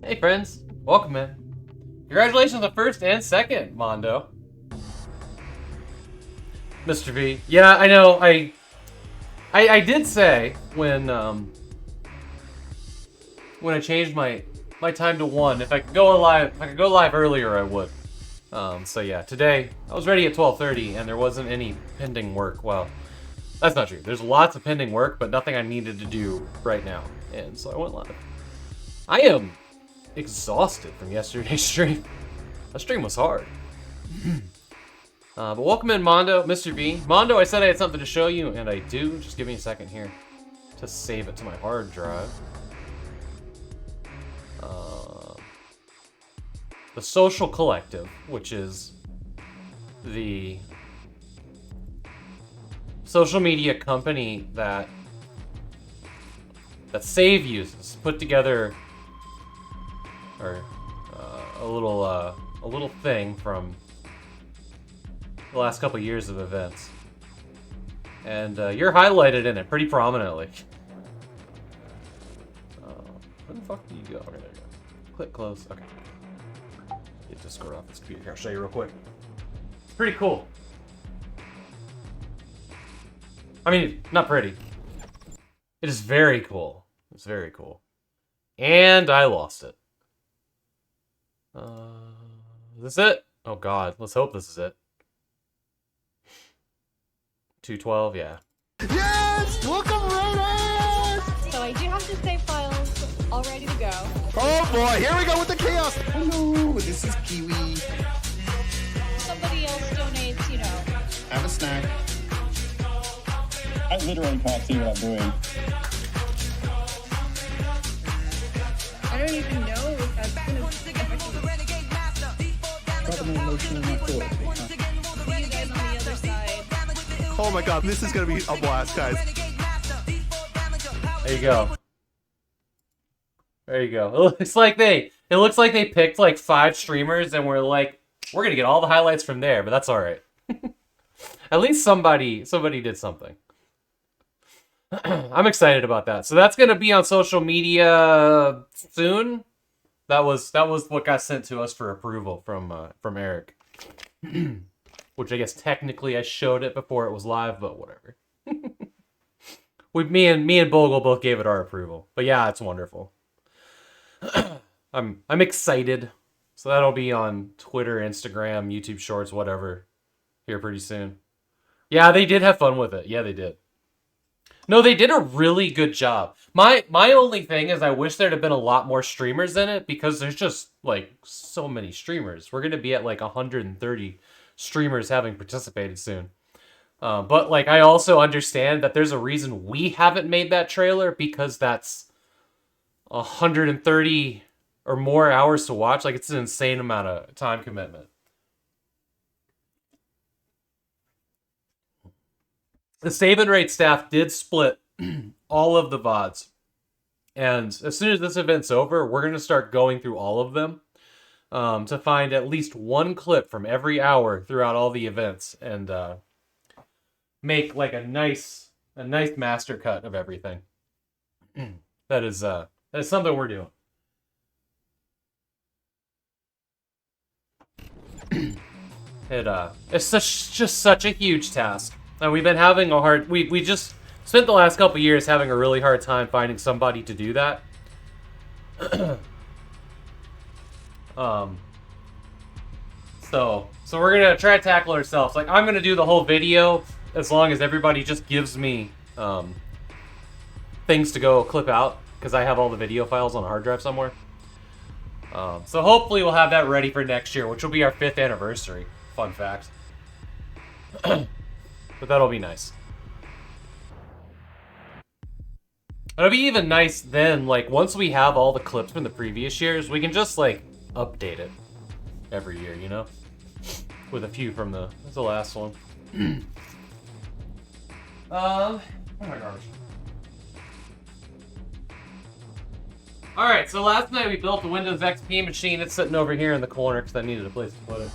Hey friends, welcome in. Congratulations on the first and second, Mondo. Mr. V. Yeah, I know. I did say when I changed my time to 1, if I could go live earlier, I would. So yeah, today I was ready at 12:30 and there wasn't any pending work. Well, that's not true. There's lots of pending work, but nothing I needed to do right now. And so I went live. I am exhausted from yesterday's stream. That stream was hard. But welcome in, Mondo, Mr. B. Mondo, I said I had something to show you, and I do. Just give me a second here to save it to my hard drive. The Social Collective, which is the social media company that Save uses, put together a little thing from the last couple years of events, and you're highlighted in it pretty prominently. Where the fuck do you go? There you go. Click close. Okay. Get Discord off this computer. Here, I'll show you real quick. It's pretty cool. I mean, not pretty. It is very cool. It's very cool. And I lost it. Is this it? Oh god, let's hope this is it. 212, yeah. Yes! Welcome, Raiders! So I do have to save files all ready to go. Oh boy, here we go with the chaos! Hello, this is Kiwi. Somebody else donates, you know. Have a snack. I literally can't see what I'm doing. I don't even know if that's gonna Probably emotional in my core. see you guys on the other side. Oh my god, this is gonna be a blast, guys. There you go. There you go. It looks like they picked like 5 streamers and we're like, we're gonna get all the highlights from there, but that's alright. At least somebody did something. I'm excited about that. So that's gonna be on social media soon. That was what got sent to us for approval from Eric. Which I guess technically I showed it before it was live, but whatever. Me and Bogle both gave it our approval. But yeah, it's wonderful. I'm excited. So that'll be on Twitter, Instagram, YouTube Shorts, whatever, here pretty soon. Yeah, they did have fun with it. Yeah, they did. No, they did a really good job. My only thing is I wish there'd have been a lot more streamers in it because there's just like so many streamers. We're gonna be at like 130 streamers having participated soon. But like I also understand that there's a reason we haven't made that trailer because that's 130 or more hours to watch. Like it's an insane amount of time commitment. The Save and Rate staff did split all of the VODs. And as soon as this event's over, we're going to start going through all of them to find at least one clip from every hour throughout all the events and make like a nice master cut of everything. That is something we're doing. It's just such a huge task. And we've been having a hard... We just spent the last couple years having a really hard time finding somebody to do that. So we're gonna try to tackle ourselves. Like, I'm gonna do the whole video as long as everybody just gives me things to go clip out, because I have all the video files on a hard drive somewhere. So hopefully we'll have that ready for next year, which will be our 5th anniversary. Fun fact. But that'll be nice. It'll be even nice then, like, once we have all the clips from the previous years, we can just, like, update it every year, you know? With a few from the last one. Oh my gosh. Alright, so last night we built the Windows XP machine. It's sitting over here in the corner because I needed a place to put it.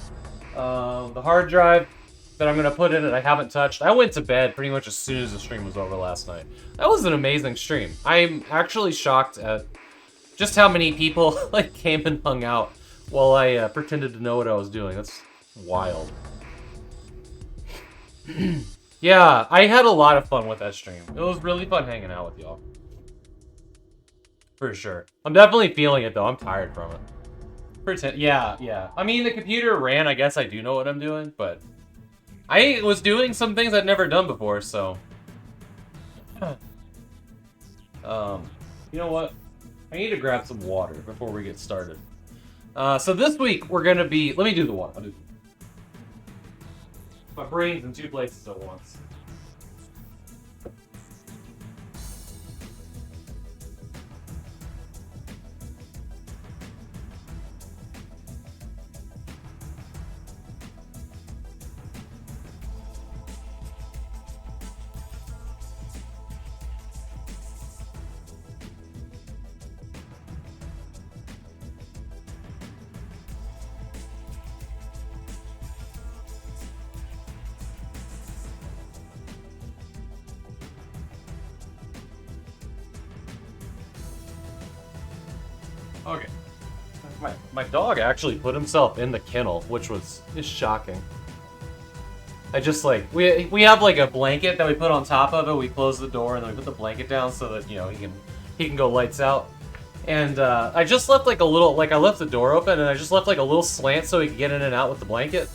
The hard drive that I'm going to put in it, I haven't touched. I went to bed pretty much as soon as the stream was over last night. That was an amazing stream. I'm actually shocked at Just how many people like came and hung out while I pretended to know what I was doing. That's wild. Yeah, I had a lot of fun with that stream. It was really fun hanging out with y'all. For sure. I'm definitely feeling it though. I'm tired from it. Yeah. I mean, the computer ran. I guess I do know what I'm doing, but I was doing some things I'd never done before, so. You know what? I need to grab some water before we get started. So this week we're gonna be. Let me do the one. I'll do. My brain's in two places at once. Okay. My dog actually put himself in the kennel, which is shocking. I just like we have like a blanket that we put on top of it. We close the door and then we put the blanket down so that he can go lights out. And I just left like a little I left the door open and I just left like a little slant so he could get in and out with the blanket.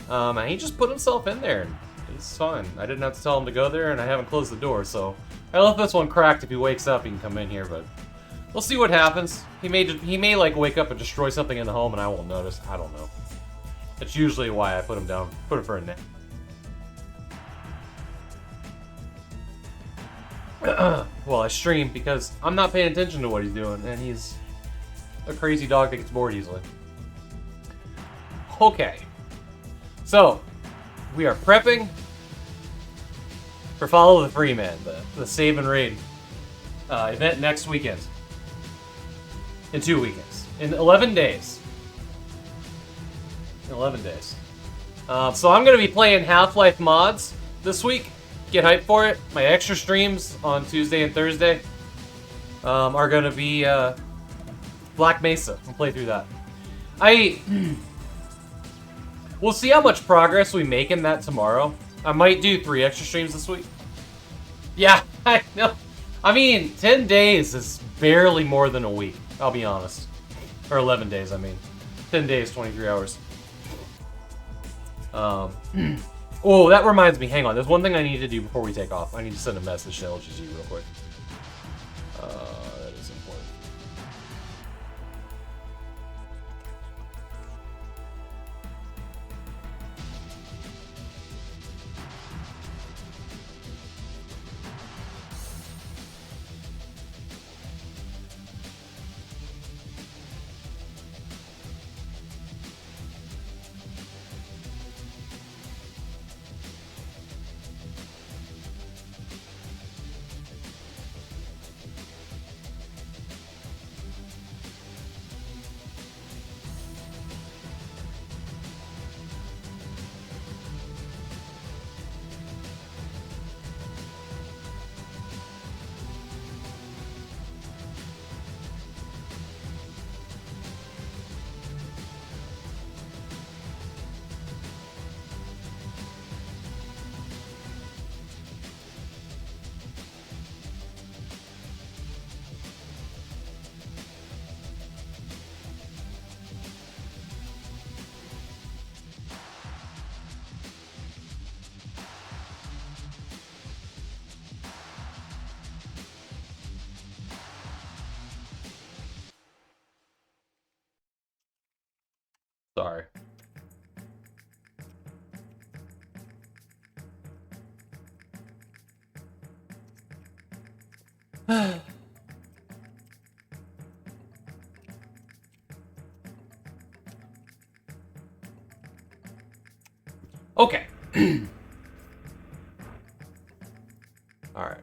And he just put himself in there. And he's fine. I didn't have to tell him to go there, and I haven't closed the door, so I left this one cracked. If he wakes up, he can come in here, but. We'll see what happens. He may like wake up and destroy something in the home and I won't notice. I don't know. That's usually why I put him down, put him for a nap. Well, I stream because I'm not paying attention to what he's doing, and he's a crazy dog that gets bored easily. Okay. So, we are prepping for Follow the Free Man, the save and raid event next weekend. In 2 weekends. In 11 days. So I'm going to be playing Half-Life mods this week. Get hyped for it. My extra streams on Tuesday and Thursday are going to be Black Mesa. I'll play through that. We'll see how much progress we make in that tomorrow. I might do 3 extra streams this week. Yeah, I know. I mean, 10 days is barely more than a week. I'll be honest. Or 11 days, I mean. 10 days, 23 hours. Oh, that reminds me. Hang on. There's one thing I need to do before we take off. I need to send a message to LGG real quick. That is important. Sorry. Okay. All right.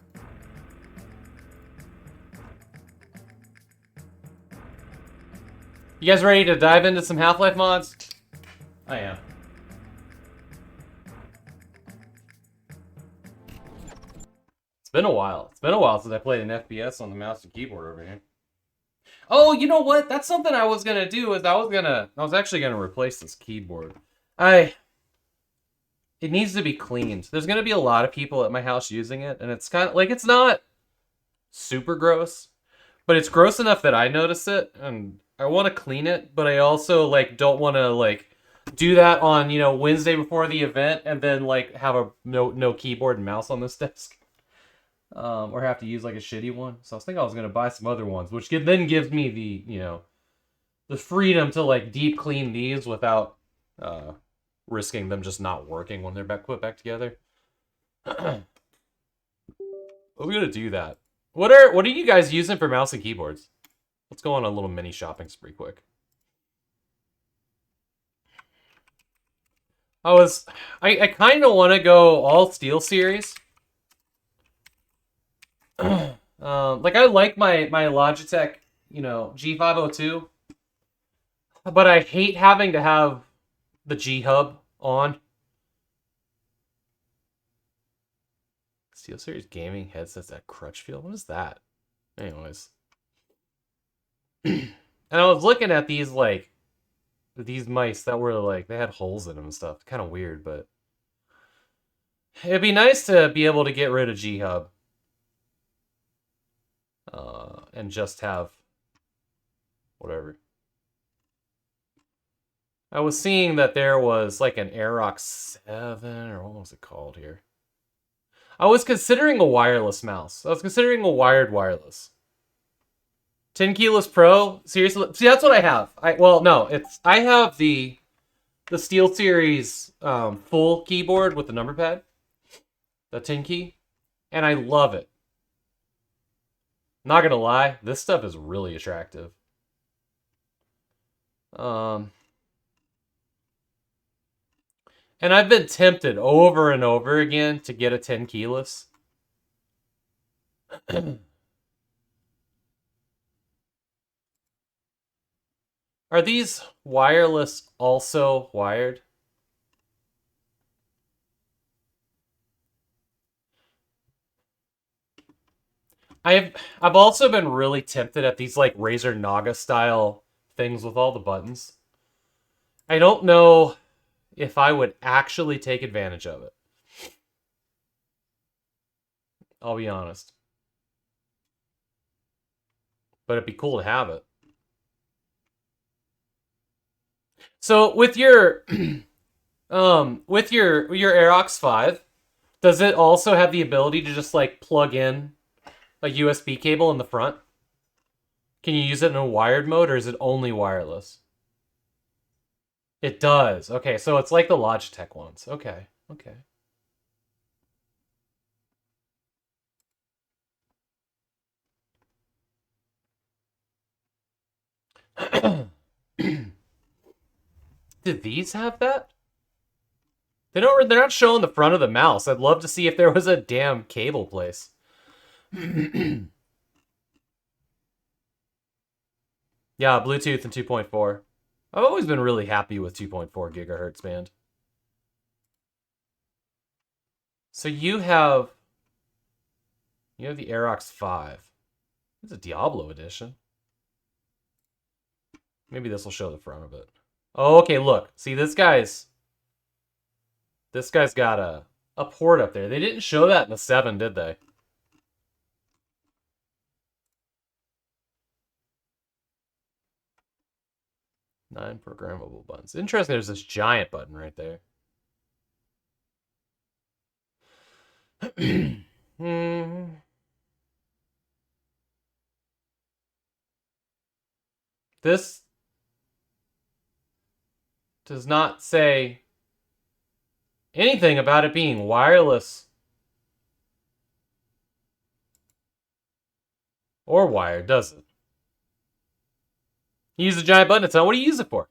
You guys ready to dive into some Half-Life mods? I am. It's been a while. It's been a while since I played an FPS on the mouse and keyboard over here. Oh, you know what? That's something I was gonna do. I was actually gonna replace this keyboard. It needs to be cleaned. There's gonna be a lot of people at my house using it, and it's kind of like it's not super gross, but it's gross enough that I notice it, and I want to clean it, but I also like don't want to like do that on Wednesday before the event, and then like have a no keyboard and mouse on this desk. Or have to use like a shitty one. So I was thinking I was gonna buy some other ones, which then gives me the freedom to like deep clean these without risking them just not working when they're put back together. We're gonna do that. What are you guys using for mouse and keyboards? Let's go on a little mini shopping spree quick. I kind of want to go all Steel series. Like I like my Logitech, G502, but I hate having to have the G Hub on. SteelSeries gaming headsets at Crutchfield. What is that? Anyways, and I was looking at these mice that were like they had holes in them and stuff. Kind of weird, but it'd be nice to be able to get rid of G Hub. And just have whatever. I was seeing that there was like an Aerox 7, or what was it called here? I was considering a wireless mouse. I was considering a wired wireless. 10 Keyless Pro? Seriously? See, that's what I have. I have the Steel Series full keyboard with the number pad. The 10 key. And I love it. Not gonna lie, this stuff is really attractive. And I've been tempted over and over again to get a 10 keyless. Are these wireless also wired? I've also been really tempted at these like Razer Naga style things with all the buttons. I don't know if I would actually take advantage of it. I'll be honest. But it'd be cool to have it. So with your with your Aerox 5, does it also have the ability to just like plug in a USB cable in the front? Can you use it in a wired mode, or is it only wireless? It does. Okay, so it's like the Logitech ones. Okay, okay. Did these have that? They're not showing the front of the mouse. I'd love to see if there was a damn cable place. Yeah, Bluetooth and 2.4. I've always been really happy with 2.4 gigahertz band. So you have the Aerox 5. It's a Diablo edition. Maybe this will show the front of it. Oh, okay, look. See, this guy's got a port up there. They didn't show that in the 7, did they? Nine programmable buttons. Interesting, there's this giant button right there. This does not say anything about it being wireless or wired, does it? You use the giant button itself. What do you use it for?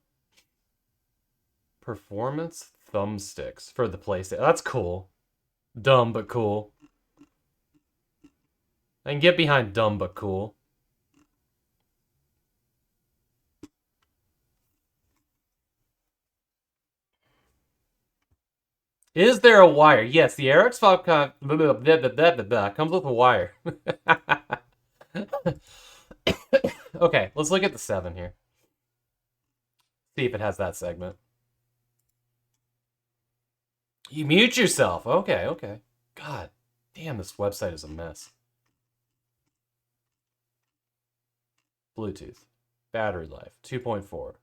Performance thumbsticks for the PlayStation. That's cool. Dumb but cool. I can get behind dumb but cool. Is there a wire? Yes, the Aerox 5 comes with a wire. Okay, let's look at the 7 here. See if it has that segment. You mute yourself. Okay, okay. God damn, this website is a mess. Bluetooth. Battery life. 2.4.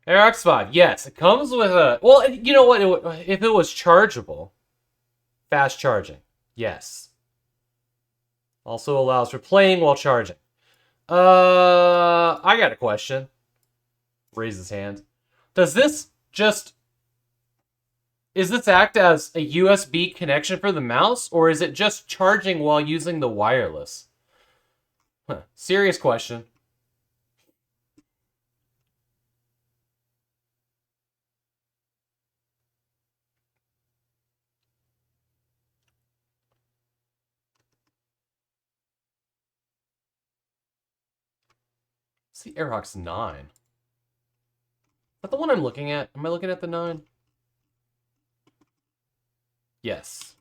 Aerox 5. Yes, it comes with a... Well, you know what? If it was chargeable, fast charging. Yes. Also allows for playing while charging. I got a question. Raise his hand. Does this just... Is this act as a USB connection for the mouse, or is it just charging while using the wireless? Huh. Serious question. It's the Aerox 9. Is that the one I'm looking at? Am I looking at the 9? Yes.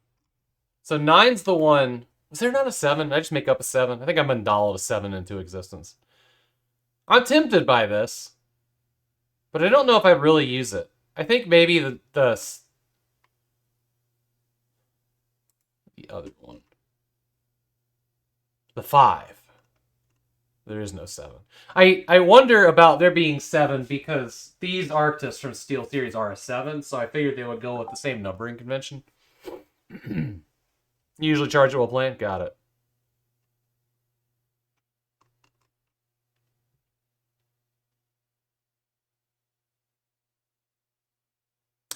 So 9's the one... Was there not a 7? Did I just make up a 7? I think I mandaled a 7 into existence. I'm tempted by this, but I don't know if I'd really use it. I think maybe the other one. The 5. There is no 7. I wonder about there being 7 because these Arctis from Steel Series are a 7, so I figured they would go with the same numbering convention. Usually charge it while playing? Got it.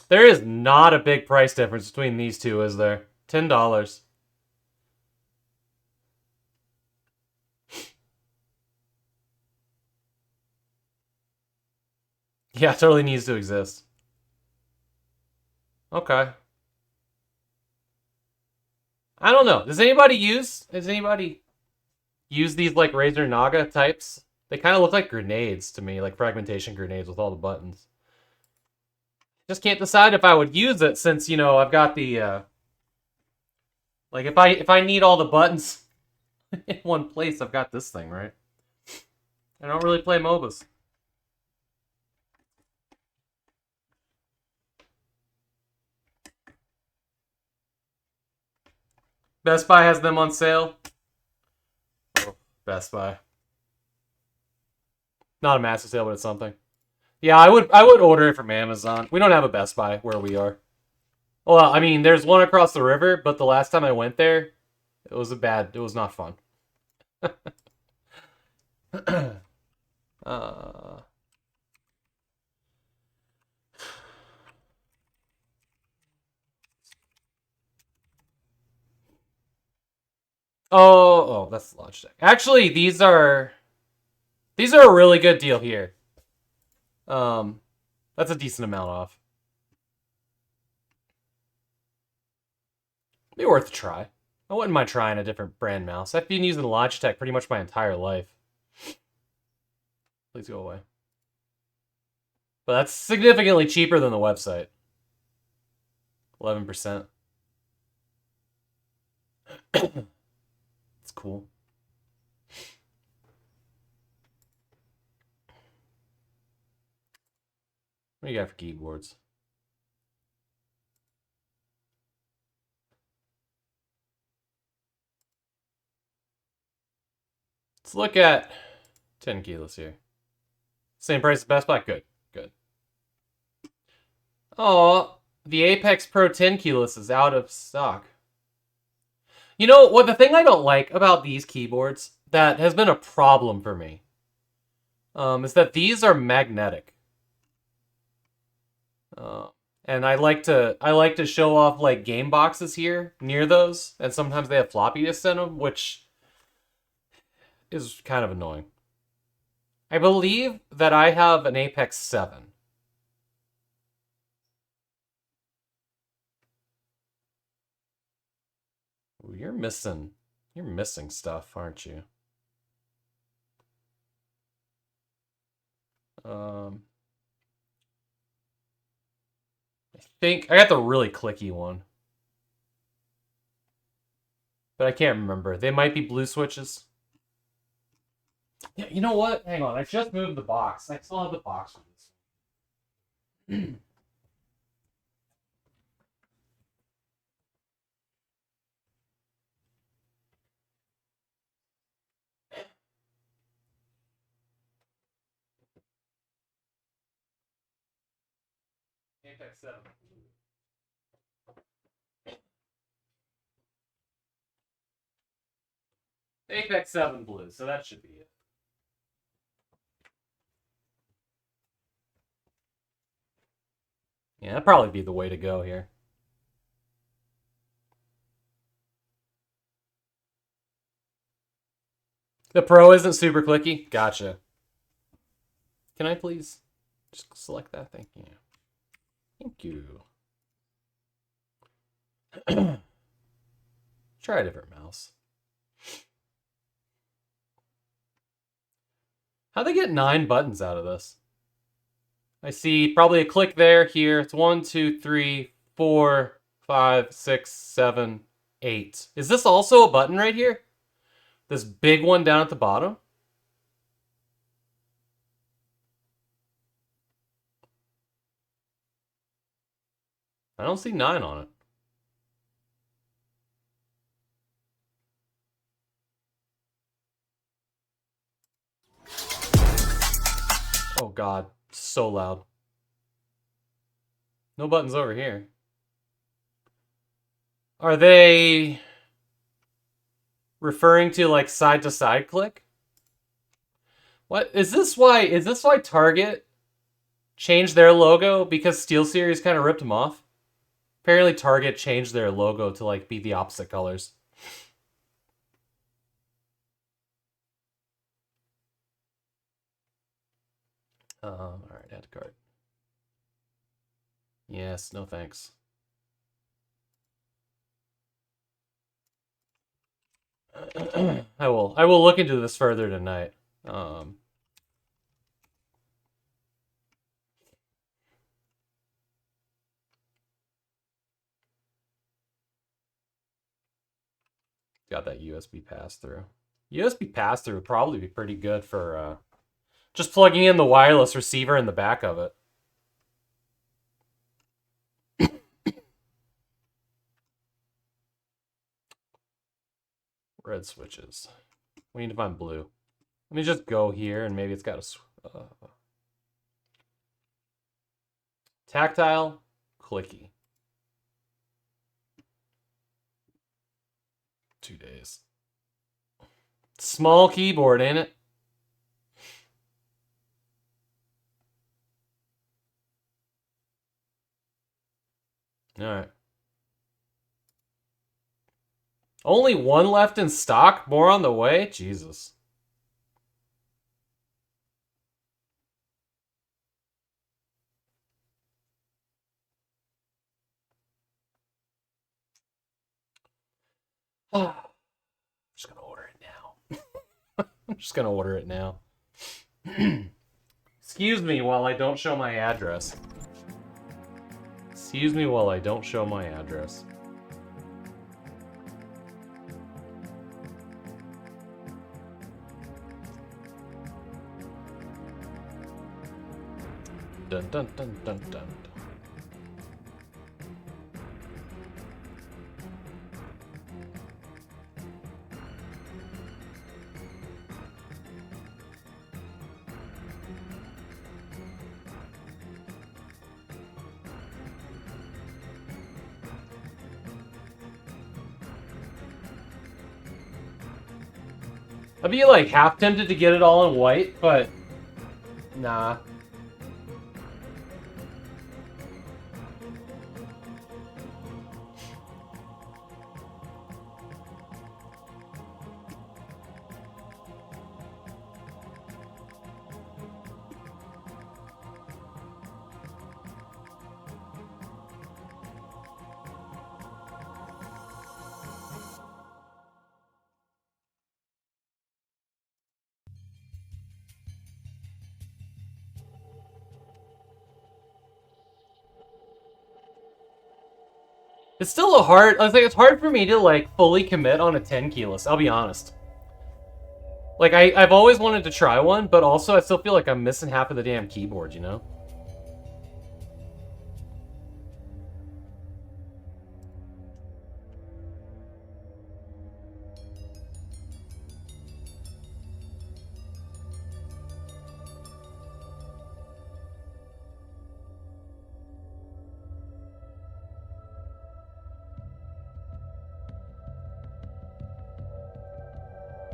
There is not a big price difference between these two, is there? $10. Yeah, it totally needs to exist. Okay. I don't know. Does anybody use these like Razer Naga types? They kind of look like grenades to me, like fragmentation grenades with all the buttons. Just can't decide if I would use it since, you know, I've got the like if I need all the buttons in one place, I've got this thing, right? I don't really play MOBAs. Best Buy has them on sale. Oh, Best Buy. Not a massive sale, but it's something. Yeah, I would order it from Amazon. We don't have a Best Buy where we are. Well, I mean, there's one across the river, but the last time I went there, it was not fun. Oh, that's Logitech. Actually, these are a really good deal here. That's a decent amount off. Be worth a try. I wouldn't mind trying a different brand mouse. I've been using Logitech pretty much my entire life. Please go away. But that's significantly cheaper than the website. 11%. It's cool. What do you got for keyboards? Let's look at 10 kilos here. Same price as Best Buy? Good, good. Oh, the Apex Pro 10 kilos is out of stock. You know, what the thing I don't like about these keyboards that has been a problem for me is that these are magnetic. And I like to show off like game boxes here near those, and sometimes they have floppy disks in them, which is kind of annoying. I believe that I have an Apex 7. Ooh, you're missing stuff, aren't you? I think I got the really clicky one. But I can't remember. They might be blue switches. Yeah, you know what? Hang on. I just moved the box. I still have the box for this. Apex 7. Apex 7 blue, so that should be it. Yeah, that'd probably be the way to go here. The Pro isn't super clicky? Gotcha. Can I please just select that? Thank you. Thank you. Try a different mouse. How'd they get 9 buttons out of this? I see probably a click there, here. It's 1, 2, 3, 4, 5, 6, 7, 8. Is this also a button right here? This big one down at the bottom? I don't see 9 on it. Oh god, so loud. No buttons over here. Are they referring to like side to side click? What is this? Is this why Target changed their logo? Because SteelSeries kind of ripped them off? Apparently Target changed their logo to like be the opposite colors. Alright, add to cart. Yes, no thanks. I will look into this further tonight. Got that USB pass-through. USB pass-through would probably be pretty good for just plugging in the wireless receiver in the back of it. Red switches. We need to find blue. Let me just go here and maybe it's got a tactile, clicky. 2 days. Small keyboard, ain't it? All right. Only one left in stock? More on the way? Jesus. I'm just gonna order it now. I'm just gonna order it now. Excuse me while I don't show my address. Excuse me while I don't show my address. Dun dun dun dun dun. I'd be like half tempted to get it all in white, but nah. It's still a hard... I think it's hard for me to, like, fully commit on a 10 keyless, I'll be honest. Like, I've always wanted to try one, but also I still feel like I'm missing half of the damn keyboard, you know?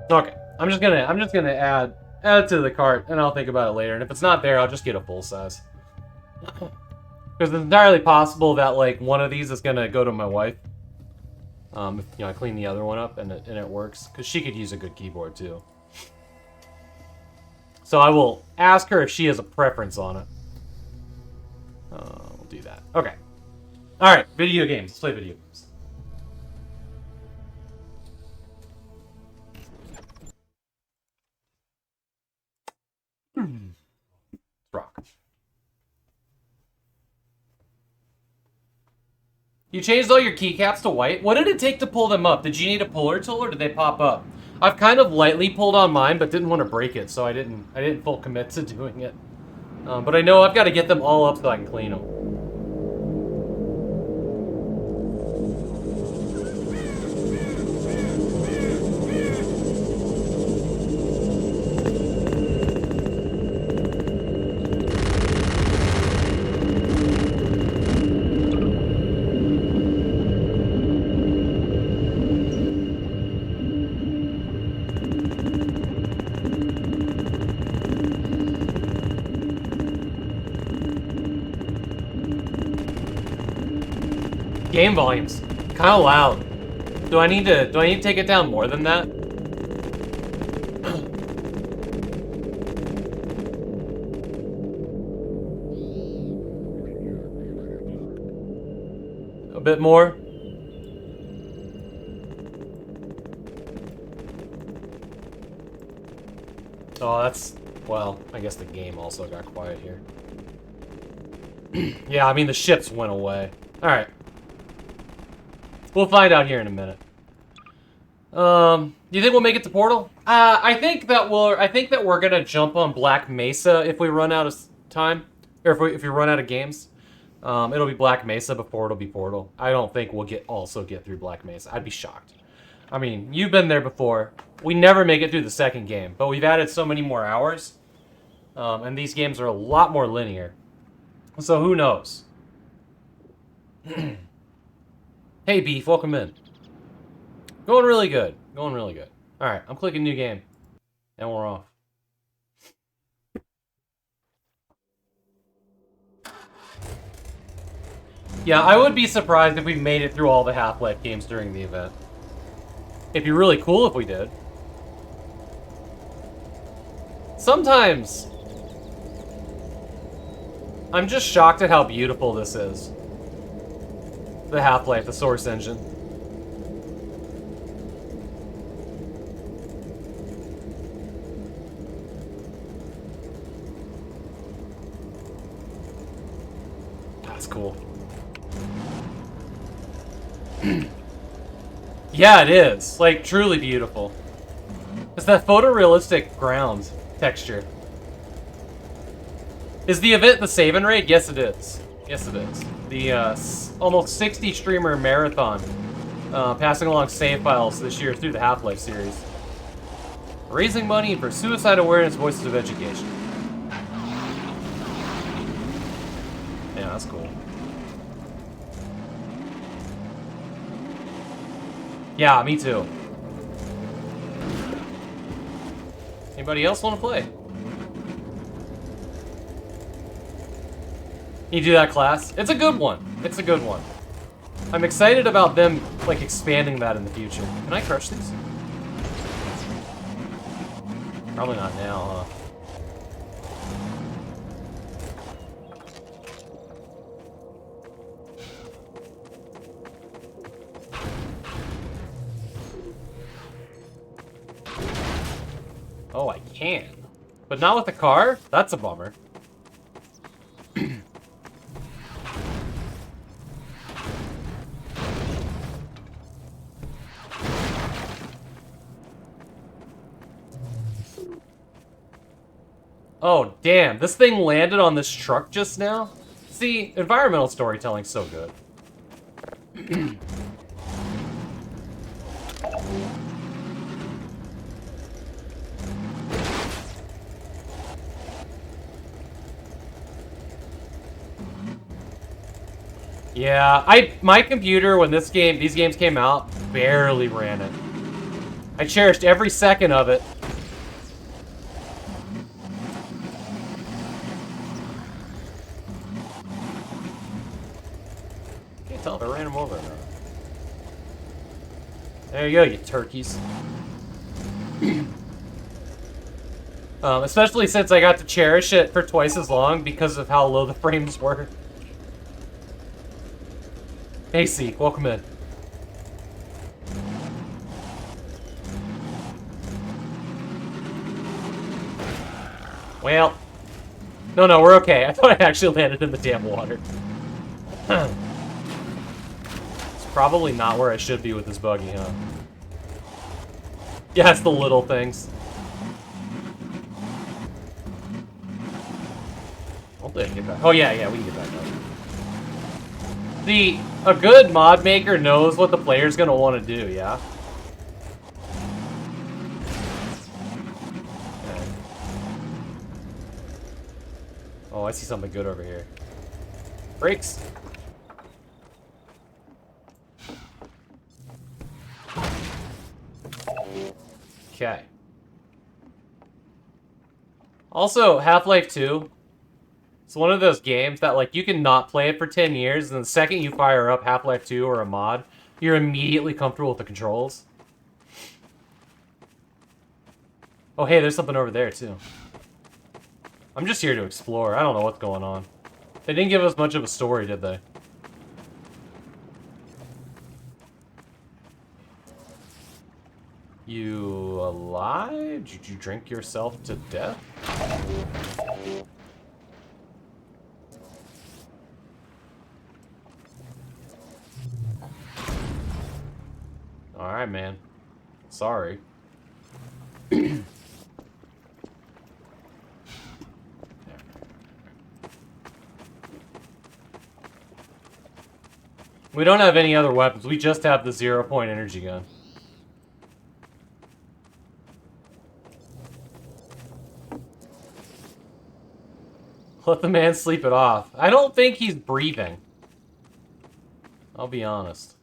Okay, I'm just gonna add it to the cart, and I'll think about it later. And if it's not there, I'll just get a full size. Because it's entirely possible that like one of these is gonna go to my wife. If, you know, I clean the other one up and it works, because she could use a good keyboard too. So I will ask her if she has a preference on it. We'll do that. Okay. All right, video games. Let's play video games. Rock. You changed all your keycaps to white? What did it take to pull them up? Did you need a puller tool or did they pop up? I've kind of lightly pulled on mine, but didn't want to break it, so I didn't full commit to doing it. But I know I've got to get them all up so I can clean them. Game volume's kind of loud. Do I need to take it down more than that? A bit more. Oh, that's, well, I guess the game also got quiet here. Yeah, I mean the ships went away. All right. We'll find out here in a minute. Do you think we'll make it to Portal? I think that we're gonna jump on Black Mesa if we run out of time, or if we run out of games. It'll be Black Mesa before it'll be Portal. I don't think we'll also get through Black Mesa. I'd be shocked. I mean, you've been there before. We never make it through the second game, but we've added so many more hours, and these games are a lot more linear. So who knows? Hey, Beef, welcome in. Going really good. Going really good. All right, I'm clicking new game. And we're off. Yeah, I would be surprised if we made it through all the Half-Life games during the event. It'd be really cool if we did. Sometimes, I'm just shocked at how beautiful this is. The Half-Life, the Source engine. That's cool. Yeah, it is. Like, truly beautiful. It's that photorealistic ground texture. Is the event the save and raid? Yes, it is. Yes, it is. The almost 60 streamer marathon, passing along save files this year through the Half-Life series. Raising money for suicide awareness voices of education. Yeah, that's cool. Yeah, me too. Anybody else want to play? You do that class? It's a good one. It's a good one. I'm excited about them, like, expanding that in the future. Can I crush these? Probably not now, huh? Oh, I can. But not with the car? That's a bummer. Oh, damn. This thing landed on this truck just now? See, environmental storytelling's so good. Yeah, my computer when these games came out barely ran it. I cherished every second of it. Can't tell if I ran him over or not. There you go, you turkeys. Especially since I got to cherish it for twice as long because of how low the frames were. Hey, Seek, welcome in. Well, no, we're okay. I thought I actually landed in the damn water. It's probably not where I should be with this buggy, huh? Yeah, it's the little things. Hopefully I can get back. Oh, yeah, we can get back up. A good mod maker knows what the player's gonna want to do, yeah? Okay. Oh, I see something good over here. Brakes! Okay. Also, Half-Life 2. It's one of those games that, like, you can not play it for 10 years, and the second you fire up Half-Life 2 or a mod, you're immediately comfortable with the controls. Oh, hey, there's something over there, too. I'm just here to explore. I don't know what's going on. They didn't give us much of a story, did they? You alive? Did you drink yourself to death? Alright, man. Sorry. We don't have any other weapons. We just have the 0-point energy gun. Let the man sleep it off. I don't think he's breathing. I'll be honest.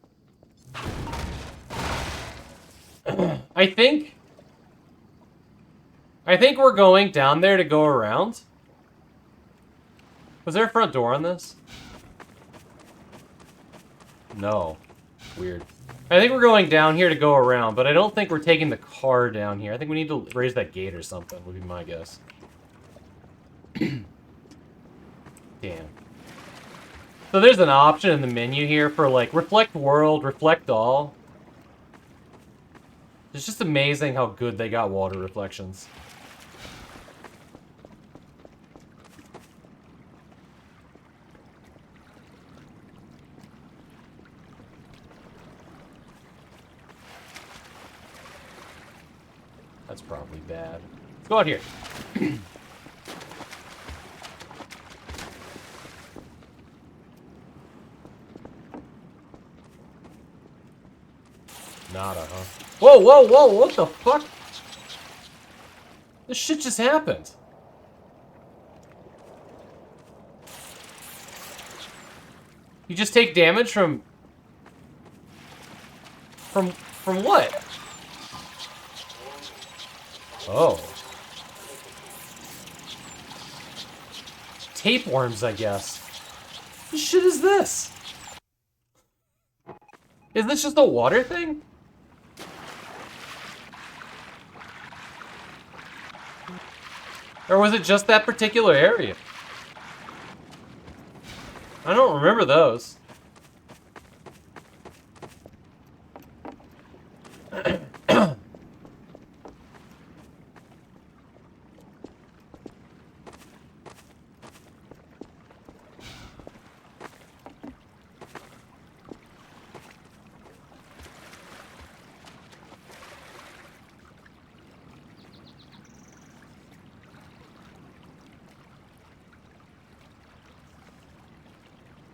I think we're going down there to go around. Was there a front door on this? No. Weird. I think we're going down here to go around, but I don't think we're taking the car down here. I think we need to raise that gate or something, would be my guess. Damn. So there's an option in the menu here for, like, reflect world, reflect all. It's just amazing how good they got water reflections. That's probably bad. Let's go out here. Nada, huh? Whoa, what the fuck? This shit just happened. You just take damage from what? Oh. Tapeworms, I guess. What shit is this? Is this just a water thing? Or was it just that particular area? I don't remember those.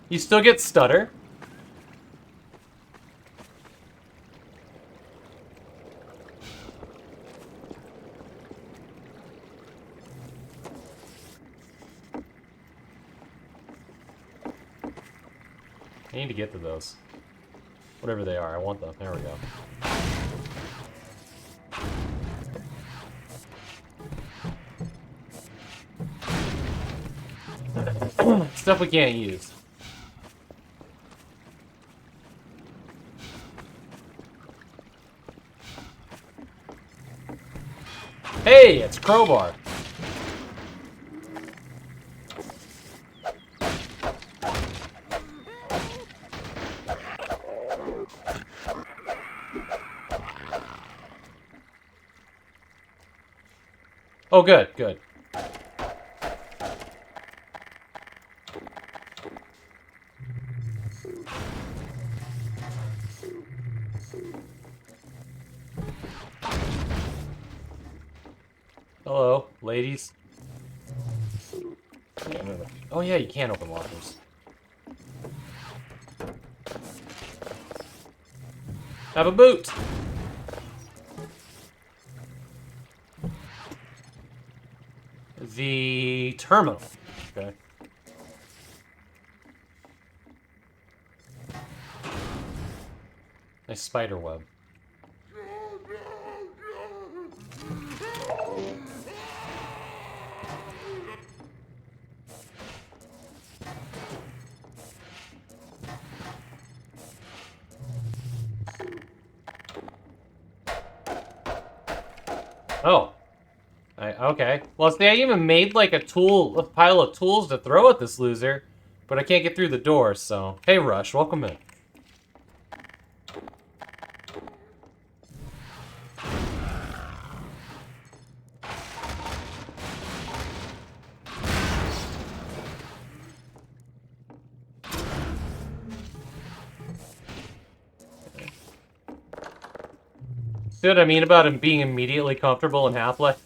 You still get stutter? I need to get to those. Whatever they are, I want them. There we go. Stuff we can't use. Hey, it's crowbar. Oh, good, good. Hello, ladies. Oh yeah, you can't open lockers. Have a boot. The terminal. Okay. Nice spider web. Oh. Okay. Well, see, I even made, like, a pile of tools to throw at this loser, but I can't get through the door, so... Hey, Rush, welcome in. See what I mean about him being immediately comfortable in Half-Life?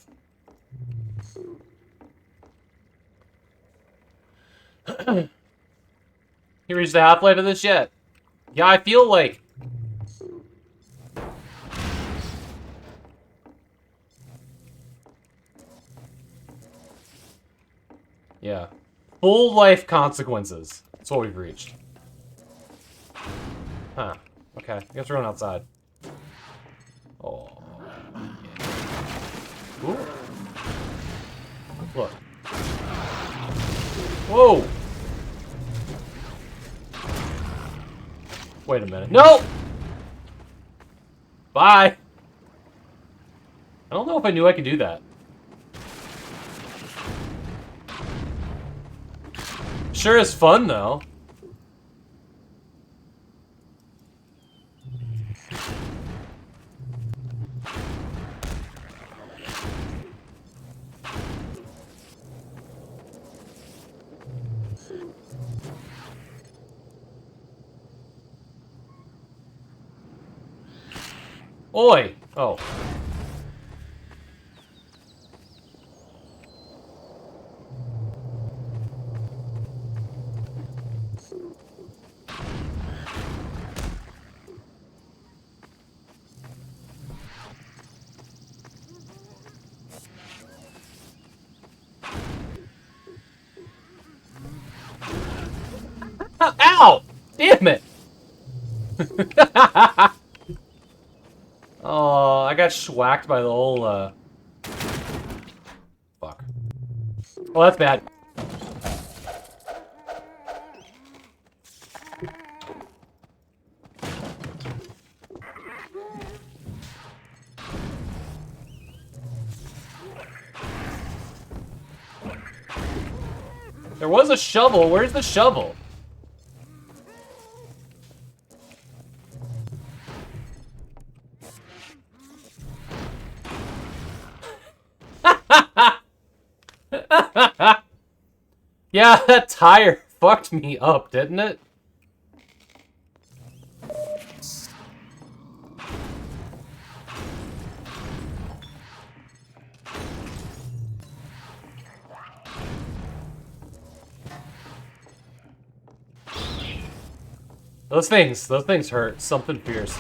You reached the half-life of this yet? Yeah, I feel like... Yeah. Full life consequences. That's what we've reached. Huh. Okay. I guess we're going outside. Oh. Yeah. Ooh. Look. Whoa! Wait a minute. No! Bye! I don't know if I knew I could do that. Sure is fun, though. Oi! Oh. Ow! Damn it! Oh, I got schwacked by the whole, Fuck. Oh, that's bad. There was a shovel. Where's the shovel? Yeah, that tire fucked me up, didn't it? Those things hurt. Something fierce.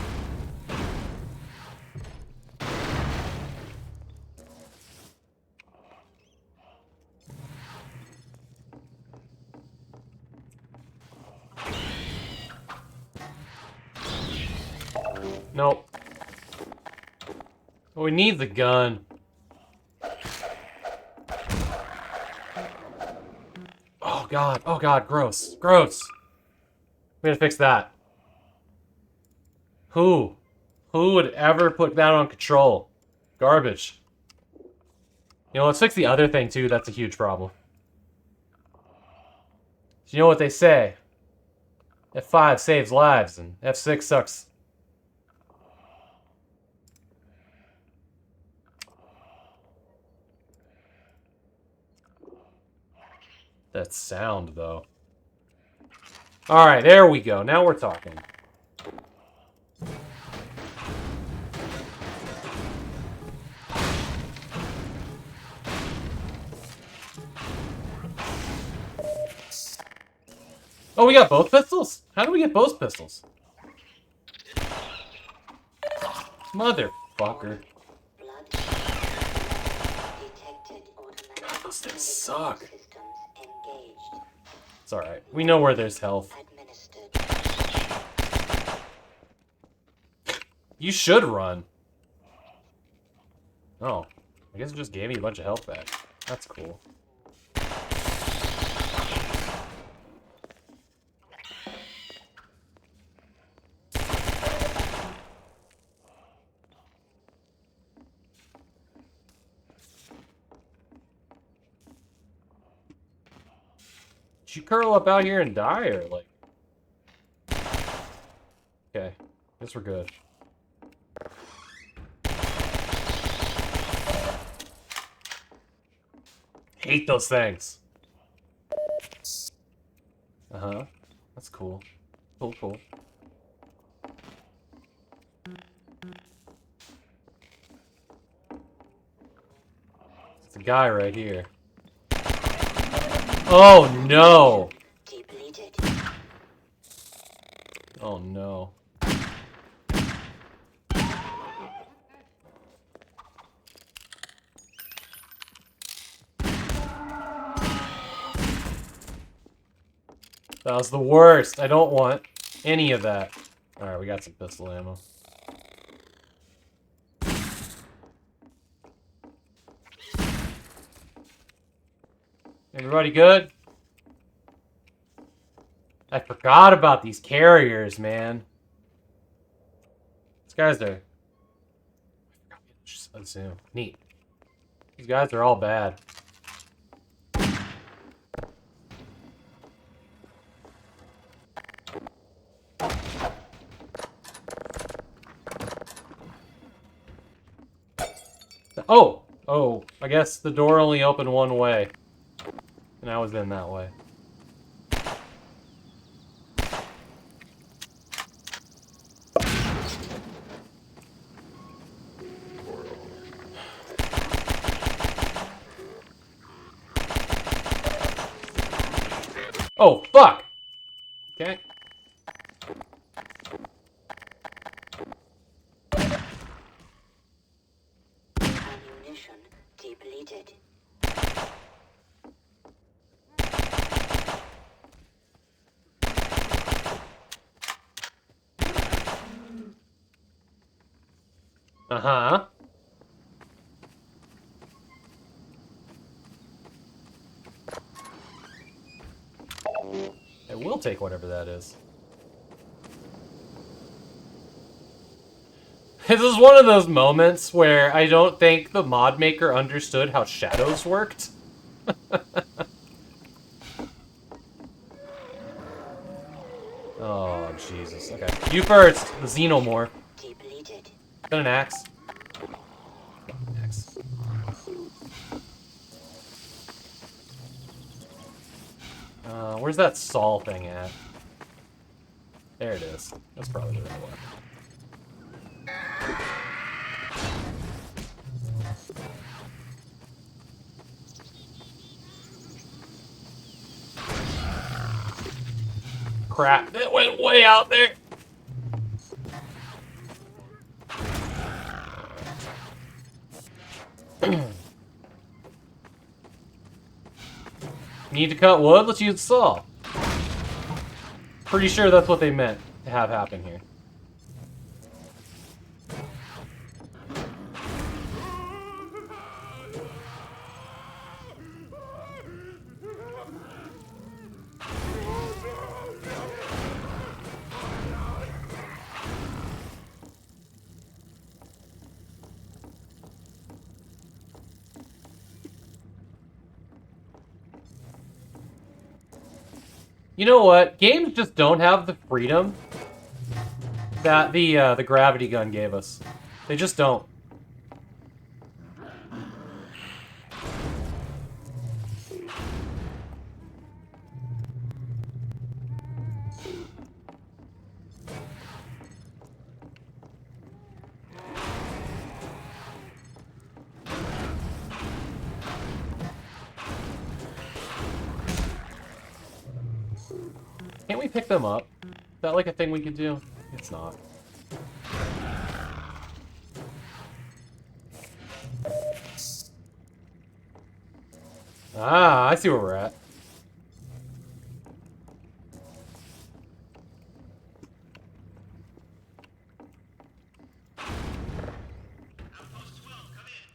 Nope. We need the gun. Oh god, gross. Gross. We gotta fix that. Who? Who would ever put that on control? Garbage. You know, let's fix the other thing too, that's a huge problem. You know what they say? F5 saves lives and F6 sucks. That sound, though. Alright, there we go. Now we're talking. Oh, we got both pistols? How do we get both pistols? Motherfucker. God, those things suck. It's alright. We know where there's health. You should run. Oh. I guess it just gave me a bunch of health back. That's cool. Did you curl up out here and die, or like... Okay. Guess we're good. Hate those things. Uh-huh. That's cool. Cool, cool. It's a guy right here. Oh no! Oh no. That was the worst. I don't want any of that. Alright, we got some pistol ammo. Everybody good? I forgot about these carriers, man. These guys are... Just assume. Neat. These guys are all bad. Oh! Oh, I guess the door only opened one way. And I was in that way. Oh, fuck! Okay. Ammunition depleted. Uh-huh. I will take whatever that is. This is one of those moments where I don't think the mod maker understood how shadows worked. Oh, Jesus. Okay. You first, the Xenomorph. Depleted. Got an axe. Axe. Where's that saw thing at? There it is. That's probably the right one. Crap, that went way out there. Need to cut wood? Let's use a saw. Pretty sure that's what they meant to have happen here. You know what? Games just don't have the freedom that the gravity gun gave us. They just don't. Can't we pick them up? Is that like a thing we could do? It's not. Ah, I see where we're at. Outpost 12, come in.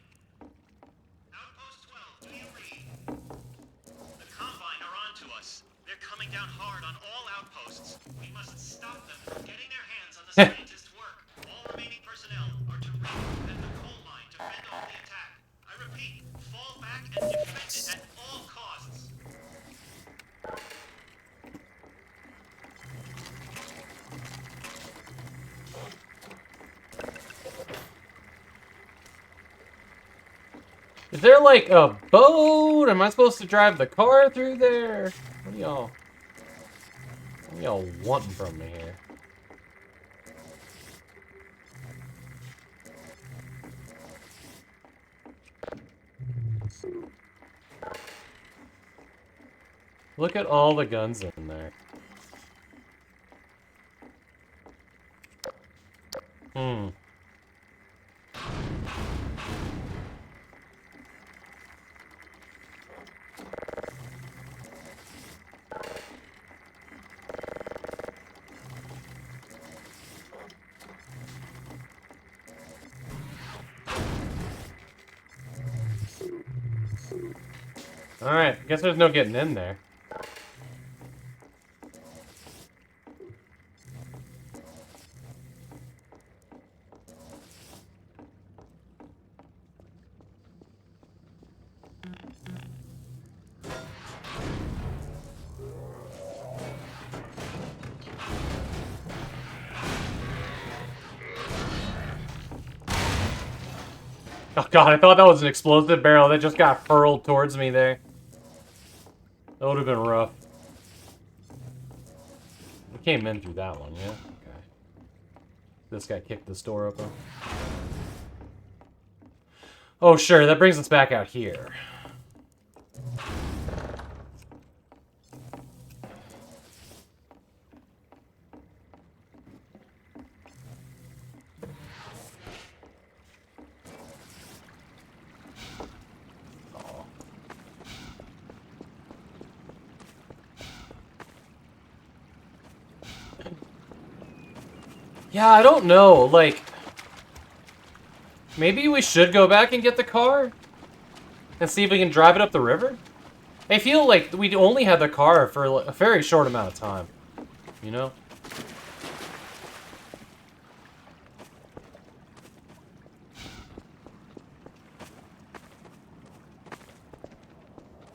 Outpost 12, do you read? The Combine are on to us. They're coming down hard on all outposts. We must stop them from getting their hands on the scientist work. All remaining personnel are to defend the coal mine to fend off the attack. I repeat, fall back and defend it at all costs. Is there like a boat? Am I supposed to drive the car through there? What are y'all wanting from me here? Look at all the guns in there. Alright, guess there's no getting in there. Oh god, I thought that was an explosive barrel that just got hurled towards me there. That would have been rough. We came in through that one, yeah? Okay. This guy kicked this door open. Oh, sure, that brings us back out here. Yeah, I don't know, like... Maybe we should go back and get the car? And see if we can drive it up the river? I feel like we only had the car for a very short amount of time. You know?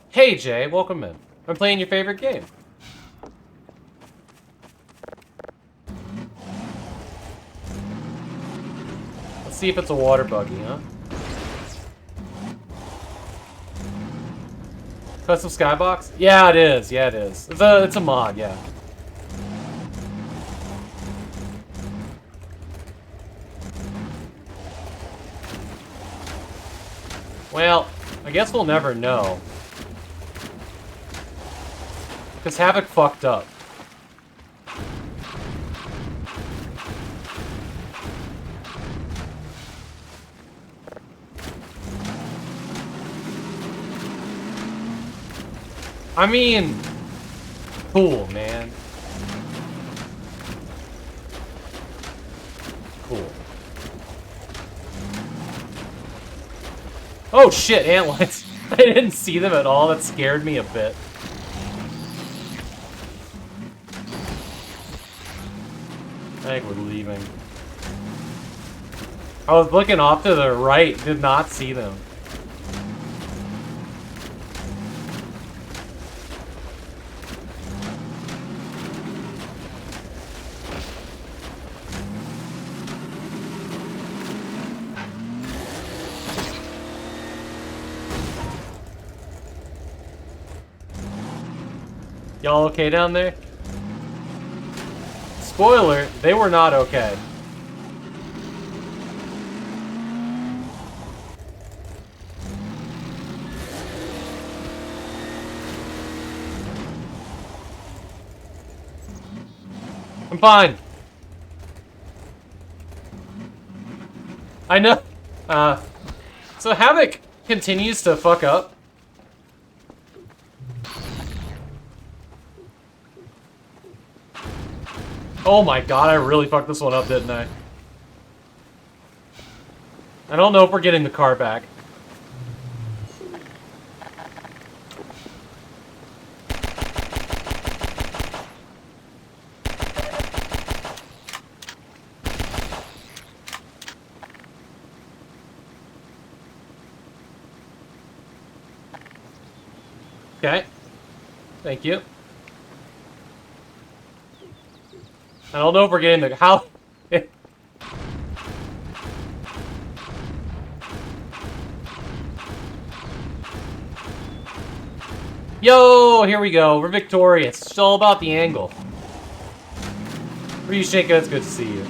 Hey Jay, welcome in. I'm playing your favorite game. See if it's a water buggy, huh? Custom skybox? Yeah, it is. Yeah, it is. It's a mod, yeah. Well, I guess we'll never know. Because Havok fucked up. I mean, cool, man. Cool. Oh shit, antlions. I didn't see them at all. That scared me a bit. I think we're leaving. I was looking off to the right, did not see them. Y'all okay down there? Spoiler, they were not okay. I'm fine. I know. So Havok continues to fuck up. Oh my god, I really fucked this one up, didn't I? I don't know if we're getting the car back. Okay. Thank you. I don't know if we're getting the... How... Yo, here we go. We're victorious. It's all about the angle. Ryushika, it's good to see you.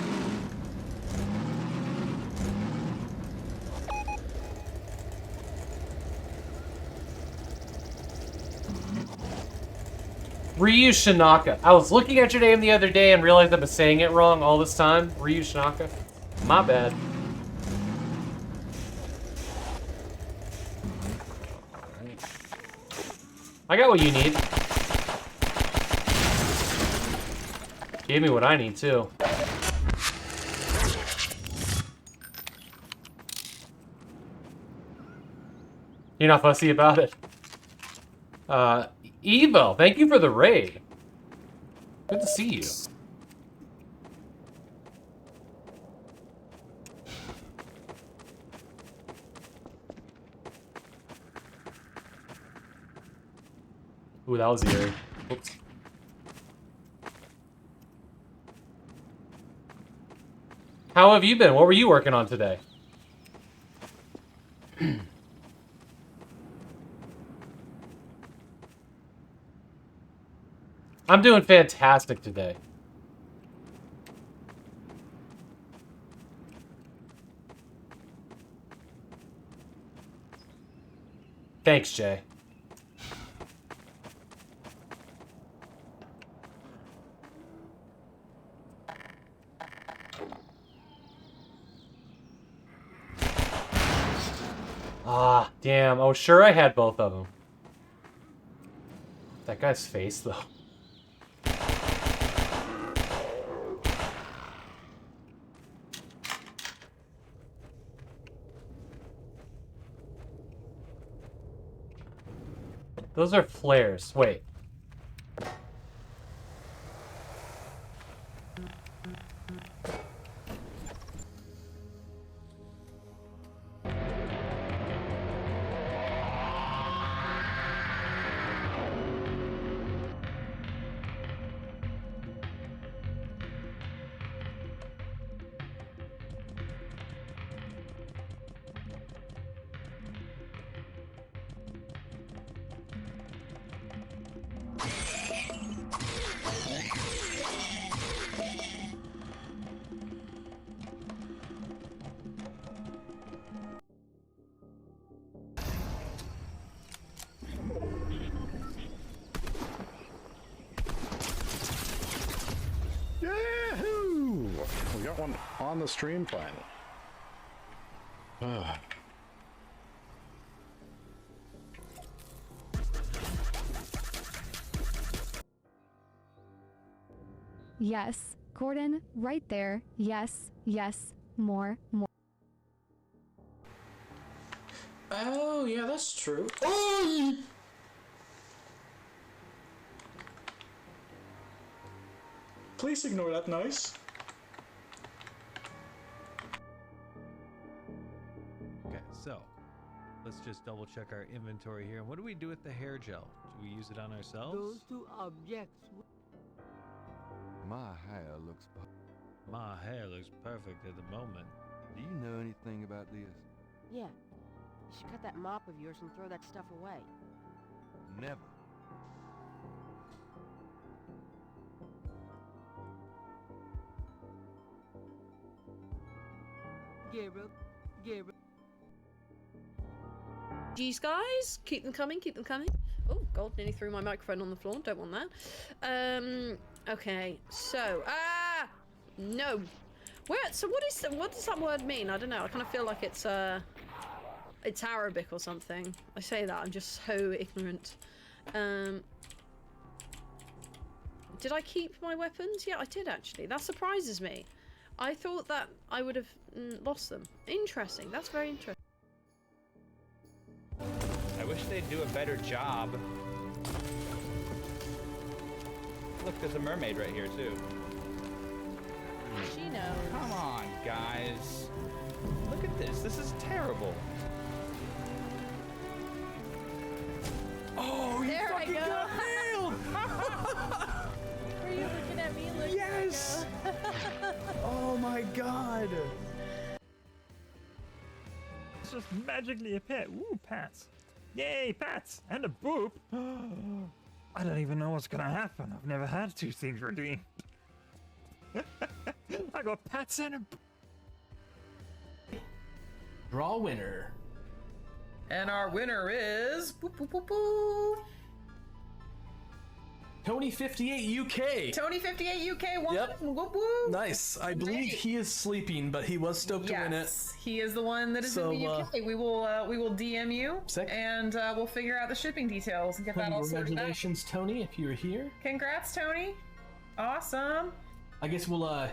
Ryu Shinaka. I was looking at your name the other day and realized I've been saying it wrong all this time. Ryu Shinaka. My bad. I got what you need. Gave me what I need too. You're not fussy about it. Evo, thank you for the raid. Good to see you. Ooh, that was eerie. Oops. How have you been? What were you working on today? I'm doing fantastic today. Thanks, Jay. Ah, damn. I was sure I had both of them. That guy's face, though. Those are flares. Wait. Yahoo! We got one on the stream finally. Yes. Gordon, right there. Yes, yes. More, more. Oh, yeah, that's true. Oh! Please ignore that noise. Okay, so let's just double check our inventory here. And what do we do with the hair gel? Do we use it on ourselves? Those two objects. My hair looks. My hair looks perfect at the moment. Do you know anything about this? Yeah. You should cut that mop of yours and throw that stuff away. Never. Gabriel. Geez, guys, keep them coming, keep them coming. Oh, God, nearly threw my microphone on the floor. Don't want that. Okay, so, no. Where? So what does that word mean? I don't know. I kind of feel like it's Arabic or something. I say that, I'm just so ignorant. Did I keep my weapons? Yeah, I did actually. That surprises me. I thought that I would have lost them. Interesting. That's very interesting. I wish they'd do a better job. Look, there's a mermaid right here too. She knows. Come on, guys. Look at this. This is terrible. Oh, you There I fucking go. got nailed! Were you looking at me? Yes! Oh my god! It's just magically appear. Ooh, pats. Yay, pats! And a boop! I don't even know what's gonna happen. I've never had two things redeemed. I got pats and a Draw winner. And our winner is Tony58 UK. Tony58 UK won. Yep. Whoop, whoop. Nice. I believe he is sleeping, but he was stoked to win it. He is the one that is So, in the UK. We will DM you, sick. and we'll figure out the shipping details and get that all sorted out. Congratulations, Tony, if you're here. Congrats, Tony. Awesome. I guess we'll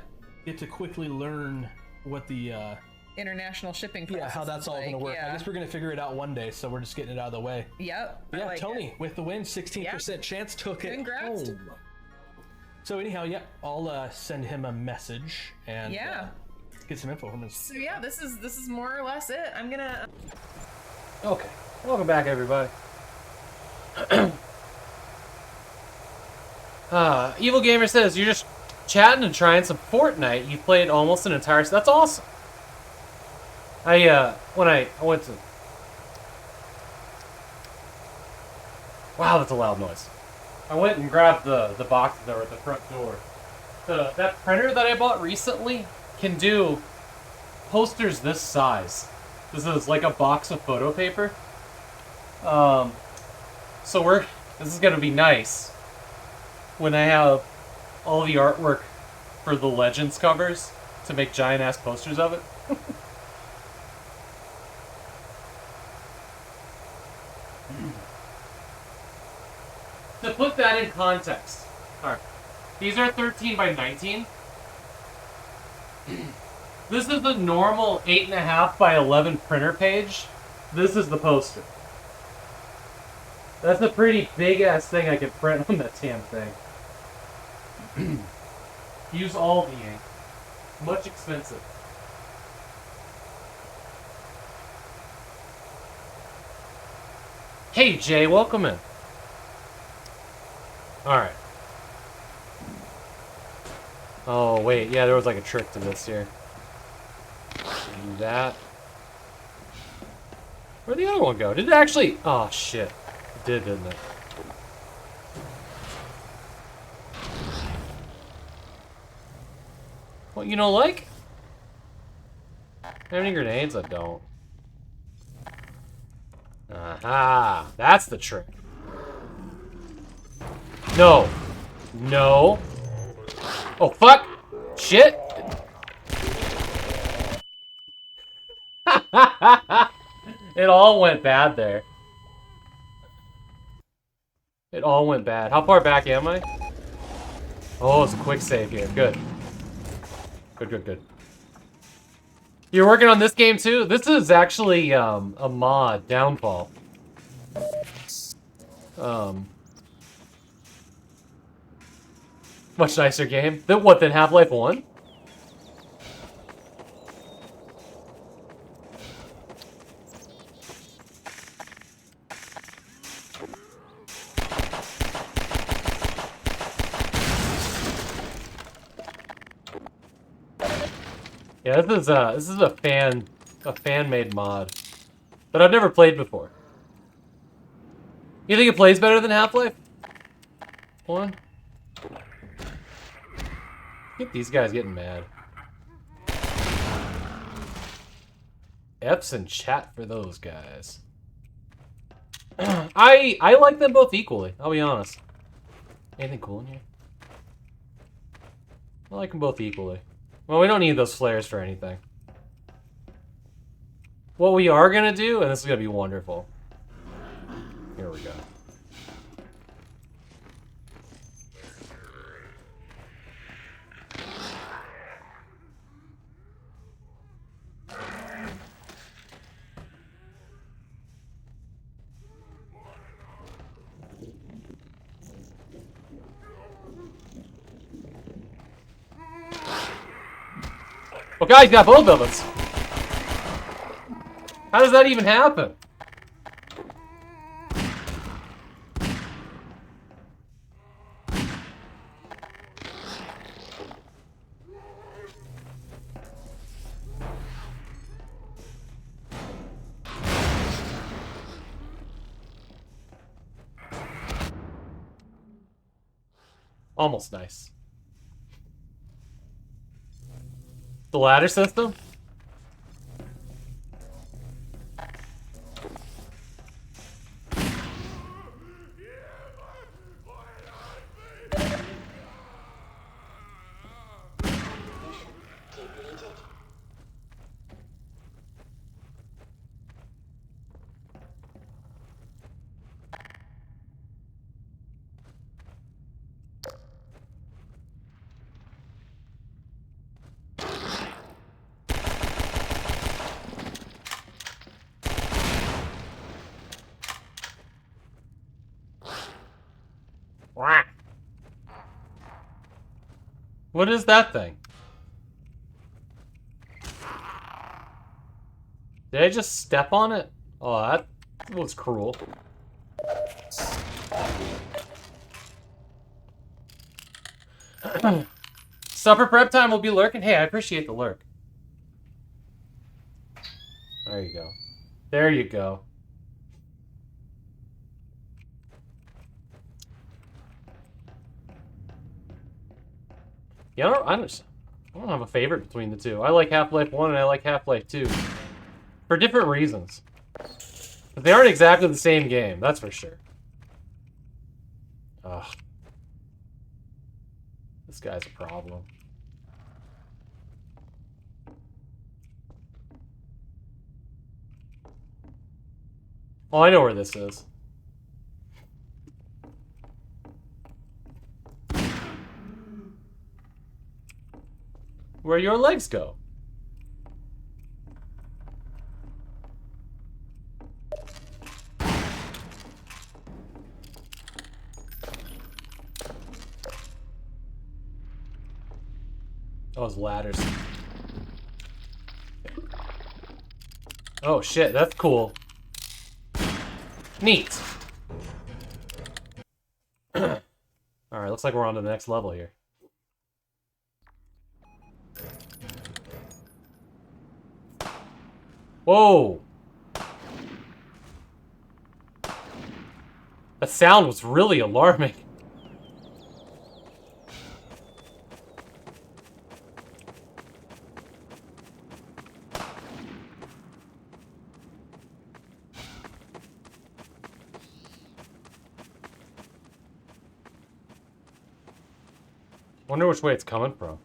get to quickly learn what the International shipping process. yeah, how that's all like, gonna work. yeah. I guess we're gonna figure it out one day, so we're just getting it out of the way. Yep. Yeah, I like Tony it. with the win, 16% chance, took it Congrats. home. So anyhow, yeah, I'll send him a message and get some info from him. So yeah, this is more or less it. I'm gonna. Okay, welcome back, everybody. Evil Gamer says you're just chatting and trying some Fortnite. You played almost an entire. That's awesome. When I went to. Wow, that's a loud noise. I went and grabbed the boxes that were at the front door. That printer that I bought recently can do posters this size. This is like a box of photo paper. So this is gonna be nice when I have all the artwork for the Legends covers to make giant ass posters of it. To put that in context, alright, these are 13 by 19. This is the normal 8.5 by 11 printer page. This is the poster. That's a pretty big ass thing I could print on that damn thing. Use all the ink. Much expensive. Hey Jay, welcome in. Alright. Oh wait, yeah, there was like a trick to this here. Do that. Where'd the other one go? Did it actually? Oh shit. It did, didn't it? What, you don't like? Have any grenades? I don't. Aha! That's the trick. No. No. Oh, fuck! Shit! It all went bad there. It all went bad. How far back am I? Oh, it's a quick save here. Good. Good. You're working on this game too? This is actually a mod, DownFall. Much nicer game. Than Half-Life 1? Yeah, this is a fan-made mod that I've never played before. You think it plays better than Half-Life 1? Get these guys getting mad. F's in chat for those guys. I like them both equally, I'll be honest. Anything cool in here? I like them both equally. Well, we don't need those flares for anything. What we are gonna do, and this is gonna be wonderful. Here we go. Well, guys, got both of us. How does that even happen? Almost nice. The ladder system? What is that thing? Did I just step on it? Oh, that was cruel. Supper prep time will be lurking. Hey, I appreciate the lurk. There you go. There you go. Yeah, I don't have a favorite between the two. I like Half-Life 1 and I like Half-Life 2. For different reasons. But they aren't exactly the same game, that's for sure. Ugh. This guy's a problem. Oh, I know where this is. Where your legs go. Those ladders. Oh shit, that's cool. Neat. Alright, looks like we're on to the next level here. Whoa! That sound was really alarming. Wonder which way it's coming from.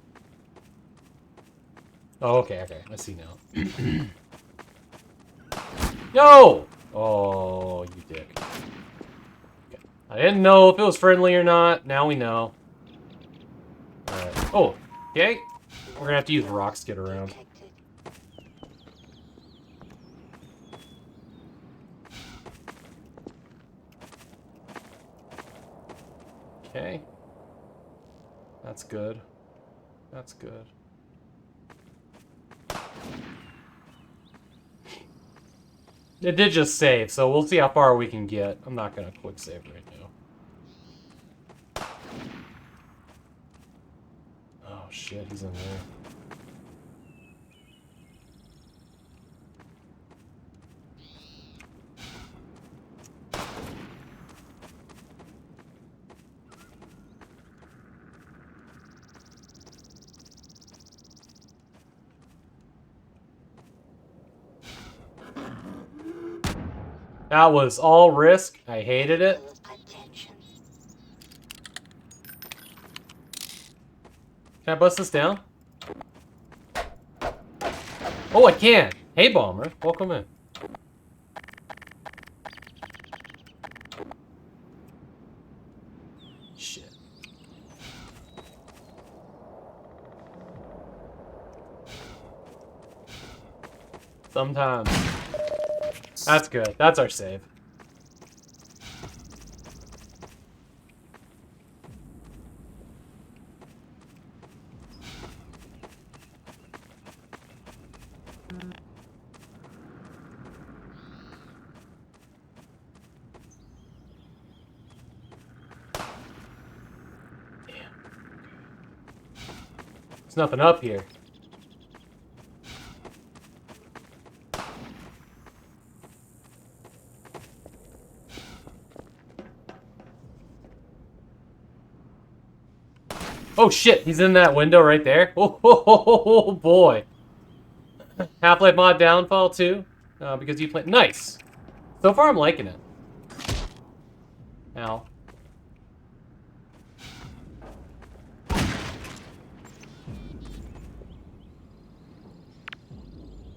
Oh, okay, I see now. No! Oh, you dick. Okay. I didn't know if it was friendly or not. Now we know. Oh, okay. We're gonna have to use rocks to get around. Okay. That's good. That's good. It did just save, so we'll see how far we can get. I'm not gonna quick save right now. Oh shit, he's in there. That was all risk. I hated it. Can I bust this down? Oh, I can. Hey, Bomber. Welcome in. Shit. Sometimes. That's good. That's our save. There's nothing up here. Oh shit, he's in that window right there. Oh, boy. Half-Life mod Downfall 2. Because you play. Nice. So far, I'm liking it. Ow.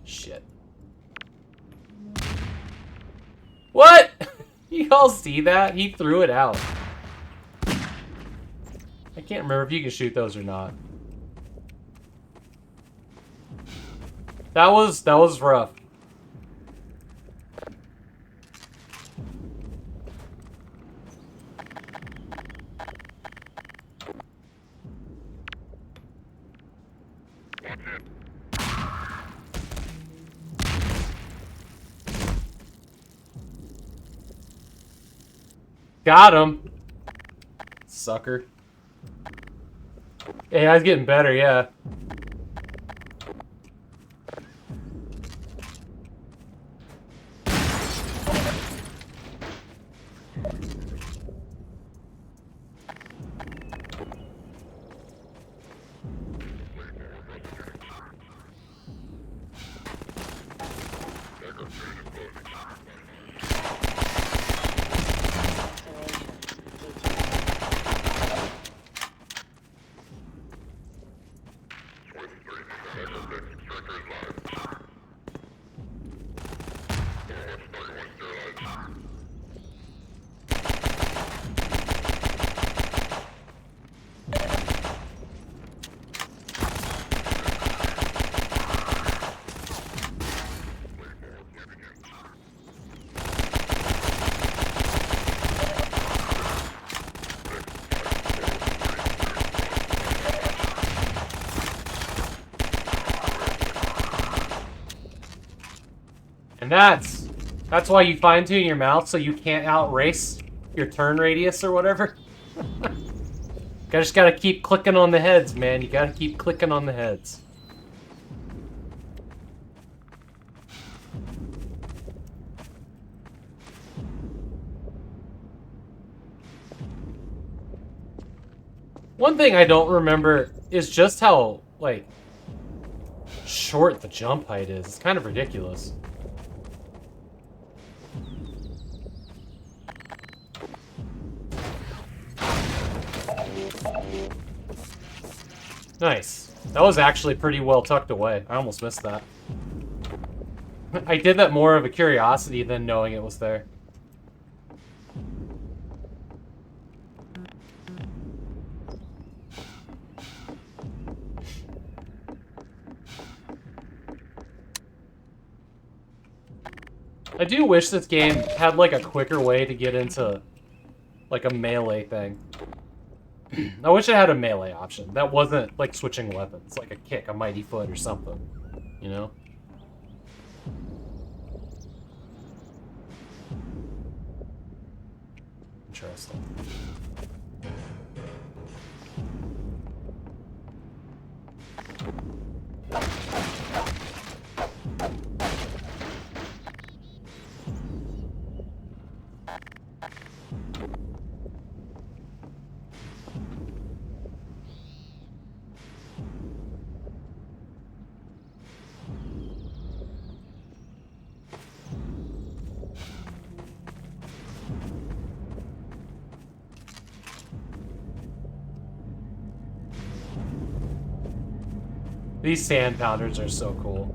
Shit. What? You all see that? He threw it out. I can't remember if you can shoot those or not. That was rough. Got him. Sucker. AI's getting better, yeah. And that's why you fine-tune your mouth so you can't outrace your turn radius or whatever. Just gotta keep clicking on the heads, man. You gotta keep clicking on the heads. One thing I don't remember is just how, like, short the jump height is. It's kind of ridiculous. Nice. That was actually pretty well tucked away. I almost missed that. I did that more of a curiosity than knowing it was there. I do wish this game had like a quicker way to get into like a melee thing. I wish it had a melee option. That wasn't like switching weapons, like a kick, a mighty foot or something, you know? Interesting. These sand pounders are so cool.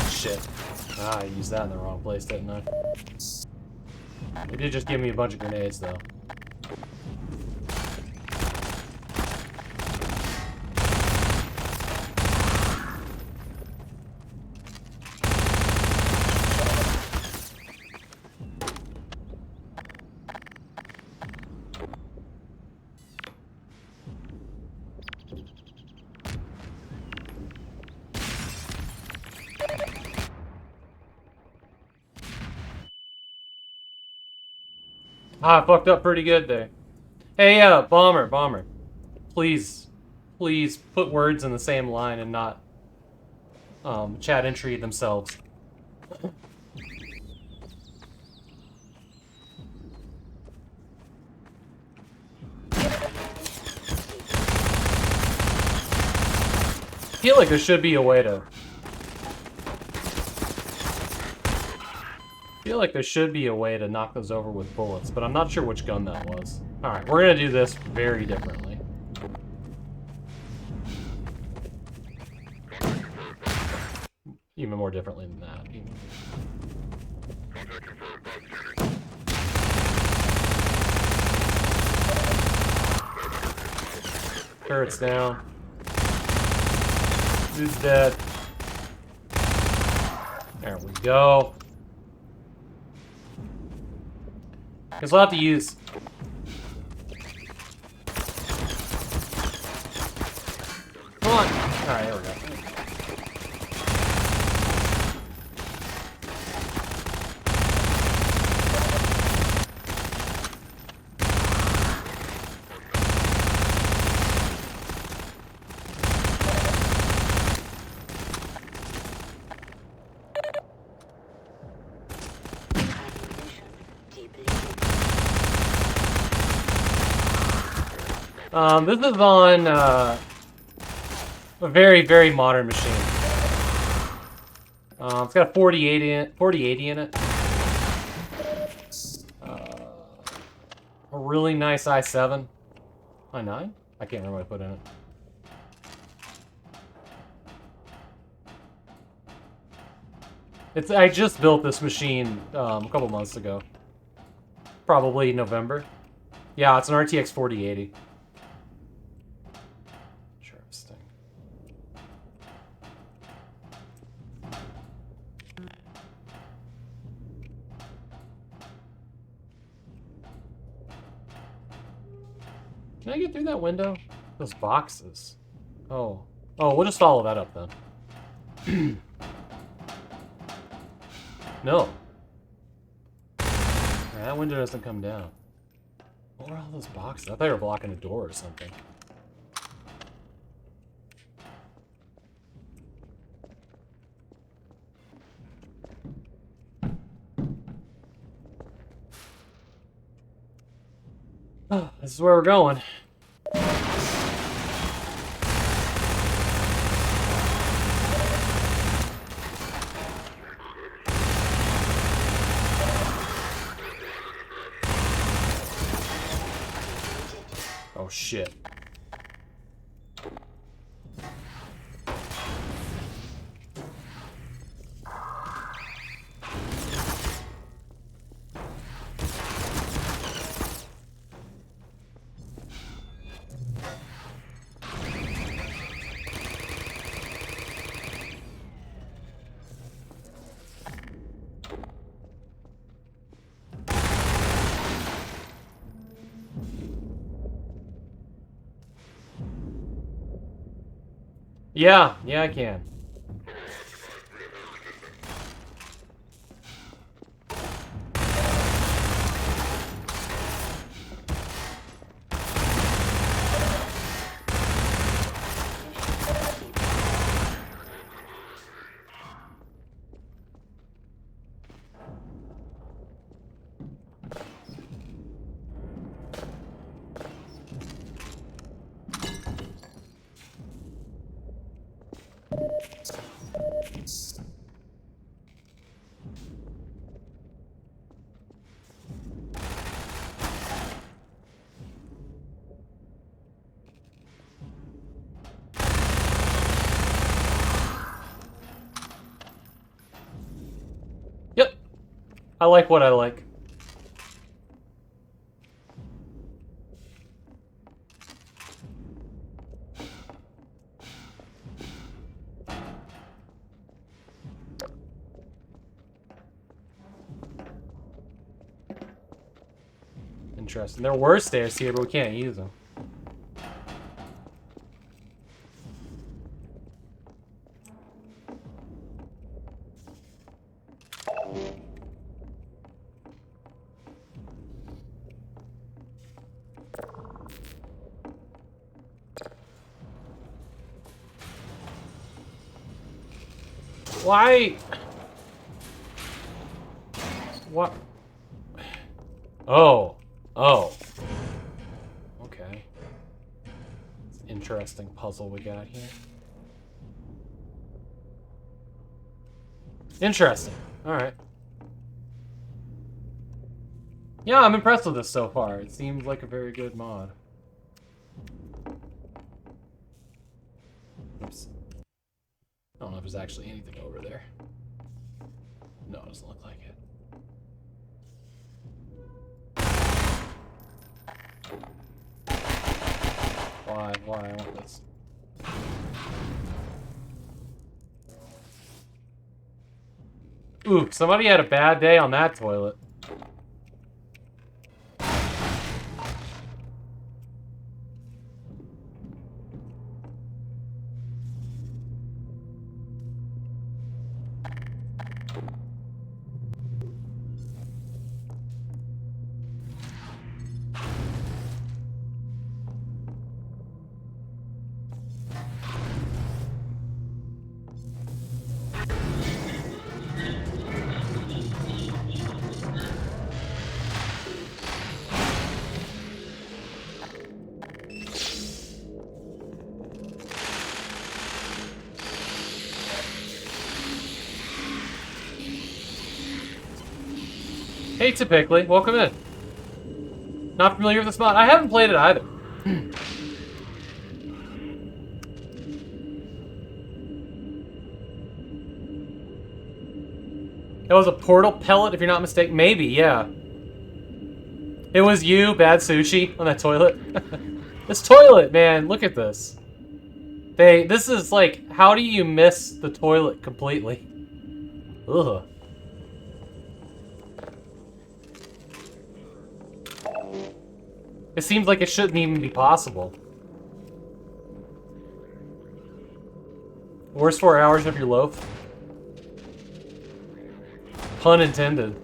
Shit. Ah, I used that in the wrong place, didn't I? It did just give me a bunch of grenades, though. Ah, I fucked up pretty good there. Hey, Bomber. Please put words in the same line and not, chat entry themselves. I feel like there should be a way to... I feel like there should be a way to knock those over with bullets, but I'm not sure which gun that was. Alright, we're gonna do this very differently. Even more differently than that. Turret's down. Dude's dead. There we go. Because we'll have to use... Come on! Alright, there we go. This is on a very, very modern machine. It's got a 4080 in it. A really nice i7. i9? I can't remember what I put in it. I just built this machine a couple months ago. Probably November. Yeah, it's an RTX 4080. Interesting. Can I get through that window? Those boxes. Oh. Oh, we'll just follow that up then. No. That window doesn't come down. What were all those boxes? I thought they were blocking a door or something. Oh, this is where we're going. Oh shit. Yeah, I can. Yep. I like what I like. Interesting. There were stairs here, but we can't use them. Why? What? Oh. Oh. Okay. It's an interesting puzzle we got here. Interesting. Alright. Yeah, I'm impressed with this so far. It seems like a very good mod. Oops. I don't know if there's actually anything over there. No, it doesn't look like it. Why? I want this. Ooh, somebody had a bad day on that toilet. Hey, Typically, welcome in. Not familiar with this mod? I haven't played it either. That was a portal pellet, if you're not mistaken. Maybe, yeah. It was you, Bad Sushi, on that toilet. This toilet, man, look at this. This is like, how do you miss the toilet completely? Ugh. It seems like it shouldn't even be possible. Worst 4 hours of your loaf? Pun intended.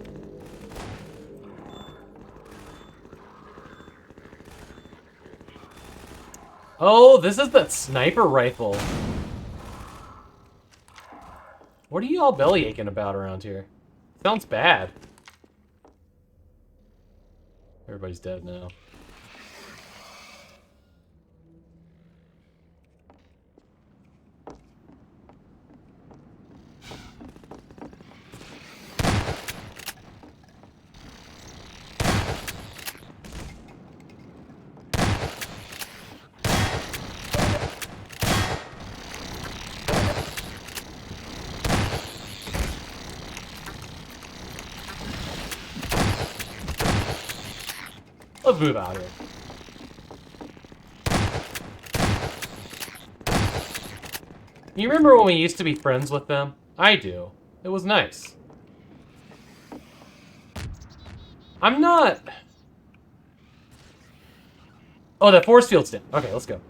Oh, this is that sniper rifle. What are you all belly aching about around here? Sounds bad. Everybody's dead now. Let's move out here. You remember when we used to be friends with them? I do. It was nice. I'm not... Oh, that force field's dead. Okay, let's go.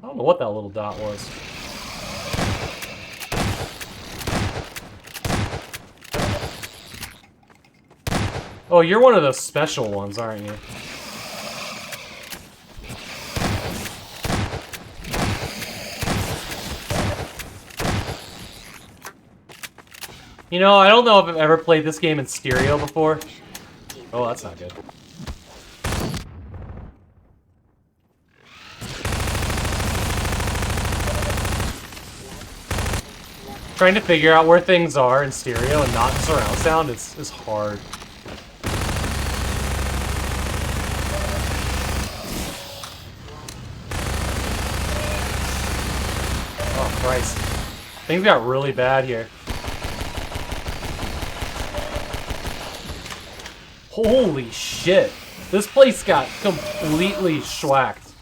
I don't know what that little dot was. Oh, you're one of those special ones, aren't you? You know, I don't know if I've ever played this game in stereo before. Oh, that's not good. Trying to figure out where things are in stereo and not in surround sound is hard. Oh, Christ. Things got really bad here. Holy shit. This place got completely schwacked.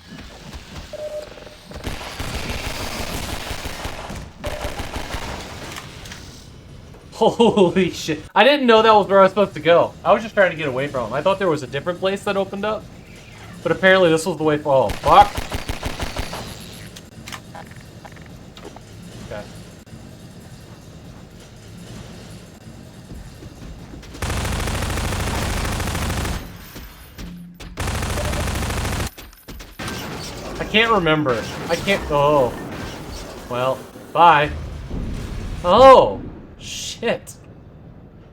Holy shit. I didn't know that was where I was supposed to go. I was just trying to get away from him. I thought there was a different place that opened up. But apparently this was the way for... Oh, fuck. Okay. I can't remember. I can't... Oh. Well, bye. Oh. Shit.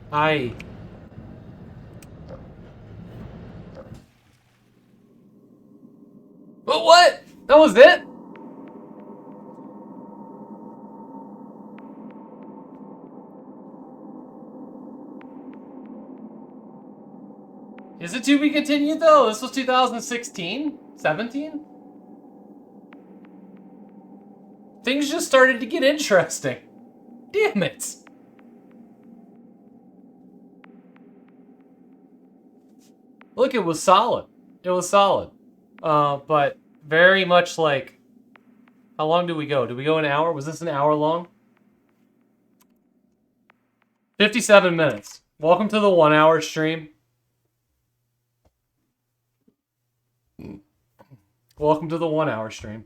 But what? That was it? Is it to be continued though? This was 2016? 17? Things just started to get interesting. Damn it. Look, it was solid. It was solid. But very much like... How long did we go? Did we go an hour? Was this an hour long? 57 minutes. Welcome to the 1 hour stream. Welcome to the 1 hour stream.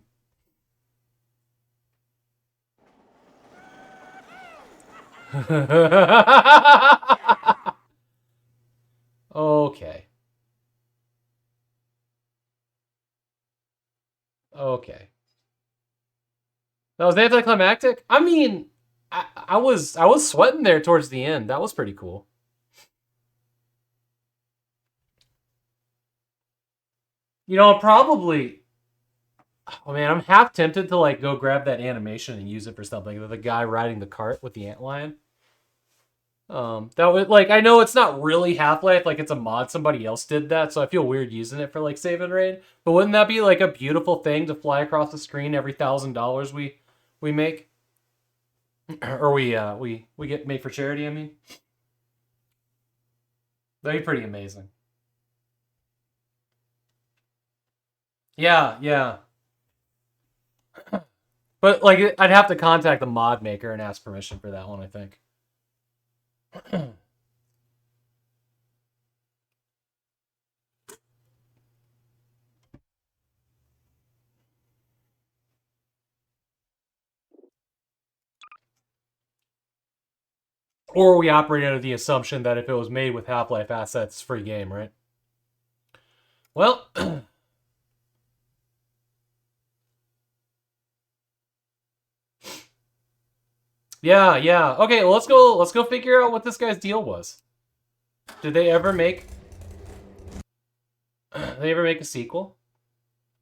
Okay. Okay. That was anticlimactic? I mean, I was sweating there towards the end. That was pretty cool. You know, probably... Oh man, I'm half tempted to like go grab that animation and use it for something. The guy riding the cart with the antlion. That would like, I know it's not really Half-Life, like it's a mod, somebody else did that, so I feel weird using it for like save and raid. But wouldn't that be like a beautiful thing to fly across the screen every $1,000 we make? Or we get made for charity, I mean. That'd be pretty amazing. Yeah, yeah. But like I'd have to contact the mod maker and ask permission for that one, I think. Or we operate under the assumption that if it was made with Half-Life assets, it's free game, right? Well, yeah, yeah. Okay, well, let's go figure out what this guy's deal was. Did they ever make a sequel?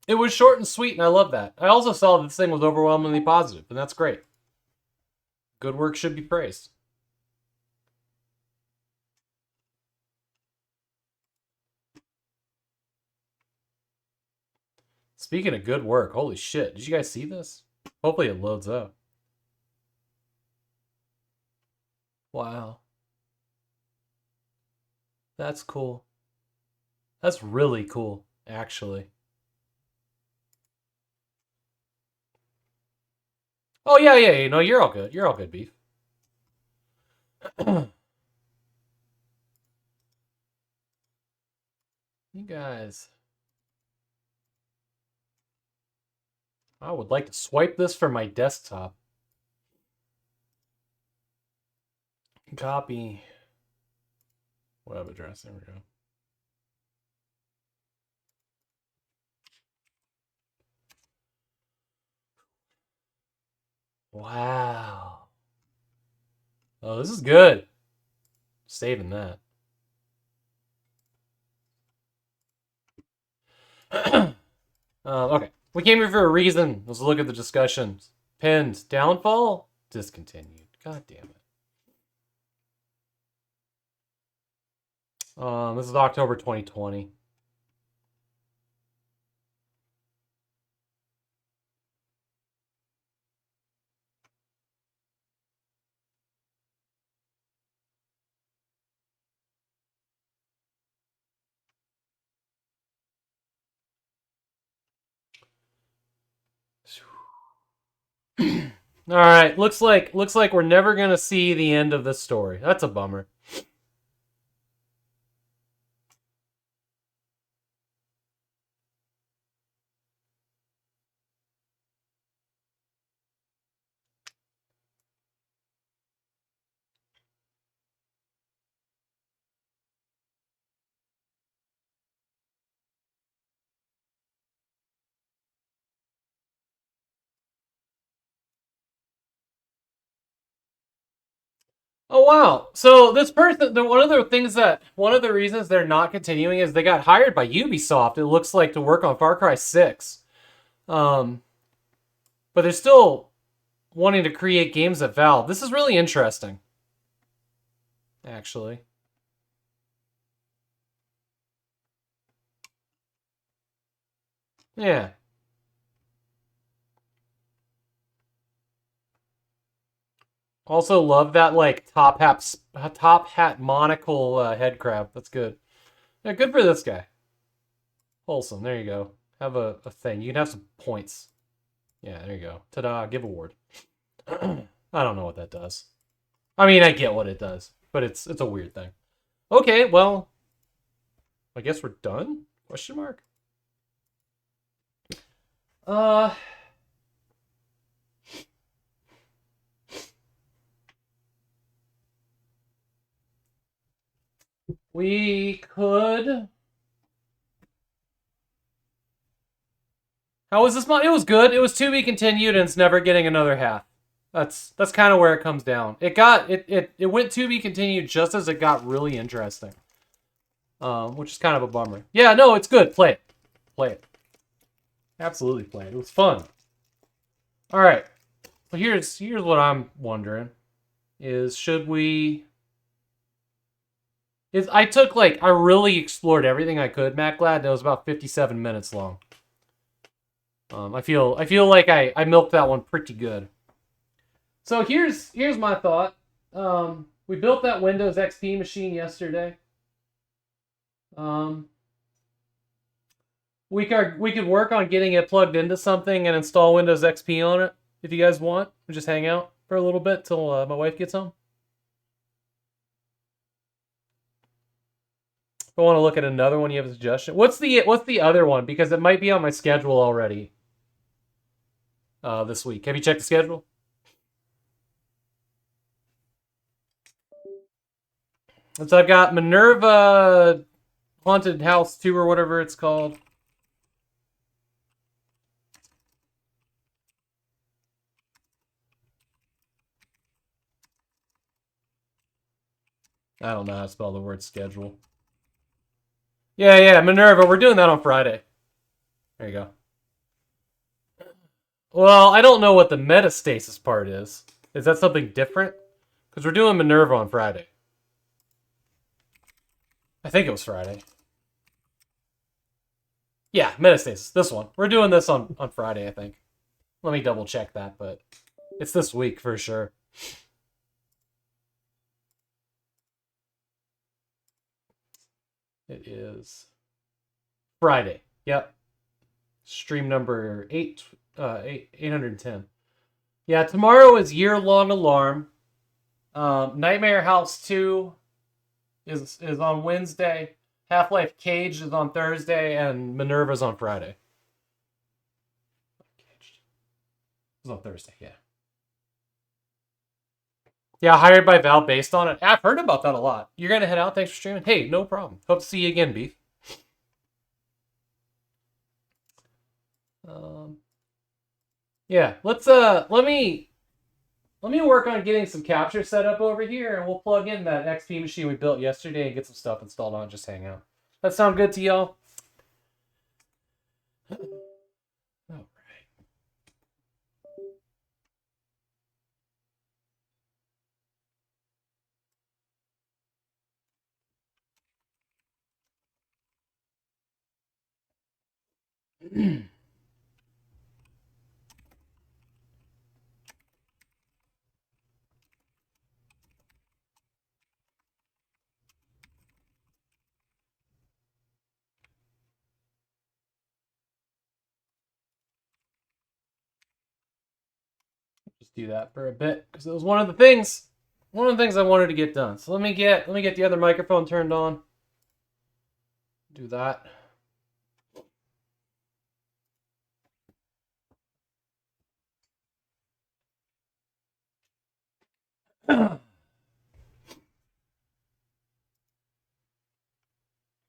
It was short and sweet, and I love that. I also saw that this thing was overwhelmingly positive, and that's great. Good work should be praised. Speaking of good work, holy shit. Did you guys see this? Hopefully it loads up. Wow. That's cool. That's really cool, actually. Oh, yeah, yeah, you know, you're all good. You're all good, Beef. You guys. I would like to swipe this for my desktop. Copy. Web address. There we go. Wow. Oh, this is good. Saving that. Okay. We came here for a reason. Let's look at the discussions. Pinned. Downfall? Discontinued. God damn it. This is October 2020. All right, looks like we're never gonna see the end of this story. That's a bummer. Oh wow! So this person, one of the reasons they're not continuing is they got hired by Ubisoft. It looks like to work on Far Cry 6, but they're still wanting to create games at Valve. This is really interesting, actually. Yeah. Also love that like top hat monocle head crab. That's good. Yeah, good for this guy. Wholesome. There you go. Have a thing. You can have some points. Yeah, there you go. Ta-da! Give award. I don't know what that does. I mean, I get what it does, but it's a weird thing. Okay, well, I guess we're done? Question mark. We could. How was this month? It was good. It was to be continued, and it's never getting another half. That's kind of where it comes down. It went to be continued just as it got really interesting, which is kind of a bummer. Yeah, no, it's good. Play it, play it. Absolutely play it. It was fun. All right. Well, here's what I'm wondering: is should we? I really explored everything I could, MacLad, and it was about 57 minutes long. I feel like I milked that one pretty good. So here's my thought. We built that Windows XP machine yesterday. We could work on getting it plugged into something and install Windows XP on it if you guys want. We'll just hang out for a little bit till my wife gets home. If I want to look at another one, you have a suggestion. What's the other one? Because it might be on my schedule already. This week. Have you checked the schedule? So I've got Minerva Haunted House 2 or whatever it's called. I don't know how to spell the word schedule. Yeah, Minerva. We're doing that on Friday. There you go. Well, I don't know what the metastasis part is. Is that something different? Because we're doing Minerva on Friday. I think it was Friday. Yeah, metastasis. This one. We're doing this on Friday, I think. Let me double check that, but it's this week for sure. It is Friday. Yep. Stream number 810. Yeah, tomorrow is Year-Long Alarm. Nightmare House 2 is on Wednesday. Half-Life Cage is on Thursday, and Minerva's on Friday. It's on Thursday, yeah. Yeah, hired by Valve based on it. I've heard about that a lot. You're gonna head out? Thanks for streaming. Hey, no problem. Hope to see you again, Beef. Yeah, let's let me work on getting some capture set up over here, and we'll plug in that XP machine we built yesterday and get some stuff installed on it. Just hang out. That sound good to y'all? All right. Just do that for a bit because it was one of the things I wanted to get done. So let me get the other microphone turned on. Do that.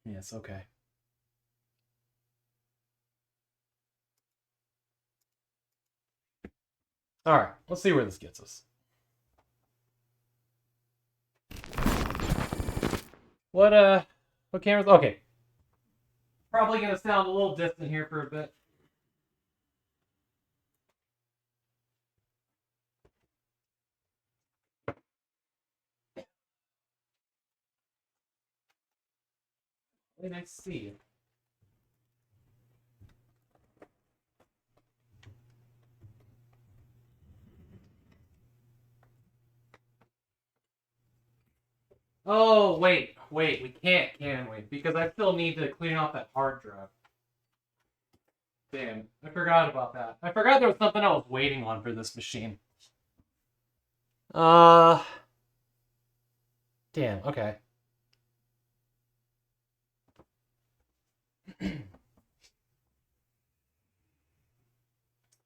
Yes, okay. All right, let's see where this gets us. What cameras? Okay. Probably gonna sound a little distant here for a bit. Really nice to see you. Oh, wait, we can't, can we? Because I still need to clean off that hard drive. Damn, I forgot about that. I forgot there was something I was waiting on for this machine. Damn, okay.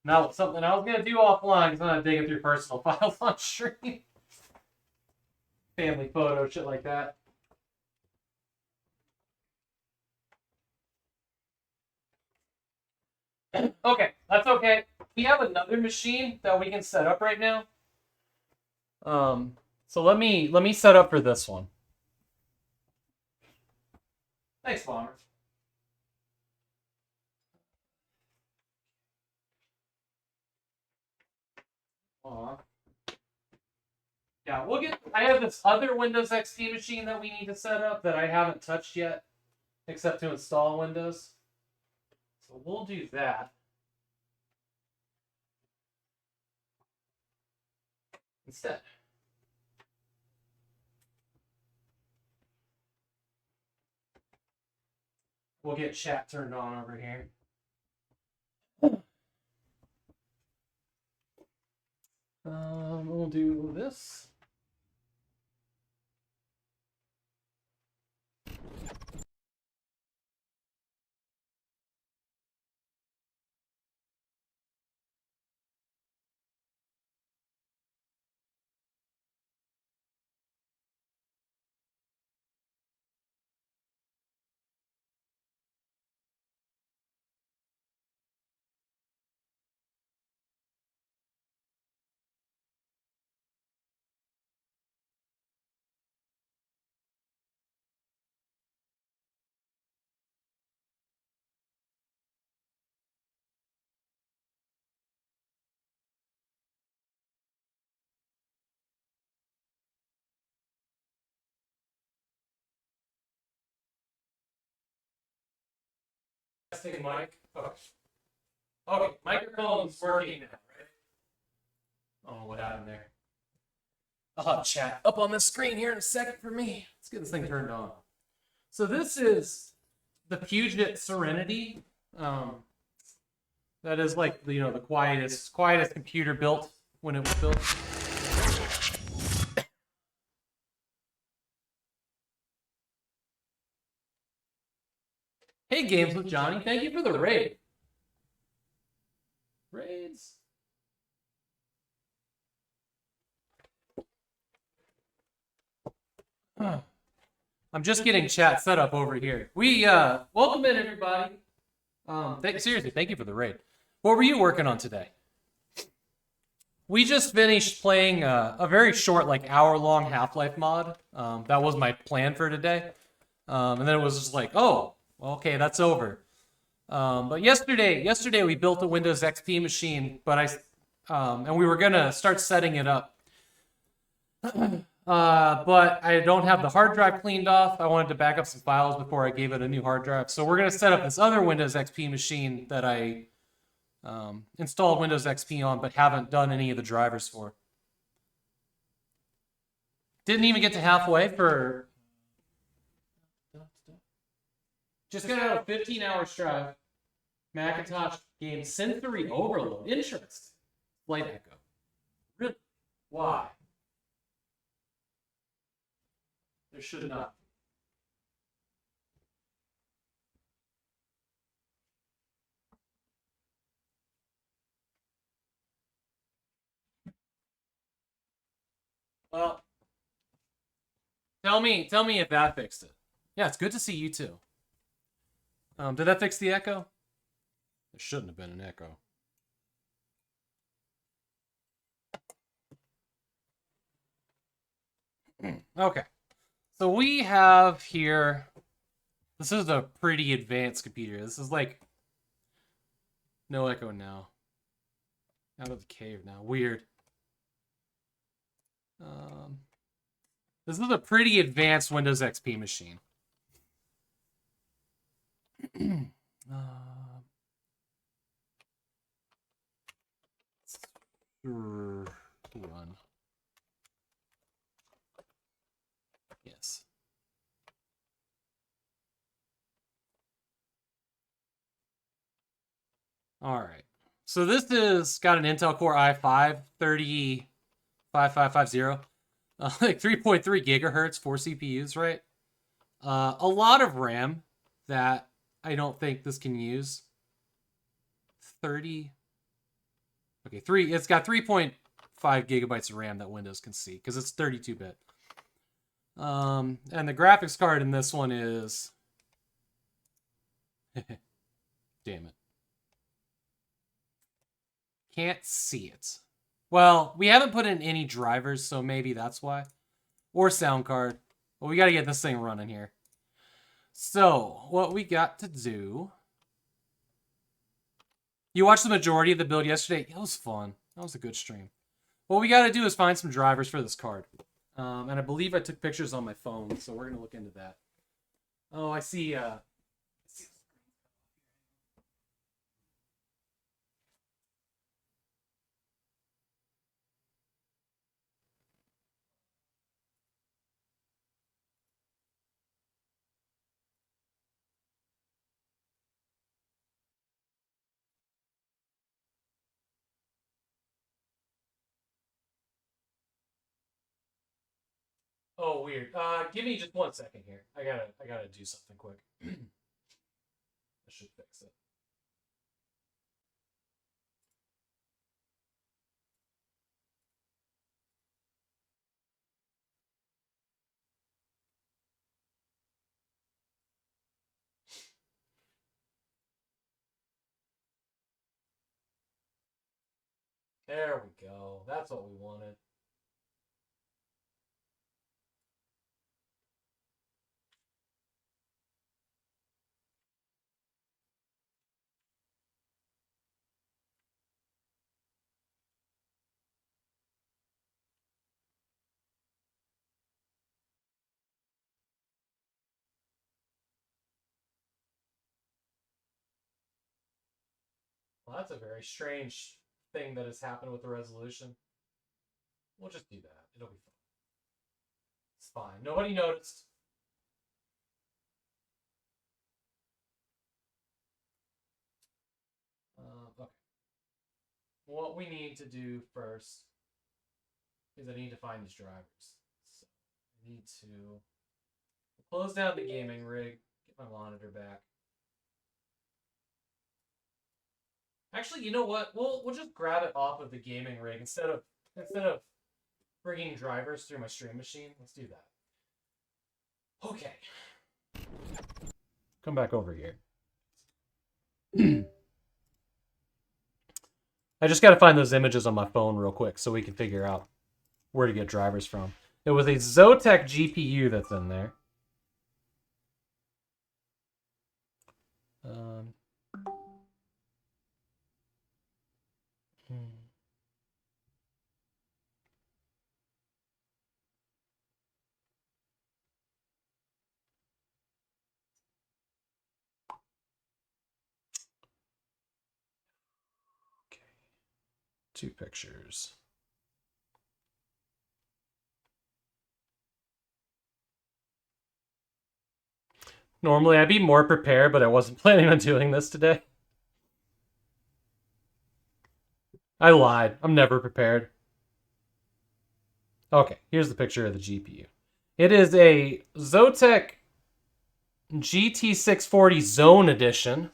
Now, something I was gonna do offline because I'm not digging through personal files on stream. Family photo, shit like that. Okay, that's okay. We have another machine that we can set up right now. So let me set up for this one. Thanks, Bomber. Aw. Yeah, we'll get. I have this other Windows XP machine that we need to set up that I haven't touched yet, except to install Windows. So we'll do that. Instead. We'll get chat turned on over here. We'll do this. Testing mic. Okay, microphone's working now, right? Oh, what happened there? I'll have chat up on the screen here in a second for me. Let's get this thing turned on. So this is the Puget Serenity. That is like the quietest computer built when it was built. Hey, Games with Johnny, thank you for the raid. Raids. I'm just getting chat set up over here. We welcome in everybody. Seriously, thank you for the raid. What were you working on today? We just finished playing a very short, like hour-long Half-Life mod. That was my plan for today, and then it was just like, oh, okay, that's over. But yesterday we built a Windows XP machine, but and we were gonna start setting it up. But I don't have the hard drive cleaned off. I wanted to back up some files before I gave it a new hard drive. So we're going to set up this other Windows XP machine that I installed Windows XP on, but haven't done any of the drivers for. Didn't even get to halfway for... Just got out of 15-hour drive. Macintosh game Sensory Overload. Interesting. Flight Echo. Really? Why? There should not. Well, tell me if that fixed it. Yeah, it's good to see you too. Did that fix the echo? There shouldn't have been an echo. Okay. So we have here, this is a pretty advanced computer. This is like, no echo now. Out of the cave now. Weird. This is a pretty advanced Windows XP machine. Run. Yes. All right. So this is got an Intel Core i5 305550, like 3.3 gigahertz, 4 CPUs, right? A lot of RAM that I don't think this can use. 30. Okay, it's got 3.5 gigabytes of RAM that Windows can see because it's 32-bit. And the graphics card in this one is... Damn it. Can't see it. Well, we haven't put in any drivers, so maybe that's why. Or sound card. Well, we got to get this thing running here. So, what we got to do... You watched the majority of the build yesterday? It was fun. That was a good stream. What we got to do is find some drivers for this card. And I believe I took pictures on my phone, so we're going to look into that. Oh, I see... Oh, weird. Give me just 1 second here. I gotta do something quick. I should fix it. There we go. That's what we wanted. Well, that's a very strange thing that has happened with the resolution. We'll just do that. It'll be fine. It's fine. Nobody noticed. what we need to do first is I need to find these drivers. So I need to close down the gaming rig, get my monitor back. Actually, you know what? We'll just grab it off of the gaming rig instead of bringing drivers through my stream machine. Let's do that. Okay. Come back over here. I just got to find those images on my phone real quick so we can figure out where to get drivers from. It was a Zotac GPU that's in there. Okay. 2 pictures. Normally I'd be more prepared, but I wasn't planning on doing this today. I lied. I'm never prepared. Okay, here's the picture of the GPU. It is a Zotac GT640 Zone Edition.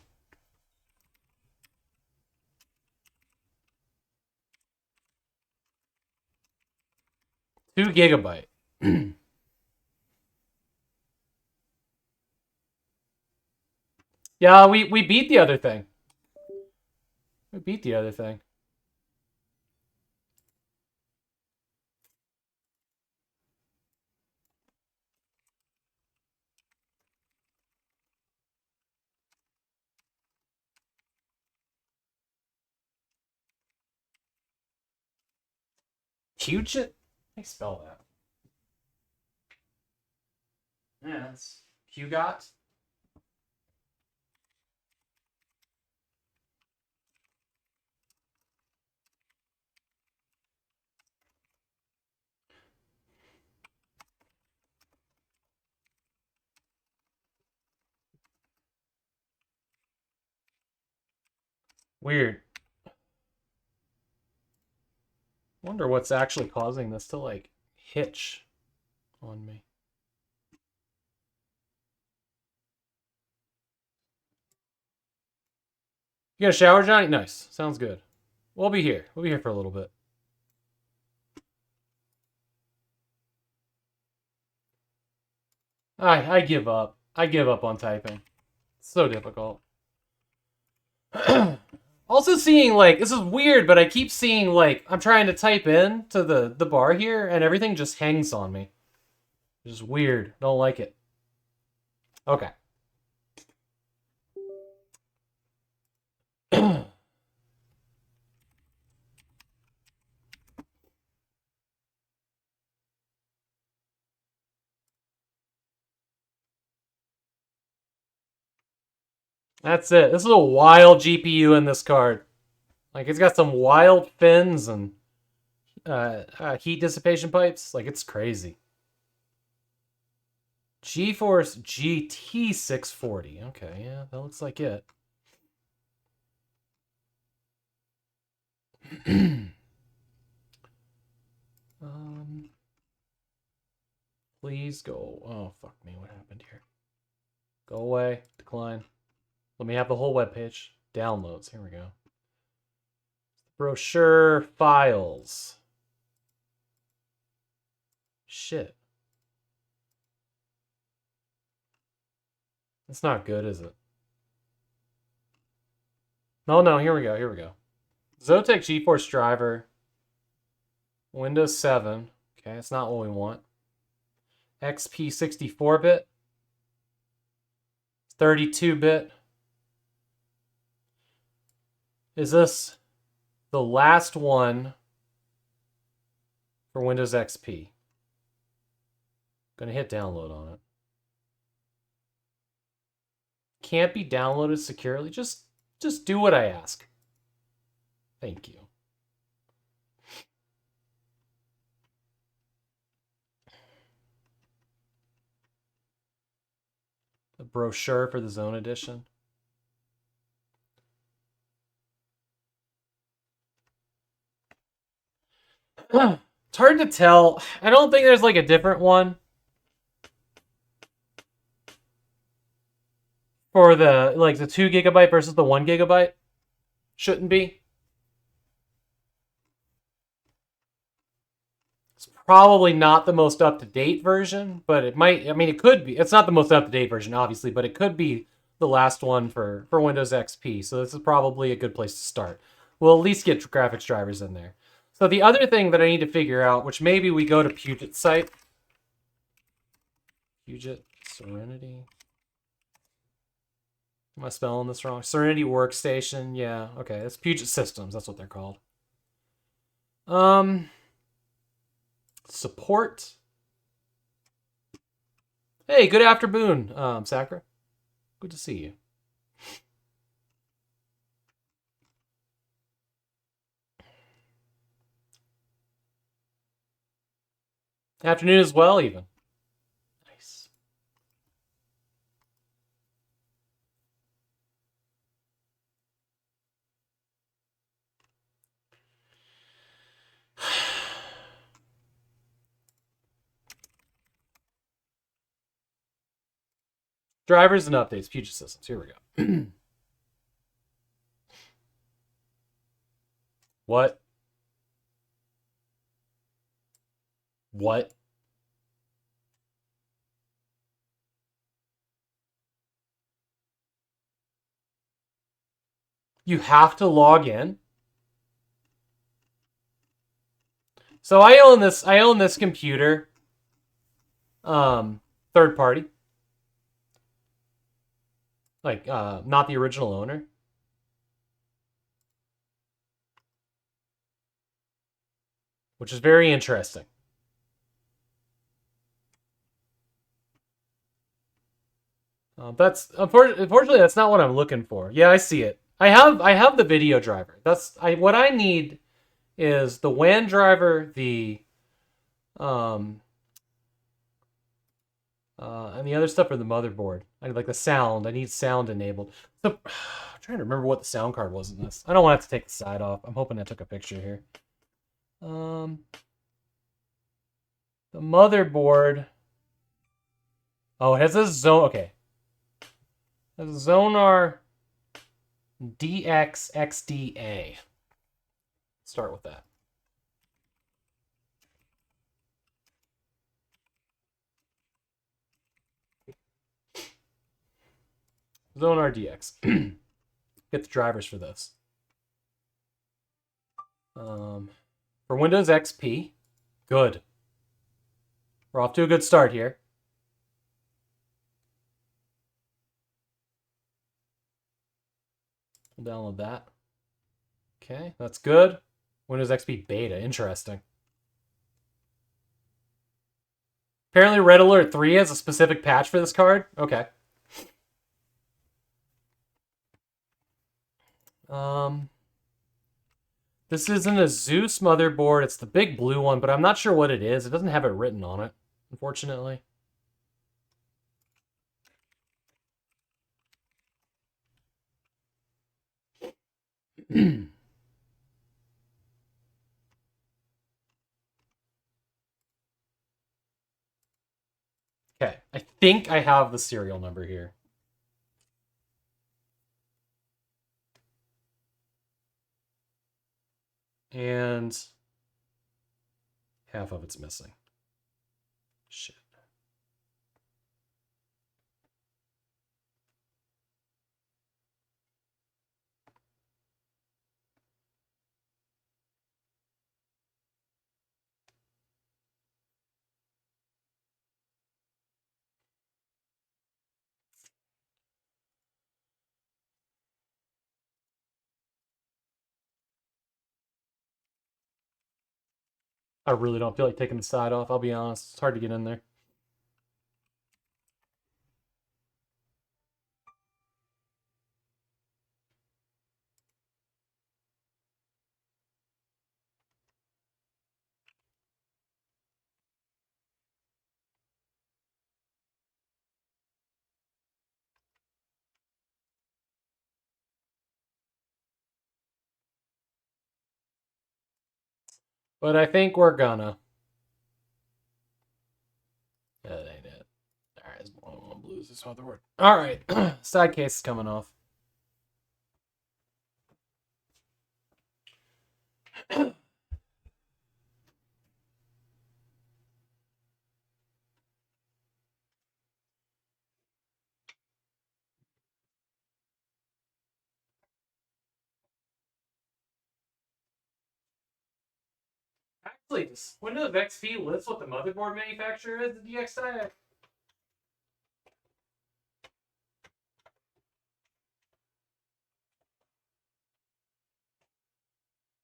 Two gigabyte. Yeah, we beat the other thing. We beat the other thing. Huge it? How do you spell that? Yeah, it's Hugot. Weird. Wonder what's actually causing this to like hitch on me. You got a shower, Johnny? Nice. Sounds good. We'll be here. We'll be here for a little bit. I give up. I give up on typing. It's so difficult. Also seeing, like, this is weird, but I keep seeing, like, I'm trying to type in to the bar here, and everything just hangs on me. It's just weird. Don't like it. Okay. That's it. This is a wild GPU in this card. Like, it's got some wild fins and heat dissipation pipes. Like, it's crazy. GeForce GT640. Okay, yeah, that looks like it. Please go. Oh, fuck me. What happened here? Go away. Decline. Let me have the whole web page. Downloads. Here we go. Brochure files. Shit. That's not good, is it? No, here we go. Here we go. Zotac GeForce driver. Windows 7. Okay, that's not what we want. XP 64-bit. 32-bit. Is this the last one for Windows XP? Gonna hit download on it. Can't be downloaded securely. Just do what I ask. Thank you. The brochure for the Zone Edition. It's hard to tell. I don't think there's like a different one for the like the 2 GB versus the 1 GB. Shouldn't be. It's probably not the most up-to-date version, but it might. I mean, it could be. It's not the most up-to-date version, obviously, but it could be the last one for Windows XP. So this is probably a good place to start. We'll at least get graphics drivers in there. So the other thing that I need to figure out, which maybe we go to Puget's site. Puget Serenity. Am I spelling this wrong? Serenity Workstation. Yeah, okay. It's Puget Systems. That's what they're called. Support. Hey, good afternoon, Sakura. Good to see you. Afternoon as well, even. Nice. Drivers and updates, Puget Systems. Here we go. What? What? You have to log in? So I own this computer. Third party. Like, not the original owner. Which is very interesting. That's unfortunately that's not what I'm looking for. Yeah, I see it. I have the video driver. What I need is the WAN driver, the and the other stuff for the motherboard. I need like the sound. I need sound enabled. So I'm trying to remember what the sound card was in this. I don't want to have to take the side off. I'm hoping I took a picture here. The motherboard. Oh, it has a zone. Okay. It has a Zonar DXXDA. Start with that. Zonar DX. Get the drivers for this. For Windows XP, good. We're off to a good start here. We'll download that. Okay, that's good. Windows XP Beta, interesting. Apparently Red Alert 3 has a specific patch for this card. Okay. This isn't a Zeus motherboard. It's the big blue one, but I'm not sure what it is. It doesn't have it written on it, unfortunately. Okay, I think I have the serial number here. And half of it's missing. Shit. I really don't feel like taking the side off, I'll be honest. It's hard to get in there. But I think we're gonna. Is not the word. All right, side case is coming off. Actually, does Windows XP lists what the motherboard manufacturer is, the DXi?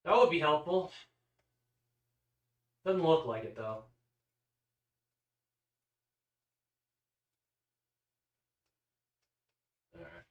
That would be helpful. Doesn't look like it, though. Alright.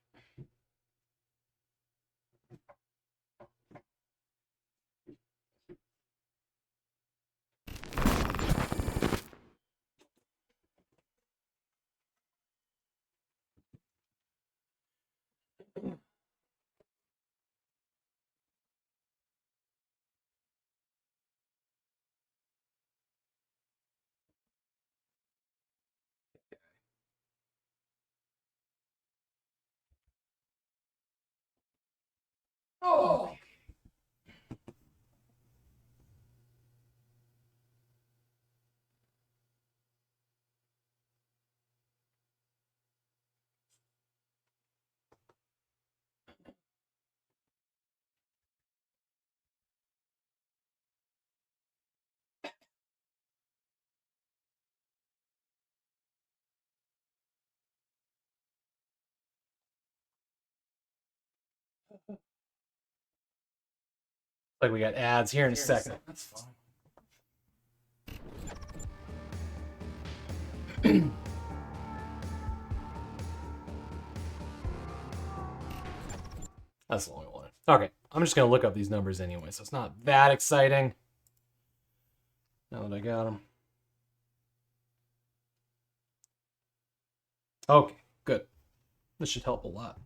Oh! Like we got ads here in a second. That's fine. That's the only one. Okay, I'm just gonna look up these numbers anyway, so it's not that exciting. Now that I got them. Okay, good. This should help a lot.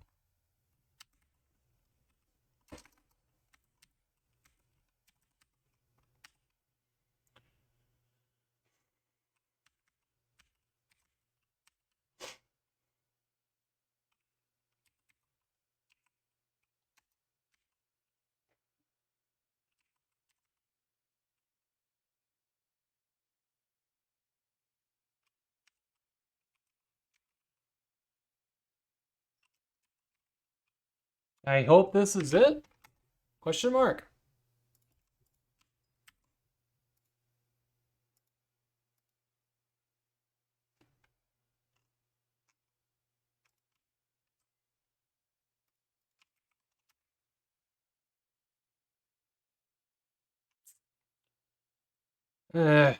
I hope this is it? Question mark. Eh.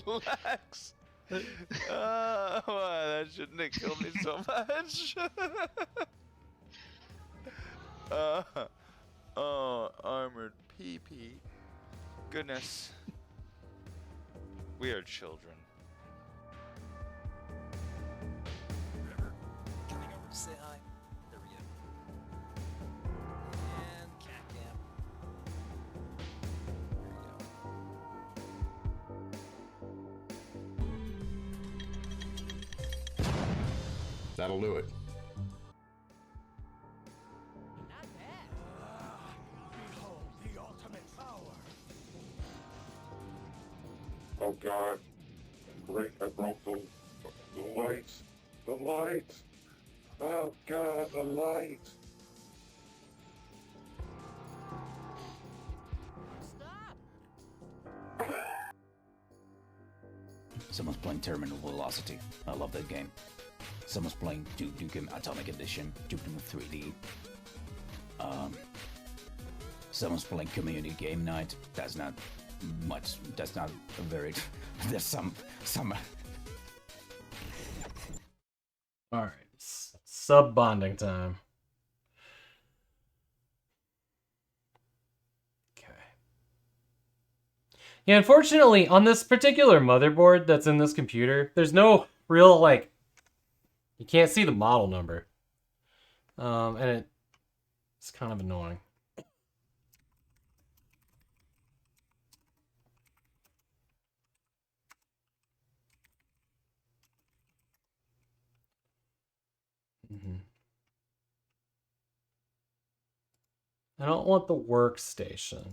Lex! Oh, that shouldn't have killed me so much. Oh, armored PP. Goodness. We are children. Coming over to say hi. There we go. And cat cam. That'll do it. Behold the ultimate power. Oh God! Great! I broke the lights. The lights. Oh God! The lights. Someone's playing Terminal Velocity. I love that game. Someone's playing Duke Nukem Atomic Edition, Duke Nukem 3D. Someone's playing Community Game Night. That's not much. That's not a very. There's some. All right. Sub bonding time. Okay. Yeah, unfortunately, on this particular motherboard that's in this computer, there's no real, like, you can't see the model number. And it's kind of annoying. I don't want the workstation.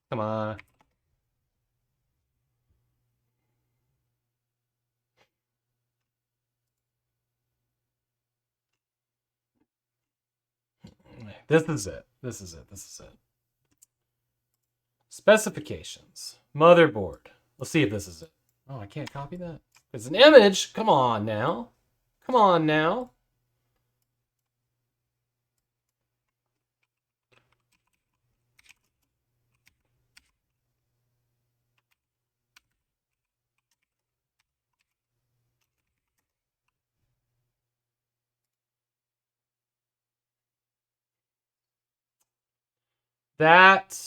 Come on. This is it. This is it. This is it. Specifications. Motherboard. Let's see if this is it. Oh, I can't copy that. It's an image. Come on now. Come on now. That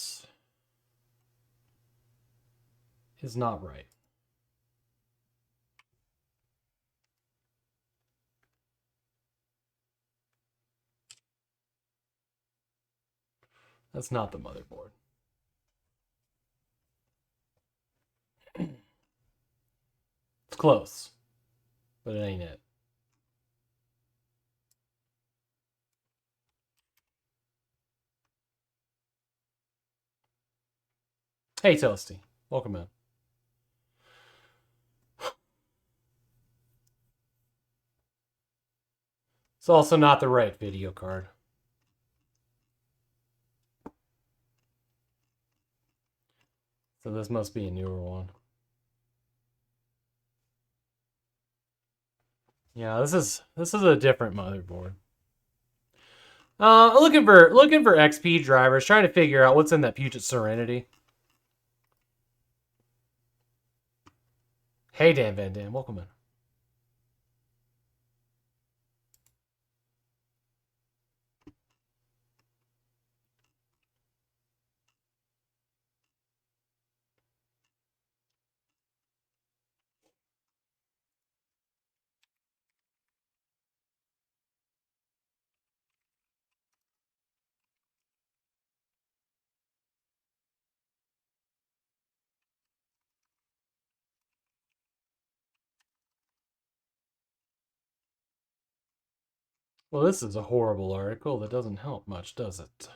is not right. That's not the motherboard. It's close, but it ain't it. Hey, Toasty. Welcome in. It's also not the right video card. So this must be a newer one. Yeah, this is a different motherboard. Looking for XP drivers, trying to figure out what's in that Puget Serenity. Hey, Dan Van Dam, welcome in. Well, this is a horrible article that doesn't help much, does it?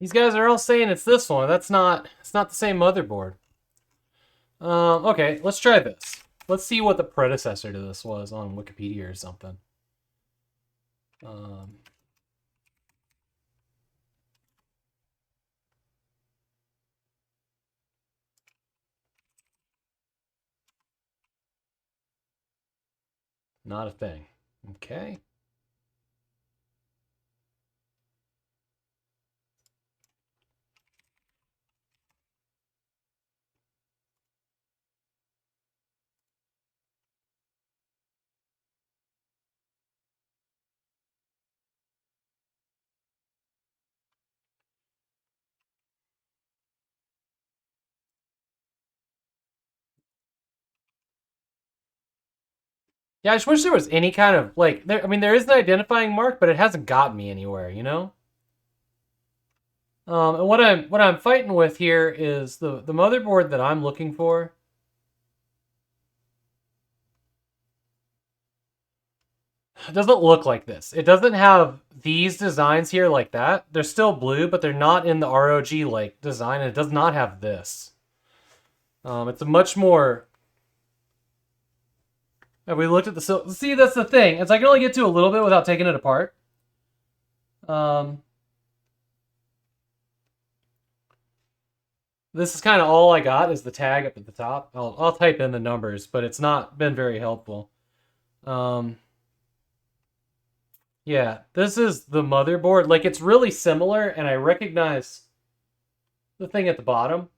These guys are all saying it's this one. It's not the same motherboard. Okay, let's try this. Let's see what the predecessor to this was on Wikipedia or something. Not a thing. Okay. Yeah, I just wish there was any kind of, like, I mean, there is an identifying mark, but it hasn't got me anywhere, you know? And what I'm fighting with here is the motherboard that I'm looking for. It doesn't look like this. It doesn't have these designs here like that. They're still blue, but they're not in the ROG like design, and it does not have this. It's a much more. Have we looked at the see? That's the thing. It's I can only get to a little bit without taking it apart. This is kind of all I got is the tag up at the top. I'll type in the numbers, but it's not been very helpful. Yeah, this is the motherboard. Like, it's really similar, and I recognize the thing at the bottom.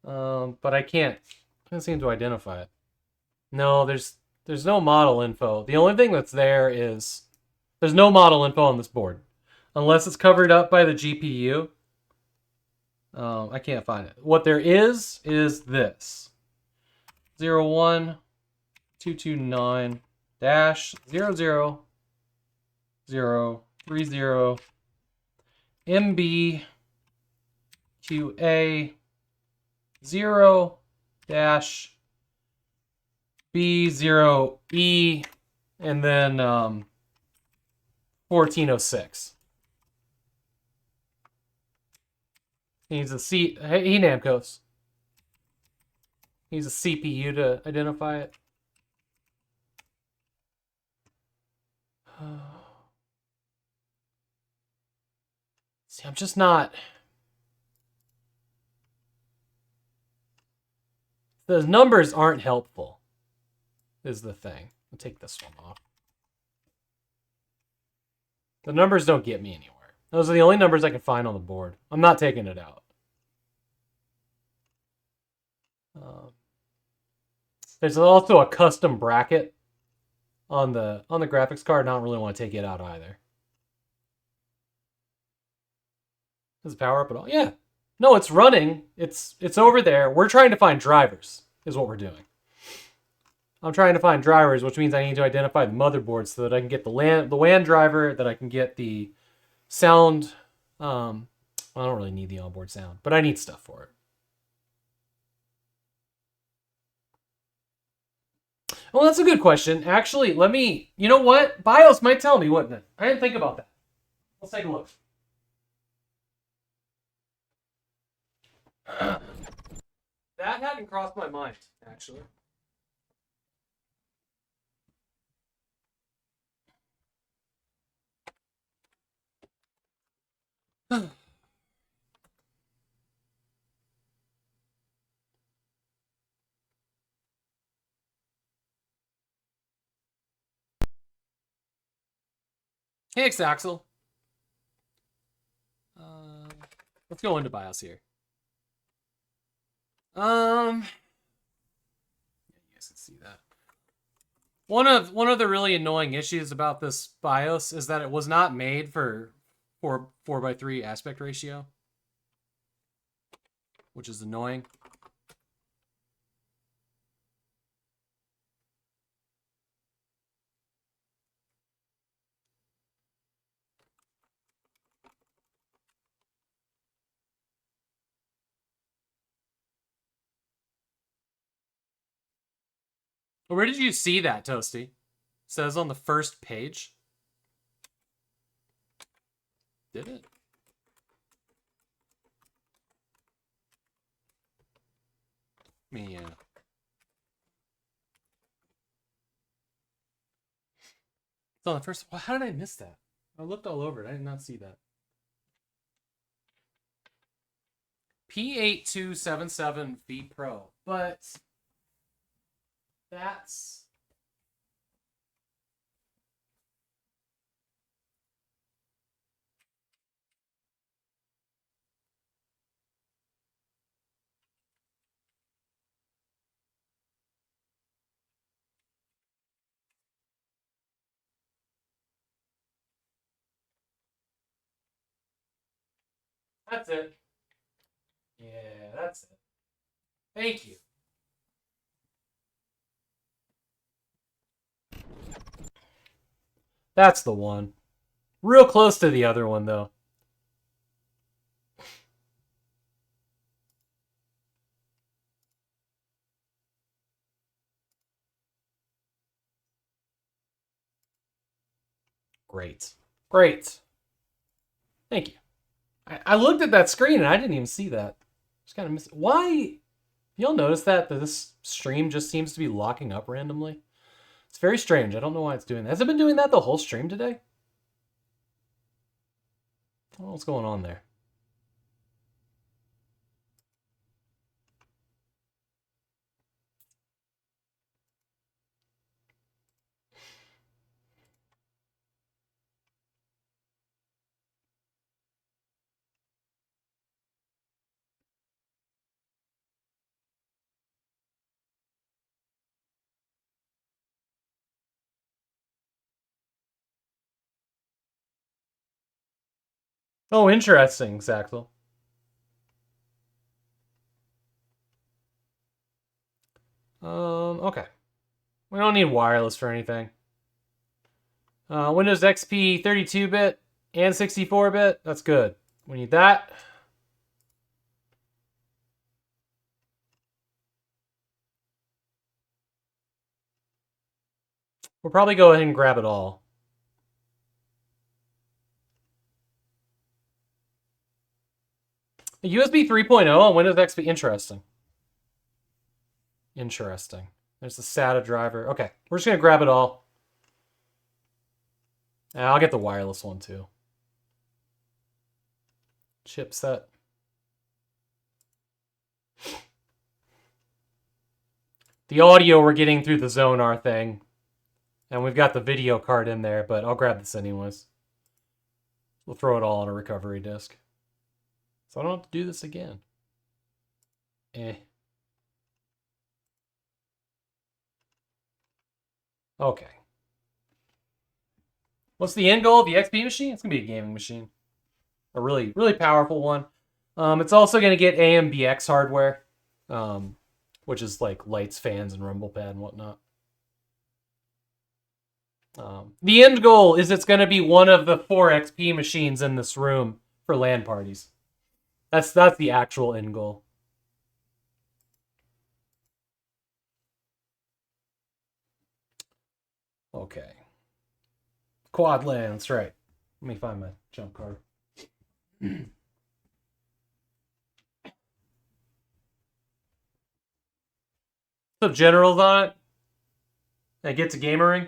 But I can't seem to identify it. No, there's no model info. The only thing that's there is there's no model info on this board. Unless it's covered up by the GPU. I can't find it. What there is this. 01229 -00 030 MB QA 0-B0E and then 1406. He needs a C. He Namcos. He needs a CPU to identify it. See, I'm just not. Those numbers aren't helpful, is the thing. I'll take this one off. The numbers don't get me anywhere. Those are the only numbers I can find on the board. I'm not taking it out. There's also a custom bracket on the graphics card. I don't really want to take it out either. Does it power up at all? Yeah. No, it's running. It's over there. We're trying to find drivers, is what we're doing. I'm trying to find drivers, which means I need to identify the motherboard so that I can get the WAN driver, that I can get the sound. I don't really need the onboard sound, but I need stuff for it. Well, that's a good question. Actually, let me. You know what? BIOS might tell me, wouldn't it? I didn't think about that. Let's take a look. That hadn't crossed my mind, actually. Hey, Axel. Let's go into BIOS here. Yeah, you guys can see that. One of the really annoying issues about this BIOS is that it was not made for 4:3 aspect ratio, which is annoying. Where did you see that, Toasty? It says on the first page. Did it? Yeah. It's on the first. Well, how did I miss that? I looked all over it. I did not see that. P8277V Pro, but that's. That's it. Yeah, that's it. Thank you. That's the one. Real close to the other one, though. Great. Great. Thank you. I looked at that screen and I didn't even see that. Just kind of missed. Why? Y'all notice that this stream just seems to be locking up randomly? It's very strange. I don't know why it's doing that. Has it been doing that the whole stream today? I don't know what's going on there. Oh, interesting, Zaxel. Okay. We don't need wireless for anything. Windows XP 32-bit and 64-bit. That's good. We need that. We'll probably go ahead and grab it all. A USB 3.0 on Windows XP. Interesting. Interesting. There's the SATA driver. Okay, we're just going to grab it all. I'll get the wireless one too. Chipset. The audio we're getting through the Zonar thing. And we've got the video card in there, but I'll grab this anyways. We'll throw it all on a recovery disk. So I don't have to do this again. Okay. What's the end goal of the XP machine? It's going to be a gaming machine. A really, really powerful one. It's also going to get AMBX hardware, which is like lights, fans, and rumble pad and whatnot. The end goal is it's going to be one of the 4 XP machines in this room for LAN parties. That's the actual end goal. Okay. Quad LAN, that's right. Let me find my jump card. So generals on it. I get to gamering.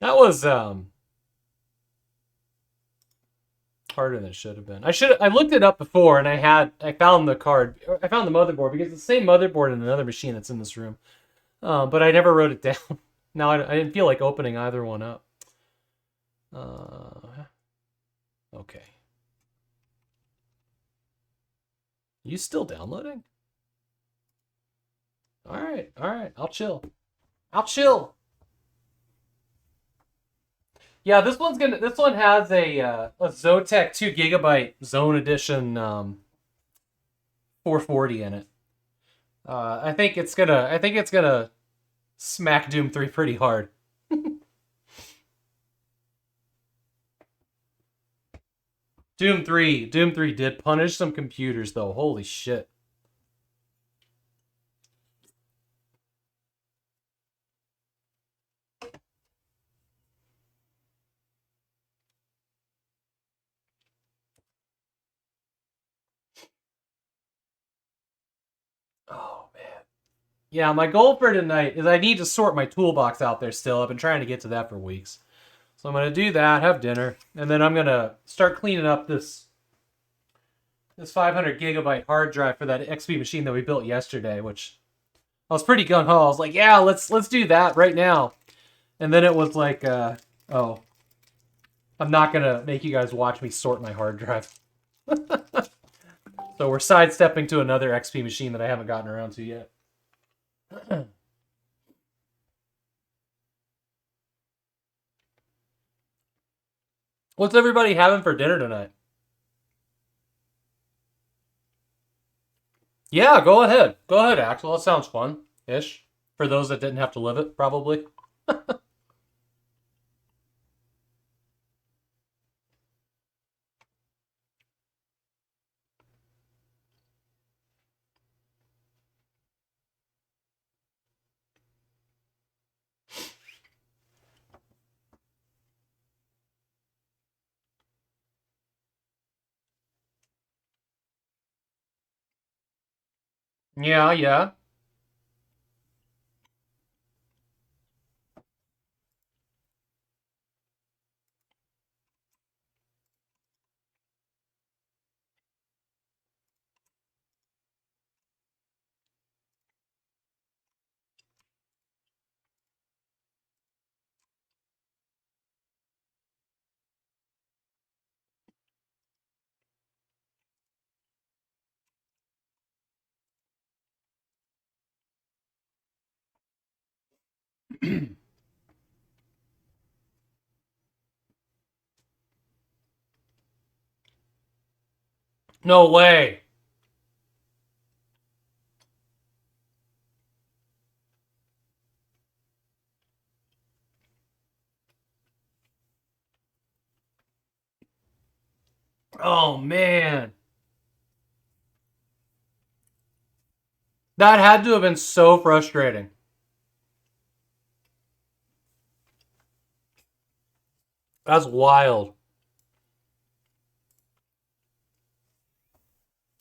That was harder than it should have been. I looked it up before and I found the card. I found the motherboard because it's the same motherboard in another machine that's in this room. But I never wrote it down. Now I didn't feel like opening either one up. Okay. You still downloading? All right. I'll chill. Yeah, this one has a Zotac 2 GB Zone Edition 440 in it. I think it's gonna smack Doom 3 pretty hard. Doom 3 did punish some computers though. Holy shit. Oh, man. Yeah, my goal for tonight is I need to sort my toolbox out there still. I've been trying to get to that for weeks. So I'm going to do that, have dinner, and then I'm going to start cleaning up this 500 gigabyte hard drive for that XP machine that we built yesterday, which I was pretty gung-ho. I was like, yeah, let's do that right now. And then it was like, oh, I'm not going to make you guys watch me sort my hard drive. So we're sidestepping to another XP machine that I haven't gotten around to yet. What's everybody having for dinner tonight? Yeah, go ahead. Go ahead, Axel. That sounds fun-ish. For those that didn't have to live it, probably. Yeah, yeah. No way. Oh, man. That had to have been so frustrating. That's wild.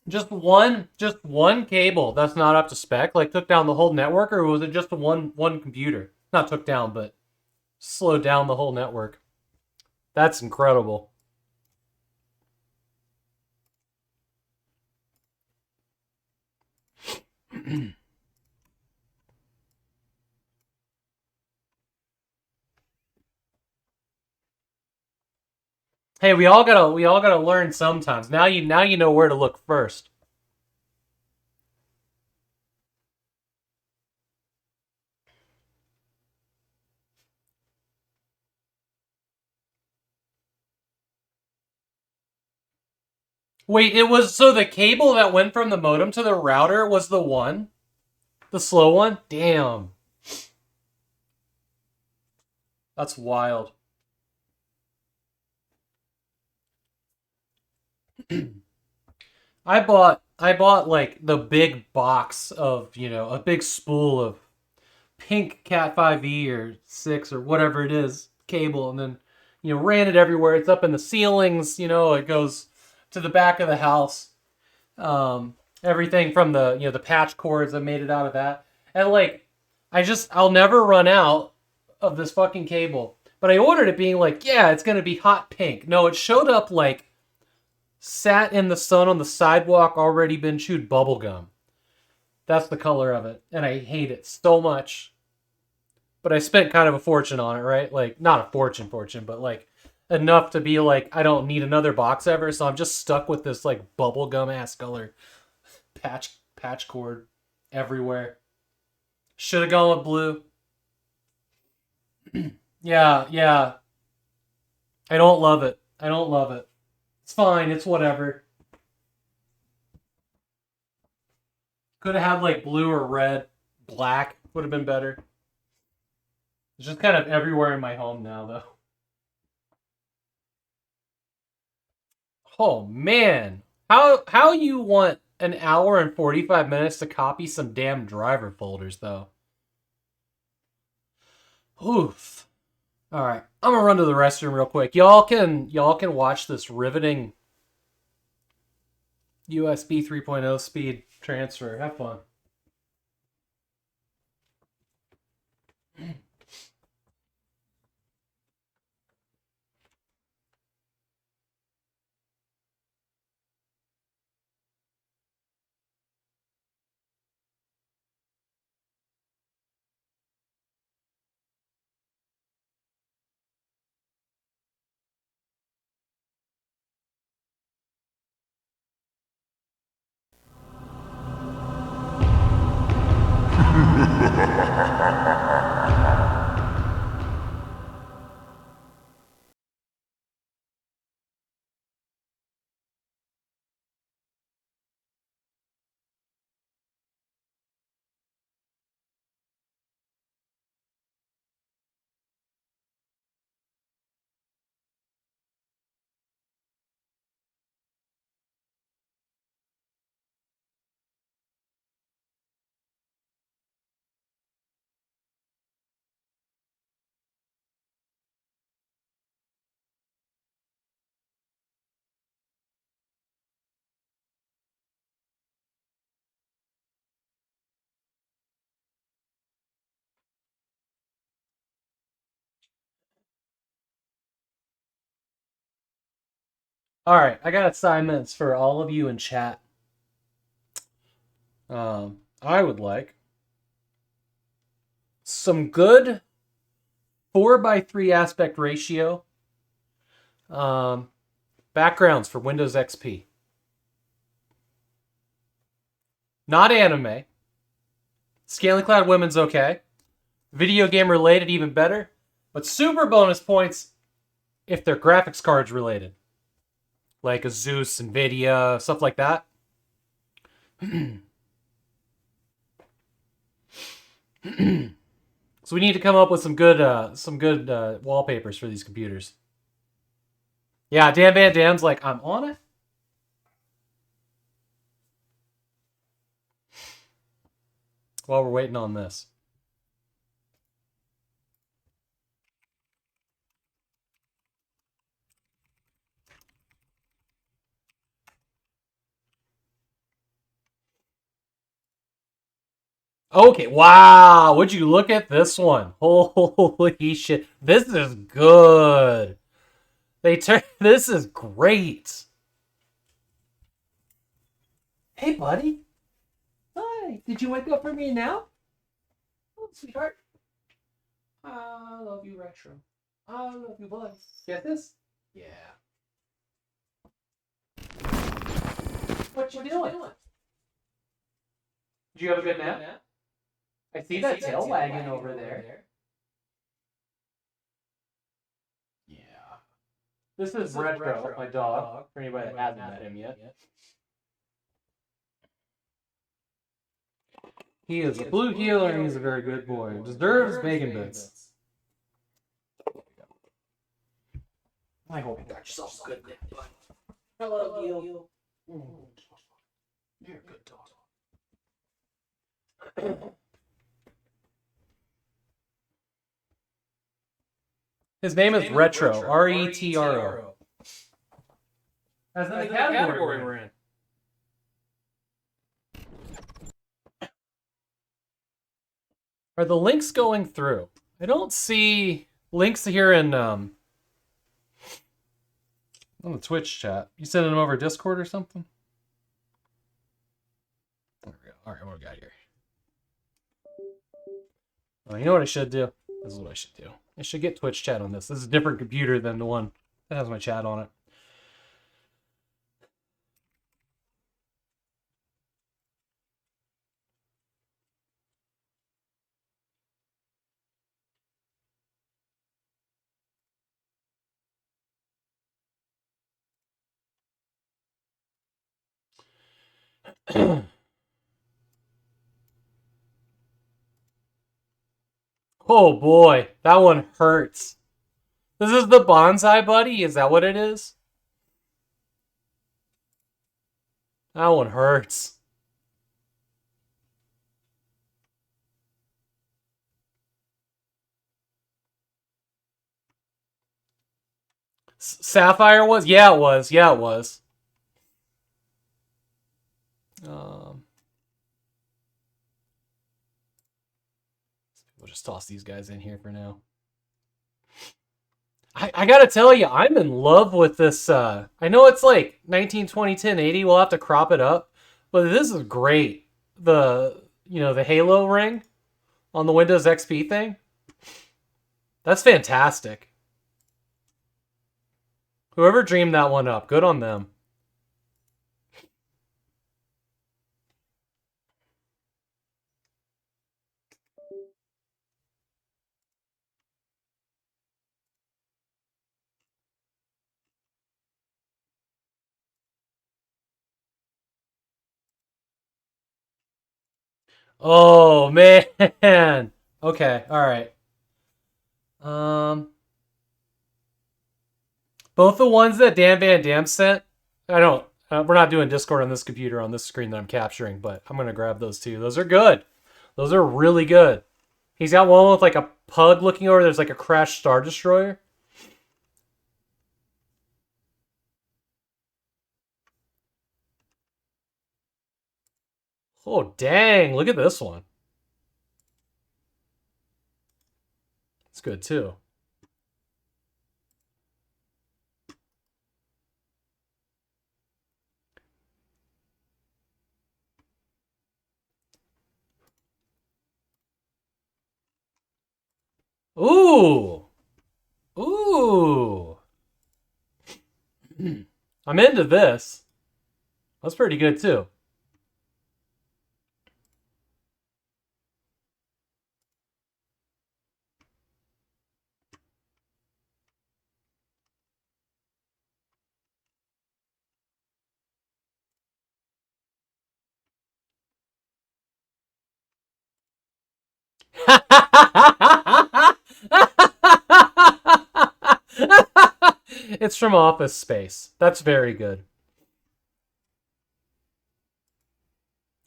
Just one cable that's not up to spec, like took down the whole network, or was it just one computer? Not took down, but slowed down the whole network. That's incredible. Hey, we all gotta learn sometimes. Now you know where to look first. Wait, it was so the cable that went from the modem to the router was the one? The slow one? Damn. That's wild. I bought like the big box of, a big spool of pink Cat 5e or 6 or whatever it is, cable, and then, ran it everywhere. It's up in the ceilings, it goes to the back of the house. Everything from the, the patch cords, I made it out of that. And like, I'll never run out of this fucking cable. But I ordered it being like, yeah, it's going to be hot pink. No, it showed up like sat in the sun on the sidewalk, already been chewed bubblegum. That's the color of it. And I hate it so much. But I spent kind of a fortune on it, right? Like, not a fortune, but like enough to be like, I don't need another box ever. So I'm just stuck with this like bubblegum ass color patch cord everywhere. Should have gone with blue. Yeah. I don't love it. It's fine. It's whatever. Could have had like blue or red. Black would have been better. It's just kind of everywhere in my home now, though. Oh, man. How you want an hour and 45 minutes to copy some damn driver folders, though? Oof. All right, I'm gonna run to the restroom real quick. Y'all can watch this riveting USB 3.0 speed transfer. Have fun. All right, I got assignments for all of you in chat. I would like some good 4:3 aspect ratio backgrounds for Windows XP. Not anime. Scaling Cloud Women's okay. Video game related, even better. But super bonus points if they're graphics cards related. Like a Zeus, Nvidia, stuff like that. So we need to come up with some good wallpapers for these computers. Yeah, Dan Van Dam's like, I'm on it. While we're waiting on this. Okay, wow. Would you look at this one? Holy shit. This is good. This is great. Hey, buddy. Hi. Did you wake up for me now? Oh, sweetheart. I love you, Retro. I love you, boys. Get this? Yeah. What you doing? Did you have a good nap? I see that tail wagging over there. Yeah. This is Retro, my dog, for anybody that hasn't met him yet. He is a blue healer and he's a very good boy. Deserves bacon bits. I hope you got yourself a good nap, bud. I love you. You're a good dog. His name is Retro. R-E-T-R-O. As in the category we're in. Are the links going through? I don't see links here in on the Twitch chat. You sending them over Discord or something? There we go. All right, what we got here? Oh, you know what I should do? This is what I should do. I should get Twitch chat on this. This is a different computer than the one that has my chat on it. Oh boy, that one hurts. This is the bonsai buddy? Is that what it is? That one hurts. Sapphire was? Yeah, it was. Yeah, it was. We'll just toss these guys in here for now. I gotta tell you, I'm in love with this. I know it's like 1920, 1080. We'll have to crop it up, but this is great. The Halo ring on the Windows XP thing. That's fantastic. Whoever dreamed that one up, good on them. Oh man. Okay, all right. Both the ones that Dan Van Dam sent, I don't. We're not doing Discord on this computer on this screen that I'm capturing, but I'm gonna grab those too. Those are good. Those are really good. He's got one with like a pug looking over. There's like a crashed Star Destroyer. Oh dang! Look at this one. It's good too. Ooh. Ooh. I'm into this. That's pretty good too. It's from Office Space. That's very good.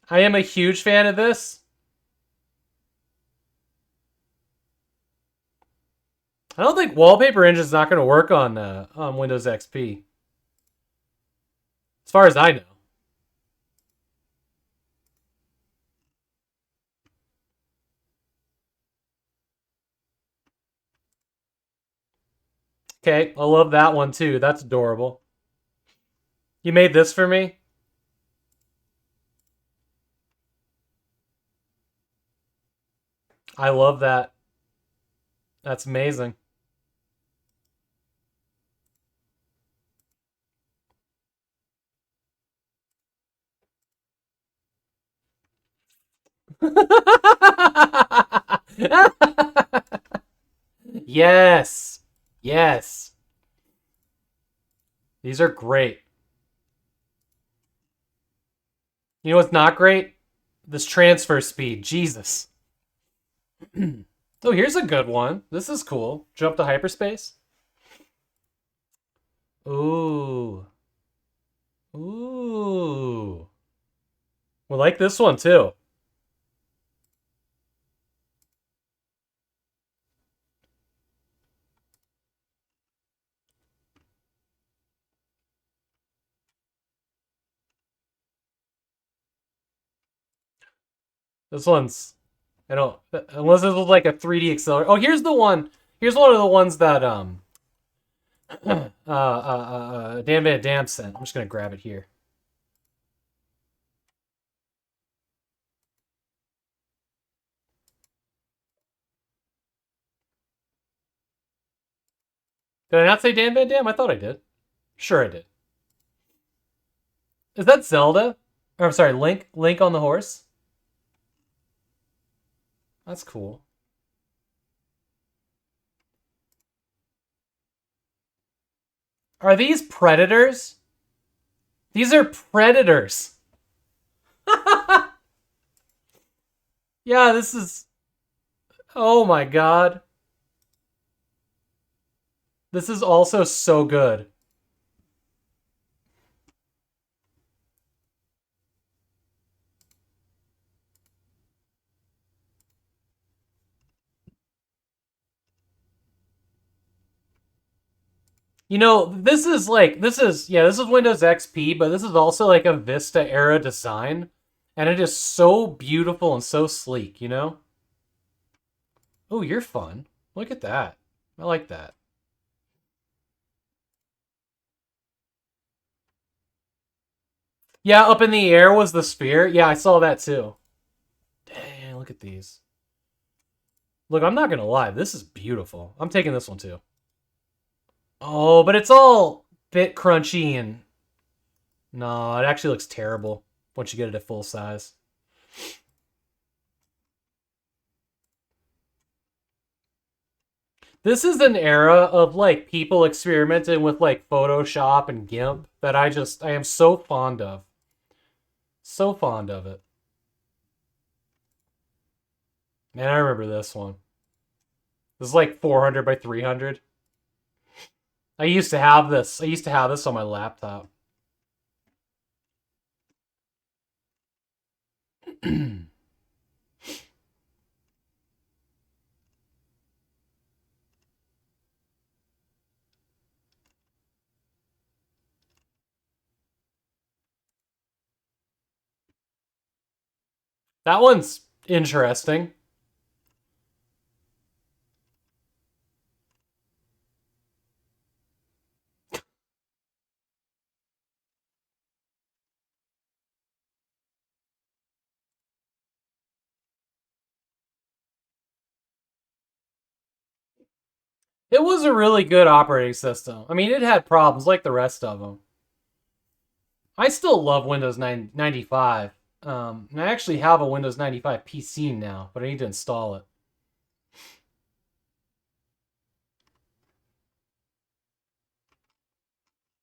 I am a huge fan of this. I don't think Wallpaper Engine's not going to work on Windows XP. As far as I know. Okay, I love that one too. That's adorable. You made this for me? I love that. That's amazing. Yes. Yes. These are great. You know what's not great? This transfer speed. Jesus. Oh, here's a good one. This is cool. Jump to hyperspace. Ooh. Ooh. We like this one too. This one's, I don't, unless this was like a 3D accelerator. Oh, here's the one. Here's one of the ones that Dan Van Dam sent. I'm just gonna grab it here. Did I not say Dan Van Dam? I thought I did. Sure I did. Is that Zelda? Or, I'm sorry, Link. Link on the horse. That's cool. Are these predators? These are predators. Yeah, this is... Oh my god. This is also so good. You know, this is Windows XP, but this is also like a Vista era design. And it is so beautiful and so sleek, you know? Oh, you're fun. Look at that. I like that. Yeah, up in the air was the sphere. Yeah, I saw that too. Dang, look at these. Look, I'm not gonna lie. This is beautiful. I'm taking this one too. Oh, but it's all bit crunchy and... No, it actually looks terrible once you get it at full size. This is an era of like people experimenting with like Photoshop and GIMP that I am so fond of. So fond of it. Man, I remember this one. This is like 400 by 300. I used to have this. I used to have this on my laptop. That one's interesting. It was a really good operating system. I mean, it had problems like the rest of them. I still love Windows 95. And I actually have a Windows 95 PC now, but I need to install it.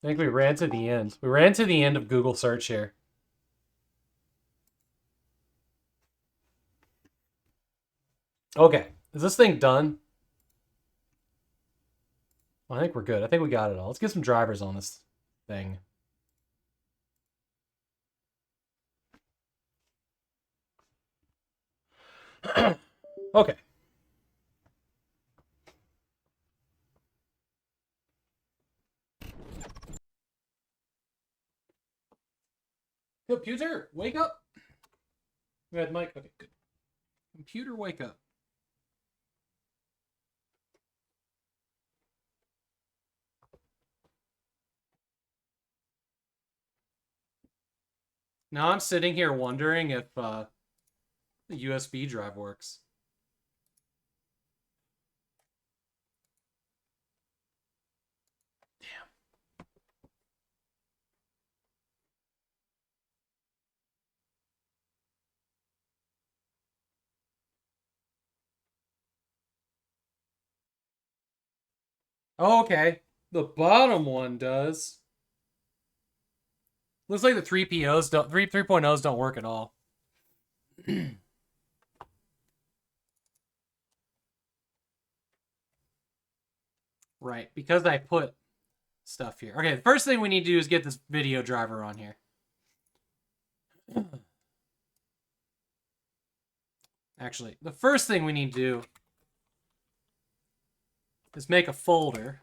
I think we ran to the end. We ran to the end of Google search here. Okay, is this thing done? I think we're good. I think we got it all. Let's get some drivers on this thing. Okay. Computer, wake up. Go ahead, Mike. Okay, good. Computer, wake up. Now I'm sitting here wondering if the USB drive works. Oh, okay. The bottom one does. Looks like the 3.0s don't work at all. Right, because I put stuff here. Okay, the first thing we need to do is get this video driver on here. Actually, the first thing we need to do is make a folder.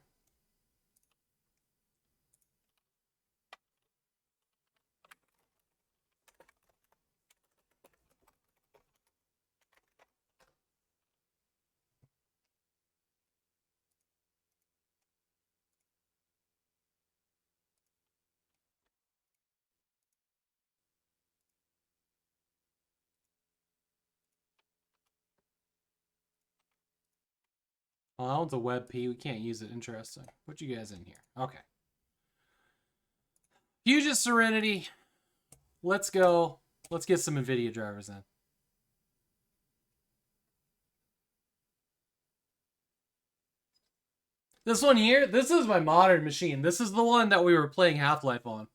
Oh, that one's a WebP. We can't use it. Interesting. Put you guys in here. Okay. Fusion Serenity. Let's go. Let's get some NVIDIA drivers in. This one here, this is my modern machine. This is the one that we were playing Half-Life on.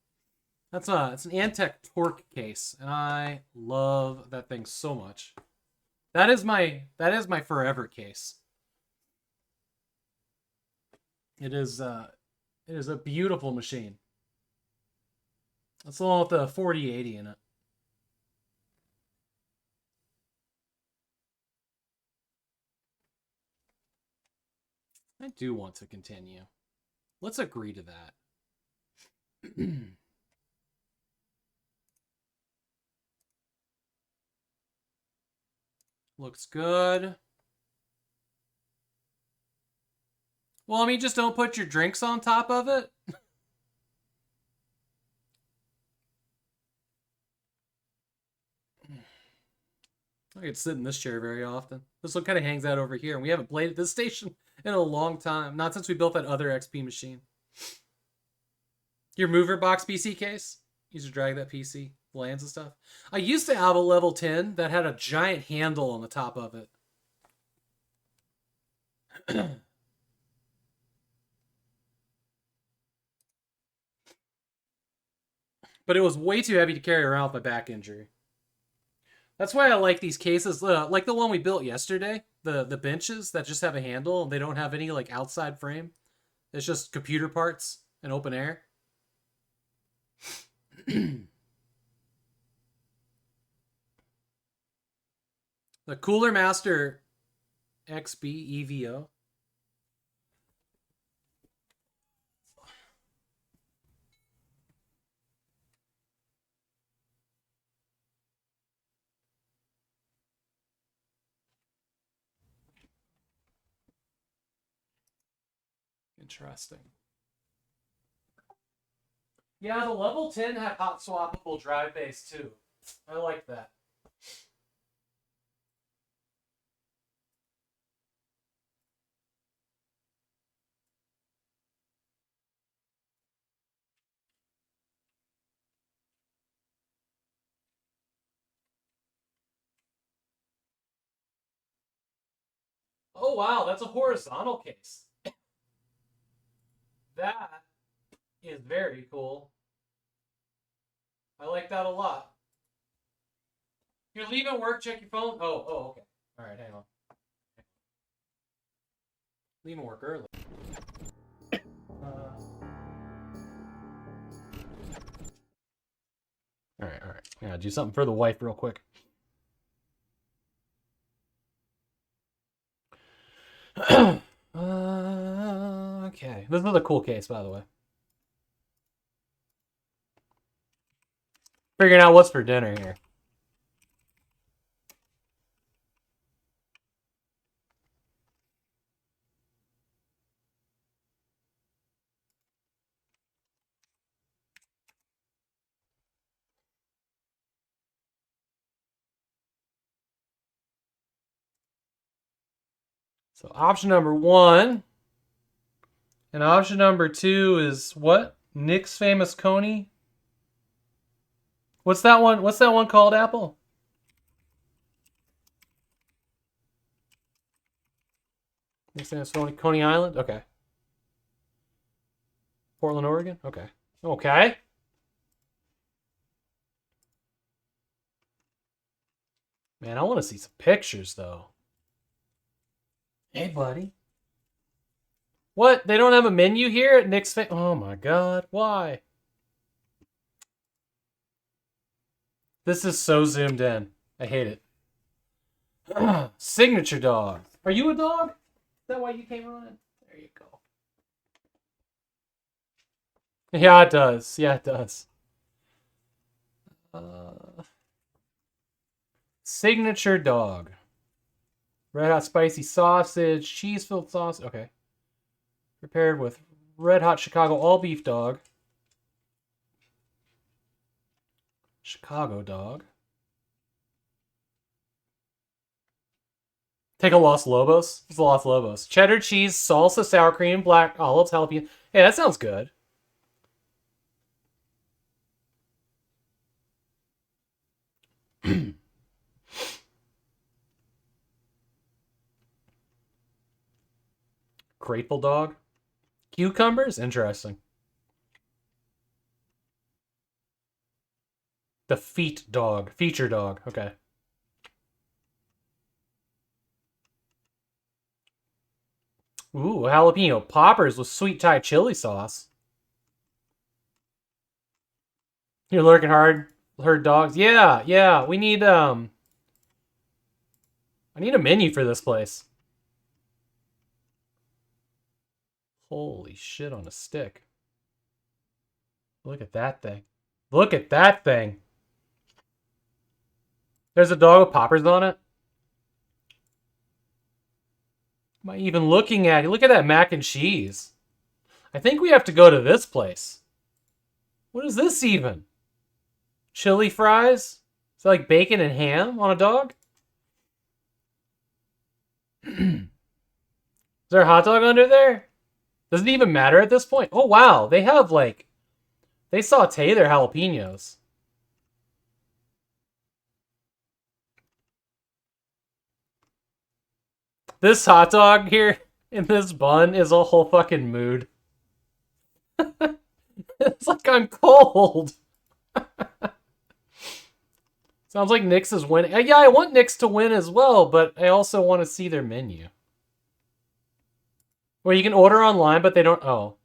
It's an Antec Torque case, and I love that thing so much. That is my forever case. It is a beautiful machine. It's the one with the 4080 in it. I do want to continue. Let's agree to that. Looks good. Well, I mean, just don't put your drinks on top of it. I could sit in this chair very often. This one kind of hangs out over here, and we haven't played at this station in a long time. Not since we built that other XP machine. Your mover box PC case? You used to drag that PC, lands and stuff. I used to have a level 10 that had a giant handle on the top of it. But it was way too heavy to carry around with my back injury. That's why I like these cases, like the one we built yesterday. The benches that just have a handle and they don't have any like outside frame. It's just computer parts and open air. The Cooler Master XB EVO. Interesting. Yeah, the level 10 had hot swappable drive base too. I like that. Oh wow, that's a horizontal case. That is very cool. I like that a lot. You're leaving work, check your phone. Oh, okay. All right, hang on. Leaving work early. All right. I gotta do something for the wife real quick. Okay, this is a cool case, by the way. Figuring out what's for dinner here. So option number 1. And option number 2 is what? Nick's Famous Coney? What's that one? What's that one called, Apple? Nick's Famous Coney Island? Okay. Portland, Oregon? Okay. Okay. Man, I want to see some pictures, though. Hey, buddy. What? They don't have a menu here at Nick's Oh my god. Why? This is so zoomed in. I hate it. Signature dog. Are you a dog? Is that why you came running? There you go. Yeah, it does. Yeah, it does. Signature dog. Red hot spicy sausage, cheese-filled sauce. Okay. Prepared with red hot Chicago all beef dog. Chicago dog. Take a Los Lobos. It's a Los Lobos. Cheddar cheese, salsa, sour cream, black olives, jalapeno. Hey, that sounds good. Grateful dog. Cucumbers? Interesting. The feet dog. Feature dog. Okay. Ooh, jalapeno poppers with sweet Thai chili sauce. You're lurking hard. Herd dogs. Yeah. We need I need a menu for this place. Holy shit on a stick. Look at that thing. Look at that thing. There's a dog with poppers on it. Am I even looking at it? Look at that mac and cheese. I think we have to go to this place. What is this even? Chili fries? Is that like bacon and ham on a dog? Is there a hot dog under there? Does it even matter at this point? Oh, wow. They have, like... They saute their jalapenos. This hot dog here in this bun is a whole fucking mood. It's like I'm cold. Sounds like Nick's is winning. Yeah, I want Nick's to win as well, but I also want to see their menu. Well, you can order online, but they don't... Oh.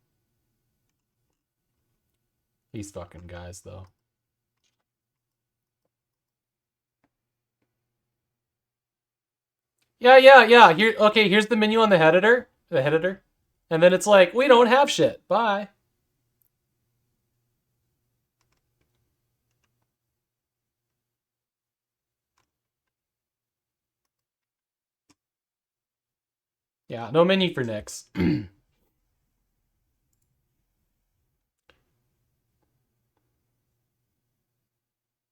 These fucking guys, though. Yeah. Here, okay, here's the menu on the editor. And then it's like, we don't have shit. Bye. Yeah, no menu for Nick's.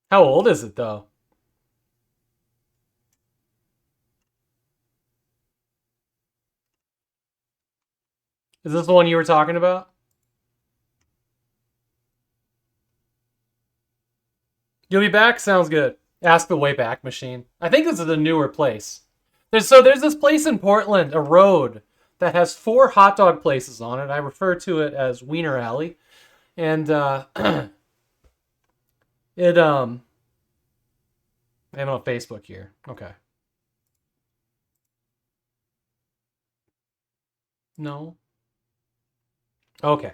How old is it, though? Is this the one you were talking about? You'll be back? Sounds good. Ask the Way Back machine. I think this is a newer place. There's this place in Portland, a road that has 4 hot dog places on it. I refer to it as Wiener Alley. And it I'm on Facebook here. Okay. No. Okay.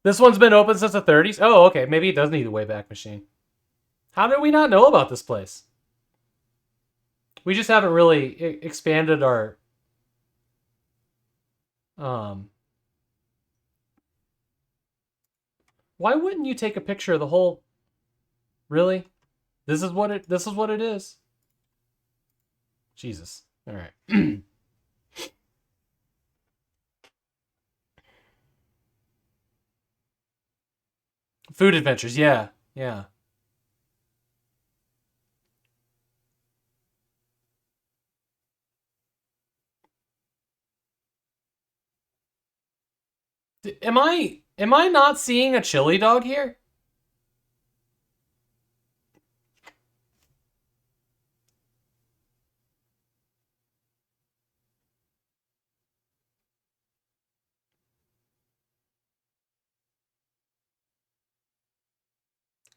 This one's been open since the 30s? Oh, okay. Maybe it does need a Wayback Machine. How did we not know about this place? We just haven't really expanded our... Why wouldn't you take a picture of the whole... Really? This is what it is? Jesus. All right. Food adventures, yeah. Yeah. Am I not seeing a chili dog here?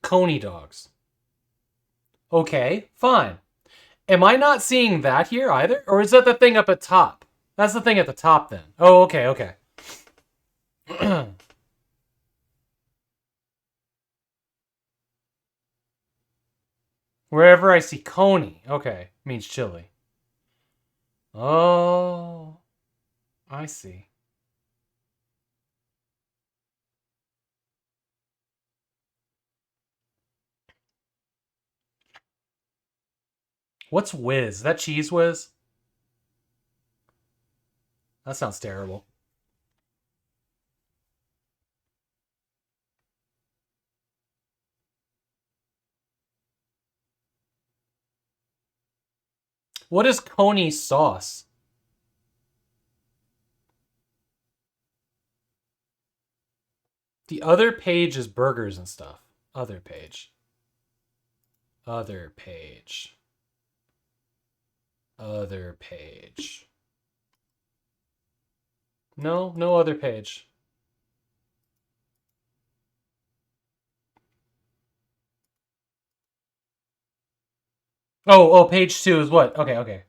Coney dogs. Okay, fine. Am I not seeing that here either? Or is that the thing up at top? That's the thing at the top then. Oh, okay, okay. Wherever I see Coney, okay, means chili. Oh, I see. What's Whiz? Is that Cheese Whiz? That sounds terrible. What is Coney sauce? The other page is burgers and stuff. Other page. Other page. Other page. No, no other page. Oh, page 2 is what? Okay, okay.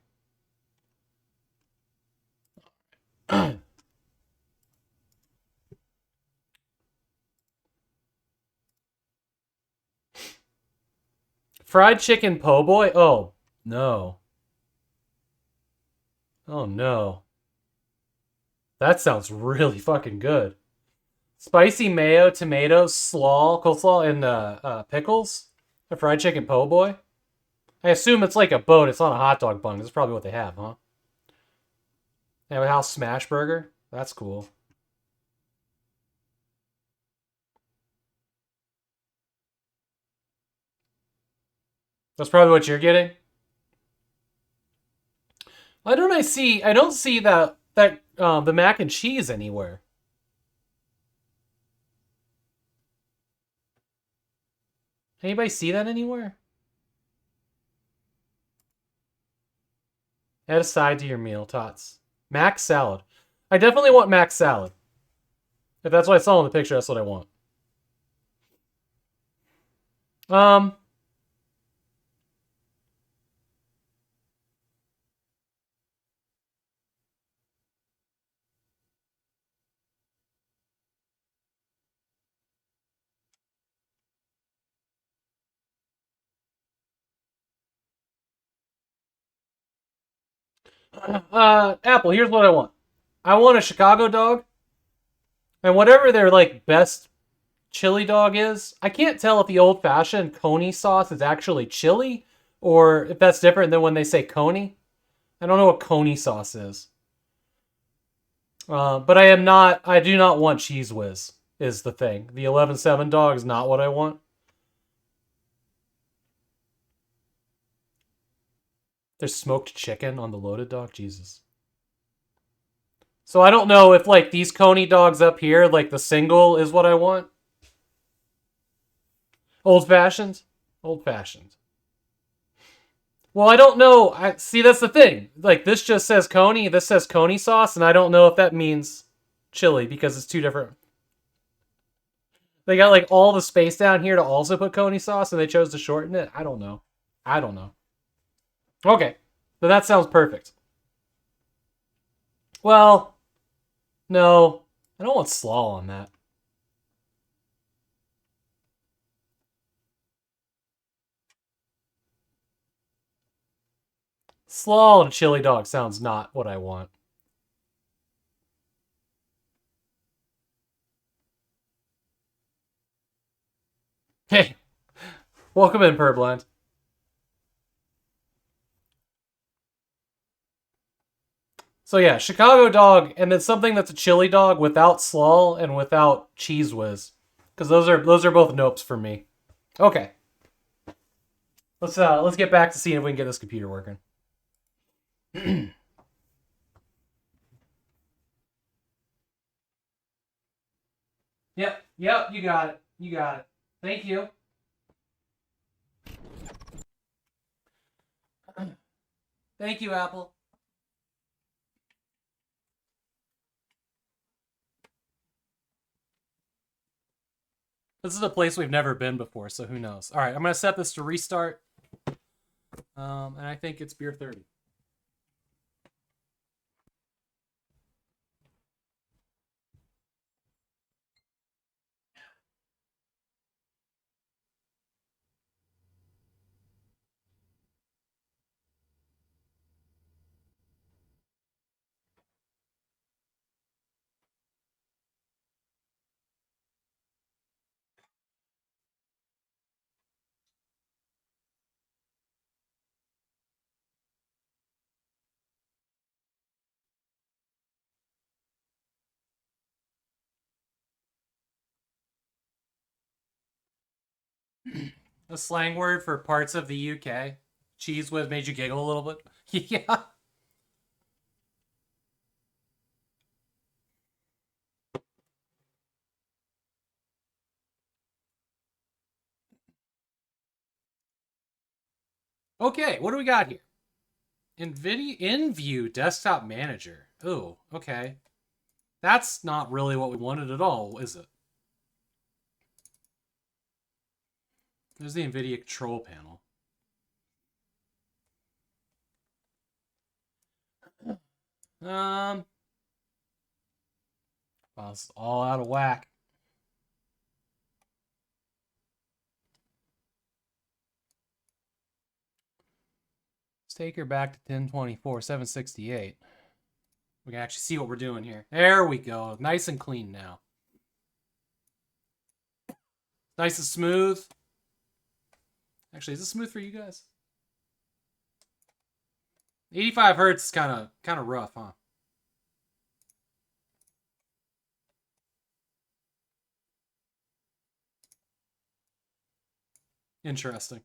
Fried chicken po' boy? Oh, no. Oh, no. That sounds really fucking good. Spicy mayo, tomatoes, coleslaw, and pickles? A fried chicken po' boy? I assume it's like a boat. It's not a hot dog bun. That's probably what they have, huh? They have a house smash burger? That's cool. That's probably what you're getting? I don't see that the mac and cheese anywhere. Anybody see that anywhere? Add a side to your meal, tots. Mac salad. I definitely want mac salad. If that's what I saw in the picture, that's what I want. Apple, here's what I want. I want a Chicago dog. And whatever their, like, best chili dog is, I can't tell if the old-fashioned Coney sauce is actually chili or if that's different than when they say Coney. I don't know what Coney sauce is. But I do not want Cheese Whiz, is the thing. The 11-7 dog is not what I want. There's smoked chicken on the loaded dog? Jesus. So I don't know if, like, these Coney dogs up here, like, the single is what I want. Old-fashioned? Old-fashioned. Well, I don't know. I see. That's the thing. Like this just says coney. This says coney sauce, and I don't know if that means chili because it's two different. They got like all the space down here to also put coney sauce, and they chose to shorten it. I don't know. I don't know. Okay, then that sounds perfect. Well, no, I don't want slaw on that. Slaw on a chili dog sounds not what I want. Hey, welcome in, Purblind. So yeah, Chicago dog, and then something that's a chili dog without slaw and without cheese whiz, because those are both nopes for me. Okay, let's get back to seeing if we can get this computer working. Yep, you got it. You got it. Thank you. Thank you, Apple. This is a place we've never been before, so who knows? All right, I'm going to set this to restart. And I think it's beer 30. A slang word for parts of the UK. Cheese whiz made you giggle a little bit. Yeah. Okay, what do we got here? InView Desktop Manager. Oh, okay. That's not really what we wanted at all, is it? There's the NVIDIA control panel. Well, it's all out of whack. Let's take her back to 1024, 768. We can actually see what we're doing here. There we go. Nice and clean now. Nice and smooth. Actually, is this smooth for you guys? 85 hertz is kind of rough, huh? Interesting.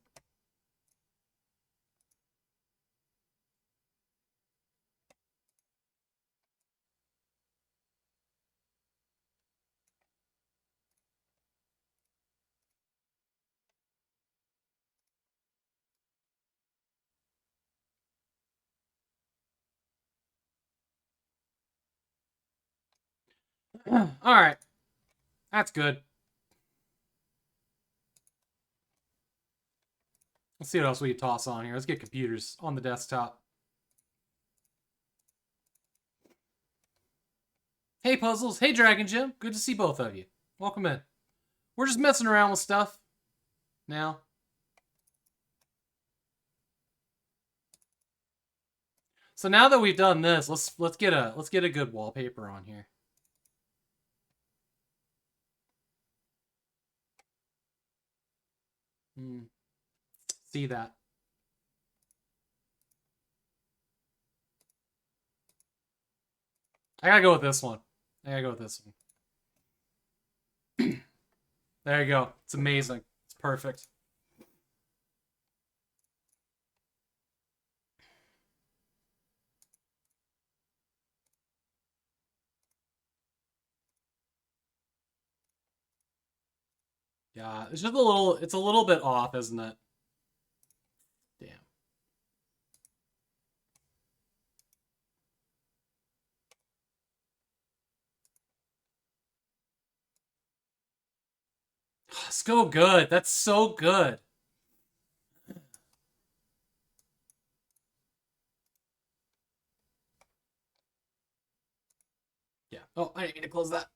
All right. That's good. Let's see what else we can toss on here. Let's get computers on the desktop. Hey, Puzzles. Hey, Dragon Jim. Good to see both of you. Welcome in. We're just messing around with stuff now. So now that we've done this, let's get a good wallpaper on here. See that. I gotta go with this one. There you go. It's amazing. It's perfect. Yeah, it's just a little bit off, isn't it? Damn. So good. That's so good. Yeah. Oh, I didn't mean to close that.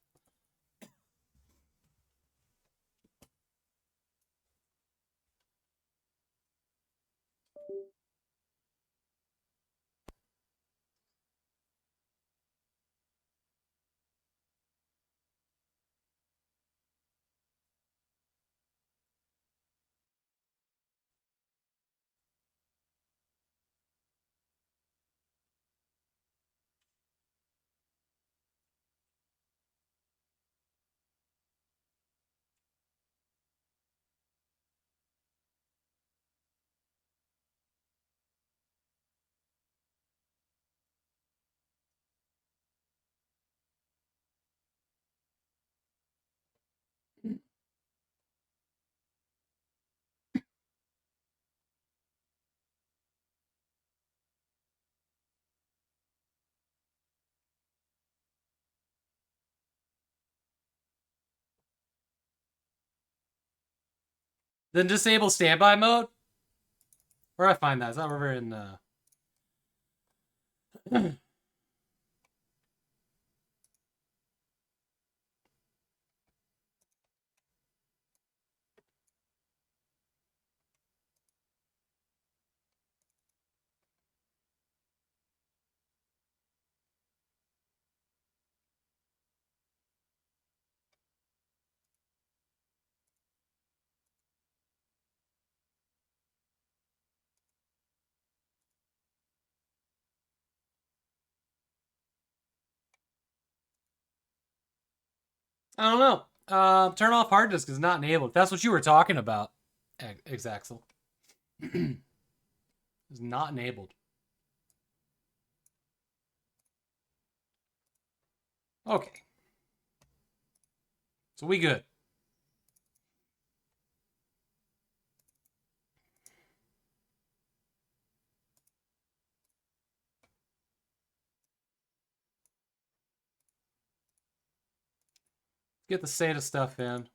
Then disable standby mode? Where do I find that? Is that over in I don't know. Turn off hard disk is not enabled. If that's what you were talking about, Exaxel. Is not enabled. Okay. So we good. Get the SATA stuff in.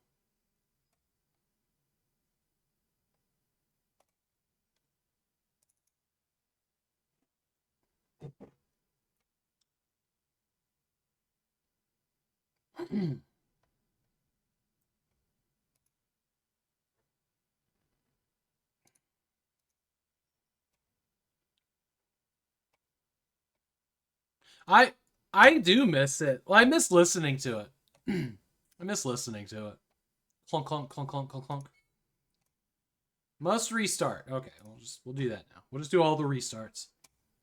I do miss it. Well, I miss listening to it. I miss listening to it. Clunk clunk clunk clunk clunk clunk. Must restart. Okay, we'll do that now. We'll just do all the restarts.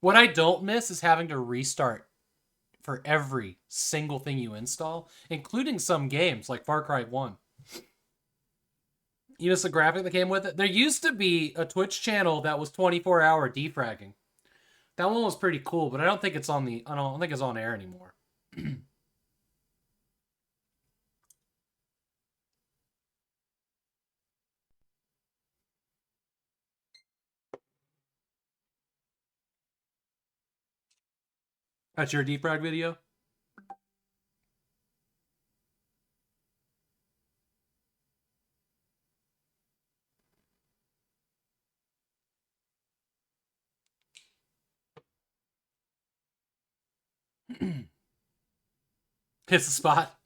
What I don't miss is having to restart for every single thing you install, including some games like Far Cry 1. You miss the graphic that came with it? There used to be a Twitch channel that was 24-hour defragging. That one was pretty cool, but I don't think it's on I don't think it's on air anymore. That's your defrag video? Hits the spot.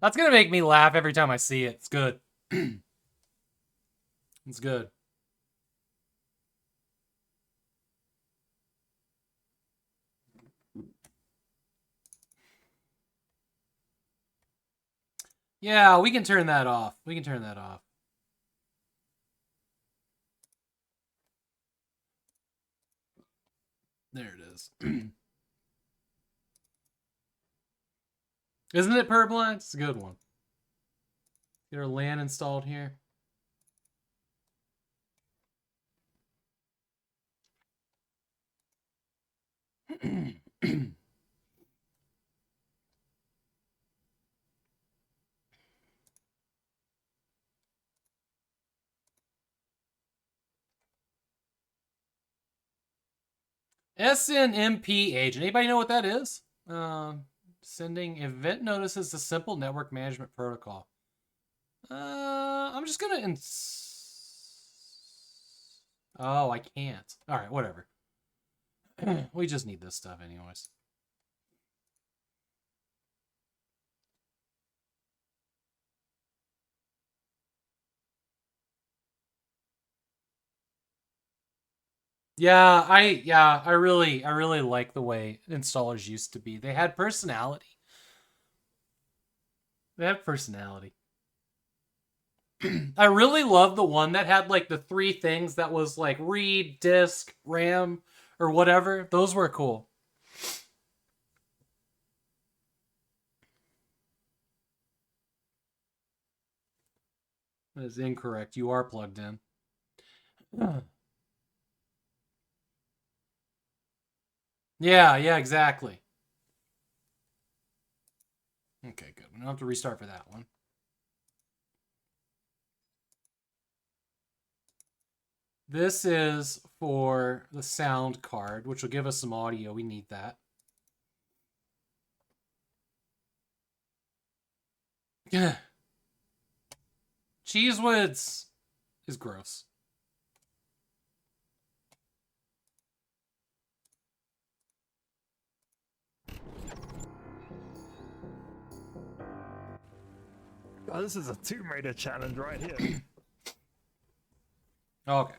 That's gonna make me laugh every time I see it. It's good. It's good. Yeah, we can turn that off. We can turn that off. There it is. Isn't it purblind? It's a good one. Get our LAN installed here. SNMP agent. Anybody know what that is? Sending event notices to simple network management protocol. I'm just gonna oh, I can't. All right, whatever. We just need this stuff anyways. Yeah, I really like the way installers used to be. They had personality. They have personality. I really love the one that had like the 3 things that was like read, disk, RAM, or whatever. Those were cool. That is incorrect. You are plugged in. Yeah, exactly. Okay, good. We don't have to restart for that one. This is for the sound card, which will give us some audio. We need that. Yeah. Cheesewoods is gross. Oh, this is a Tomb Raider challenge right here. Okay.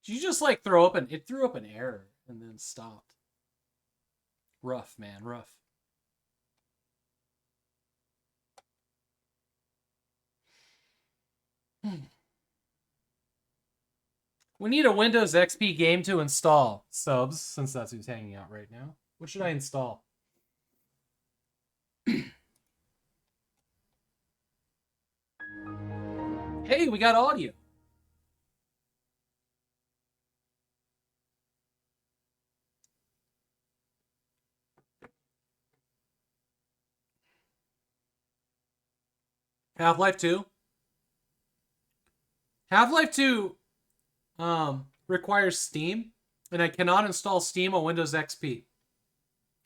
Did you just like throw up it threw up an error and then stopped. Rough, man, rough. We need a Windows XP game to install. Subs, since that's who's hanging out right now. What should I install? Hey, we got audio. Half-Life 2. Half-Life 2 requires Steam, and I cannot install Steam on Windows XP.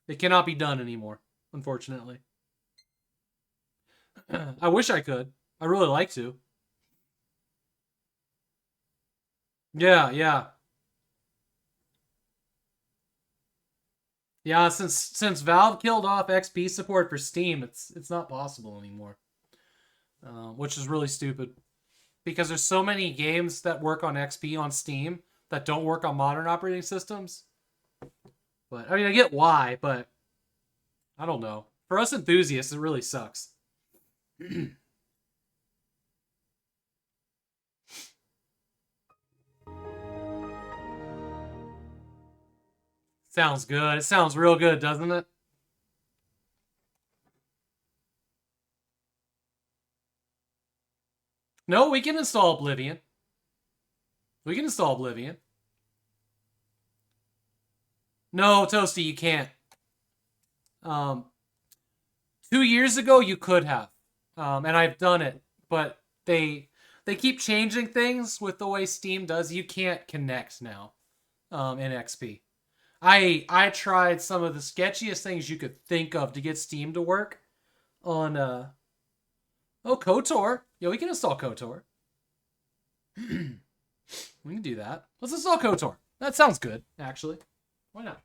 It cannot be done anymore, unfortunately. I wish I could. I really like to. Yeah. Yeah, since Valve killed off XP support for Steam, it's not possible anymore. Which is really stupid. Because there's so many games that work on XP on Steam that don't work on modern operating systems. But, I mean, I get why, but I don't know. For us enthusiasts, it really sucks. Sounds good. It sounds real good, doesn't it? No, we can install Oblivion. We can install Oblivion. No, Toasty, you can't. 2 years ago, you could have. And I've done it. But they keep changing things with the way Steam does. You can't connect now in XP. I tried some of the sketchiest things you could think of to get Steam to work on KOTOR. Yeah, we can install KOTOR. We can do that. Let's install KOTOR. That sounds good, actually. Why not?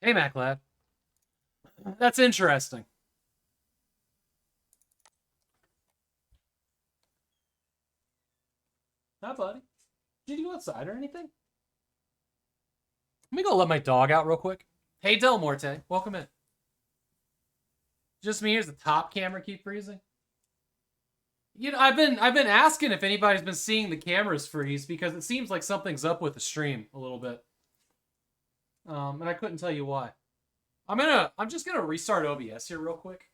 Hey, MacLad. That's interesting. Hi, buddy. Did you go outside or anything? Let me go let my dog out real quick. Hey, Del Morte. Welcome in. Just me. Here's the top camera keep freezing. You know, I've been asking if anybody's been seeing the cameras freeze because it seems like something's up with the stream a little bit. And I couldn't tell you why. I'm just gonna restart OBS here real quick.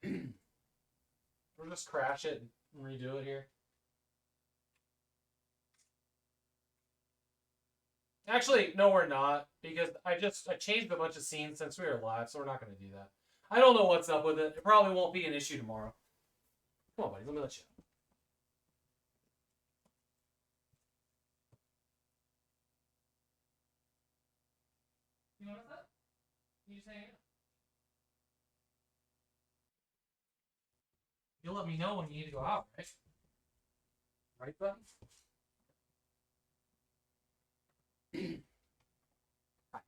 We'll just crash it and redo it here. Actually, no, we're not, because I changed a bunch of scenes since we were live, so we're not gonna do that. I don't know what's up with it. It probably won't be an issue tomorrow. Come on, buddy. Let me let you. You notice that? You just hang out. You'll let me know when you need to go out, right? Right, buddy? Hi.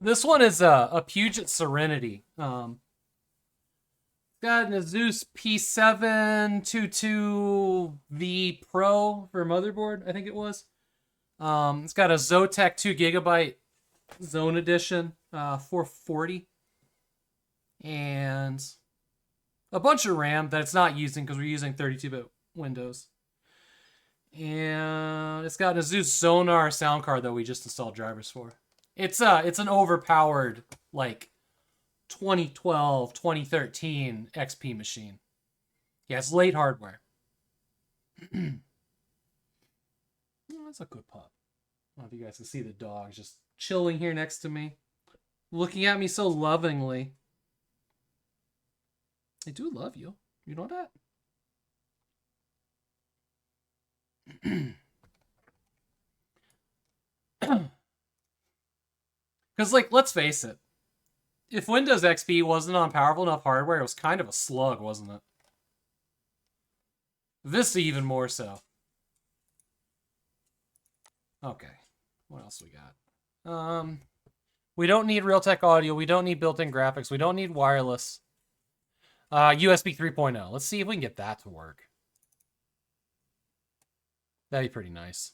This one is a Puget Serenity. Got an Asus P722V Pro for motherboard, I think it was. It's got a Zotac 2GB Zone Edition, 440. And a bunch of RAM that it's not using because we're using 32-bit Windows. And it's got an Asus Zonar sound card that we just installed drivers for. It's an overpowered, like, 2012, 2013 XP machine. Yeah, it's late hardware. Oh, that's a good pup. I don't know if you guys can see the dog just chilling here next to me, looking at me so lovingly. I do love you. You know that? Because, like, let's face it. If Windows XP wasn't on powerful enough hardware, it was kind of a slug, wasn't it? This even more so. Okay. What else we got? We don't need Realtek audio. We don't need built-in graphics. We don't need wireless. USB 3.0. Let's see if we can get that to work. That'd be pretty nice.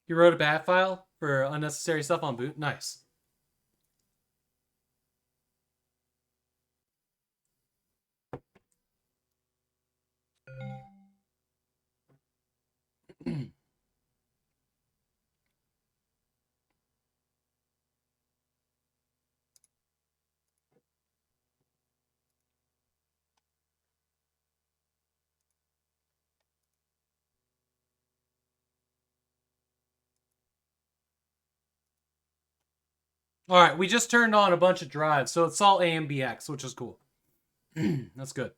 You wrote a bat file for unnecessary stuff on boot? Nice. All right, we just turned on a bunch of drives, so it's all AMBX, which is cool. That's good.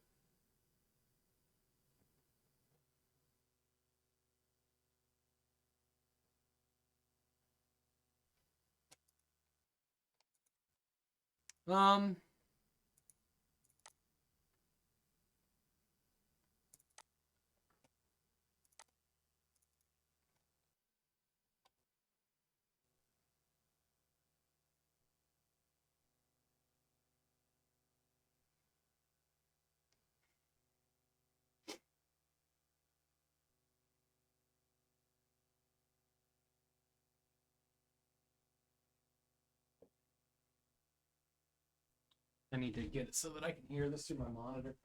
I need to get it so that I can hear this through my monitor.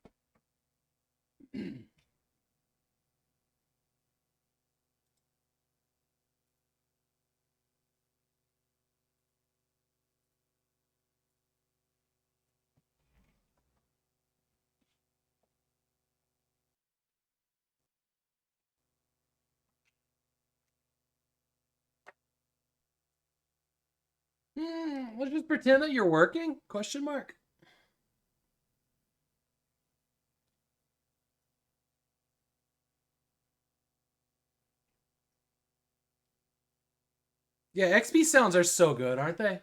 Let's just pretend that you're working? Question mark. Yeah, XP sounds are so good, aren't they?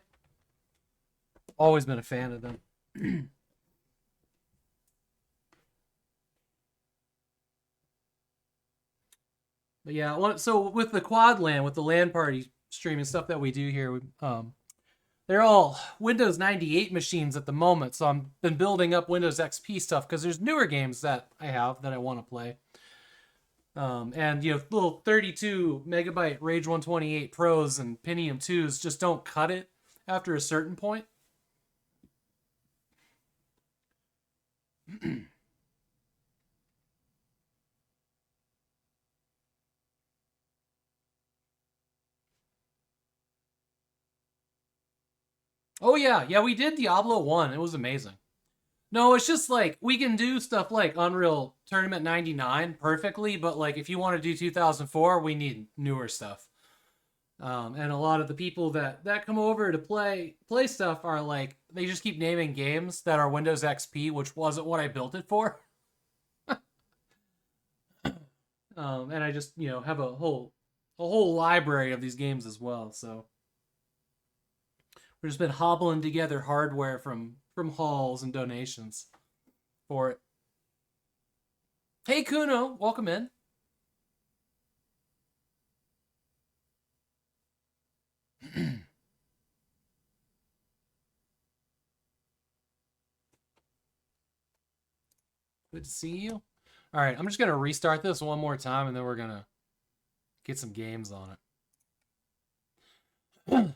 Always been a fan of them. But yeah, so with the quad LAN, with the LAN party streaming stuff that we do here, they're all Windows 98 machines at the moment. So I've been building up Windows XP stuff because there's newer games that I have that I want to play. And little 32 megabyte Rage 128 Pros and Pentium 2s just don't cut it after a certain point. Oh yeah, we did Diablo 1. It was amazing. No, it's just like we can do stuff like Unreal Tournament 99 perfectly, but like if you want to do 2004, we need newer stuff. And a lot of the people that come over to play stuff are like, they just keep naming games that are Windows XP, which wasn't what I built it for. And I just have a whole library of these games as well. So we've just been hobbling together hardware from hauls and donations for it. Hey Kuno, welcome in. Good to see you. All right, I'm just going to restart this one more time, and then we're going to get some games on it.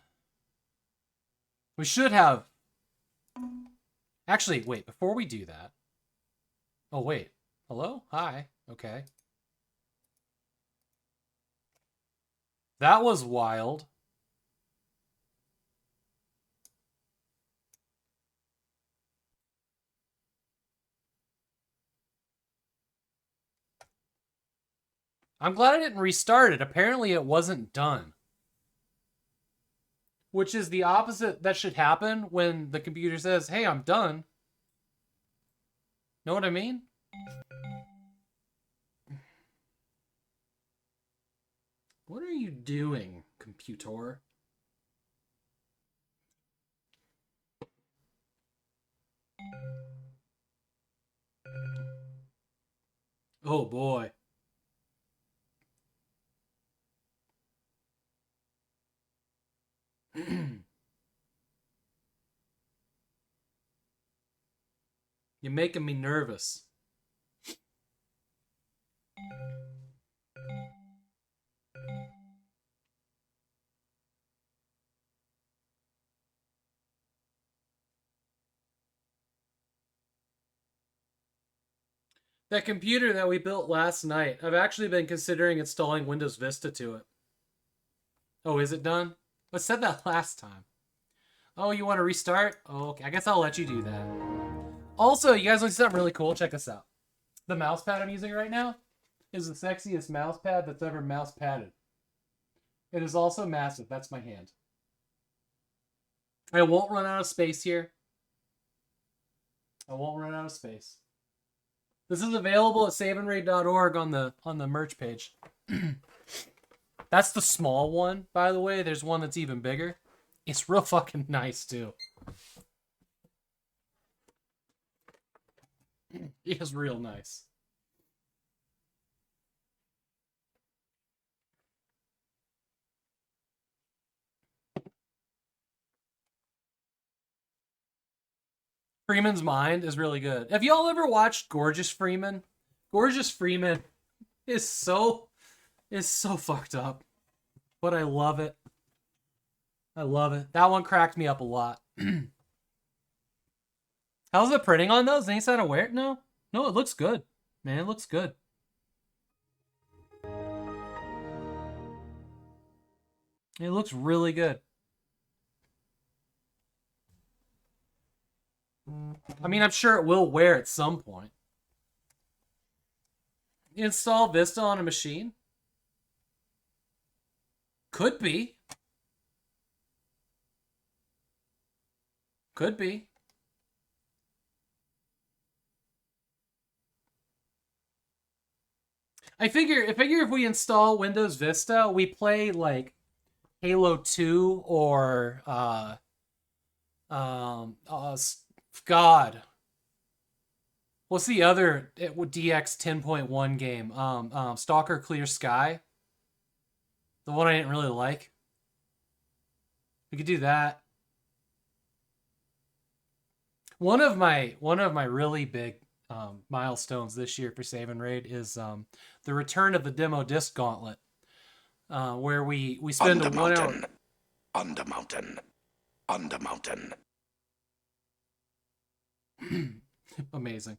We should have... Actually, wait, before we do that... Oh, wait. Hello? Hi. Okay. That was wild. I'm glad I didn't restart it. Apparently it wasn't done. Which is the opposite that should happen when the computer says, hey, I'm done. Know what I mean? What are you doing, computer? Oh boy. You're making me nervous. That computer that we built last night, I've actually been considering installing Windows Vista to it. Oh, is it done? I said that last time. Oh, you want to restart? Oh, okay. I guess I'll let you do that. Also, you guys want to see something really cool? Check this out. The mouse pad I'm using right now is the sexiest mouse pad that's ever mouse padded. It is also massive. That's my hand. I won't run out of space here. I won't run out of space. This is available at saveandraid.org on the merch page. That's the small one, by the way. There's one that's even bigger. It's real fucking nice, too. It is real nice. Freeman's Mind is really good. Have y'all ever watched Gorgeous Freeman? Gorgeous Freeman is so fucked up. But I love it. I love it. That one cracked me up a lot. How's the printing on those? Any sign of wear? No, it looks good. Man, it looks good. It looks really good. I mean, I'm sure it will wear at some point. Install Vista on a machine? Could be. Could be. I figure if we install Windows Vista, we play like Halo 2 or God. What's the other DX 10.1 game? Stalker Clear Sky. The one I didn't really like. We could do that. One of my really big milestones this year for Save and Raid is the return of the demo disc gauntlet, where we spend a 1 hour. Under mountain. Under mountain. Amazing.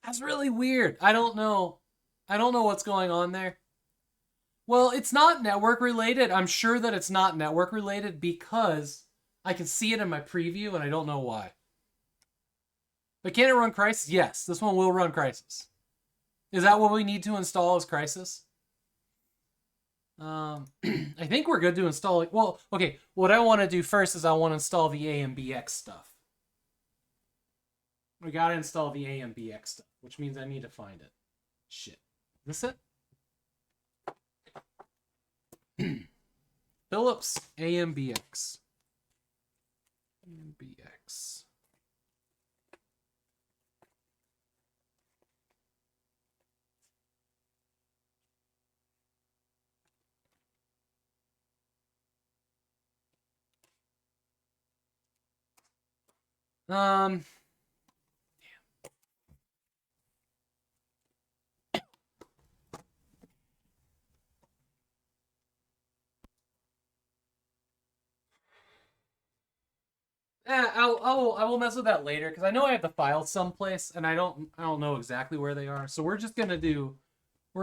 That's really weird. I don't know what's going on there. Well, it's not network related. I'm sure that it's not network related because I can see it in my preview and I don't know why. But can it run Crysis? Yes, this one will run Crysis. Is that what we need to install as Crysis? I think we're good to install it. Well, okay, what I want to do first is I want to install the AMBX stuff. We gotta install the AMBX stuff, which means I need to find it. Shit. Is this it? Philips AMBX. AMBX. I will mess with that later because I know I have the files someplace and I don't know exactly where they are. So we're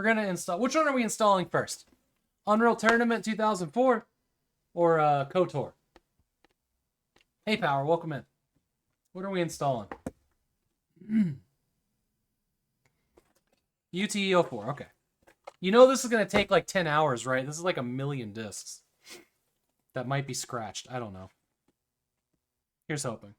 gonna install. Which one are we installing first? Unreal Tournament 2004 or KOTOR? Hey Power, welcome in. What are we installing? UTE-04, okay. You know this is gonna take like 10 hours, right? This is like 1 million discs. That might be scratched. I don't know. Here's hoping.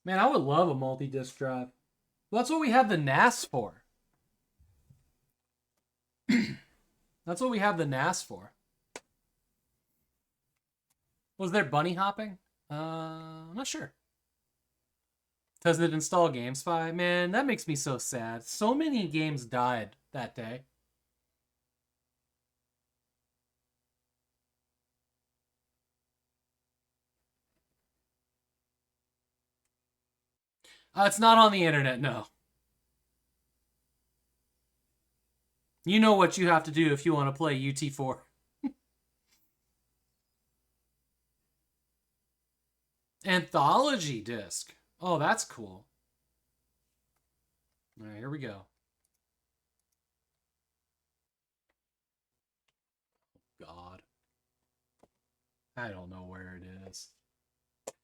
Man, I would love a multi-disc drive. Well, that's what we have the NAS for. That's what we have the NAS for. Was there bunny hopping? I'm not sure. Does it install GameSpy? Man, that makes me so sad. So many games died that day. It's not on the internet, no. You know what you have to do if you want to play UT4. Anthology disc. Oh, that's cool. All right, here we go. God. I don't know where it is.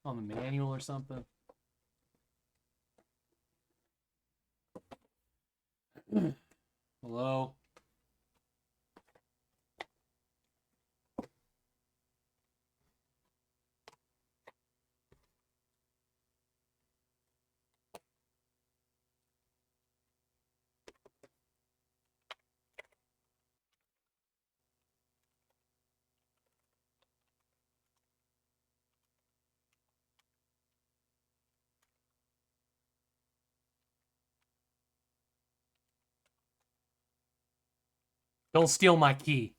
On the manual or something. Hello? Don't steal my key.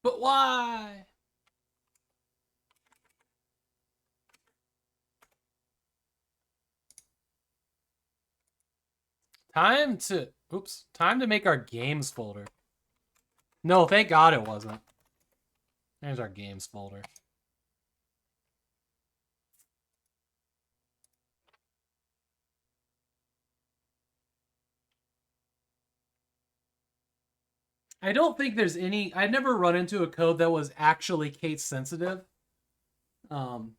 But why? Time to make our games folder. No, thank God it wasn't. There's our games folder. I don't think there's any. I never run into a code that was actually case sensitive. Um,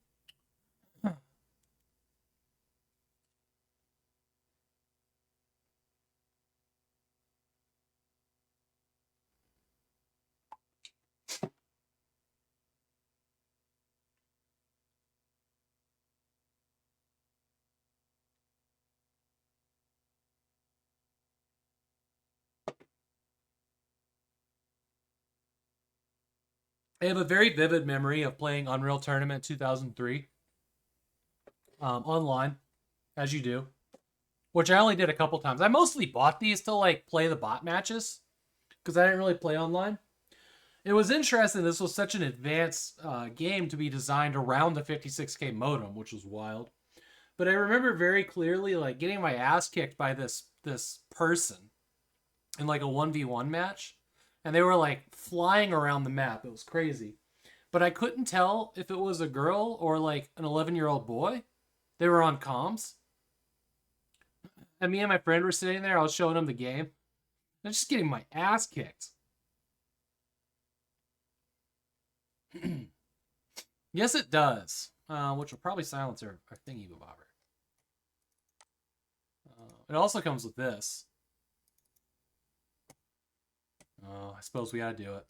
I have a very vivid memory of playing Unreal Tournament 2003 online, as you do, which I only did a couple times. I mostly bought these to like play the bot matches because I didn't really play online. It was interesting. This was such an advanced game to be designed around the 56K modem, which was wild. But I remember very clearly like getting my ass kicked by this person in like a 1v1 match. And they were like flying around the map. It was crazy. But I couldn't tell if it was a girl or like an 11-year-old boy. They were on comms. And me and my friend were sitting there. I was showing him the game. I'm just getting my ass kicked. Yes, it does. Which will probably silence our thingy bobber. It also comes with this. Oh, I suppose we gotta do it.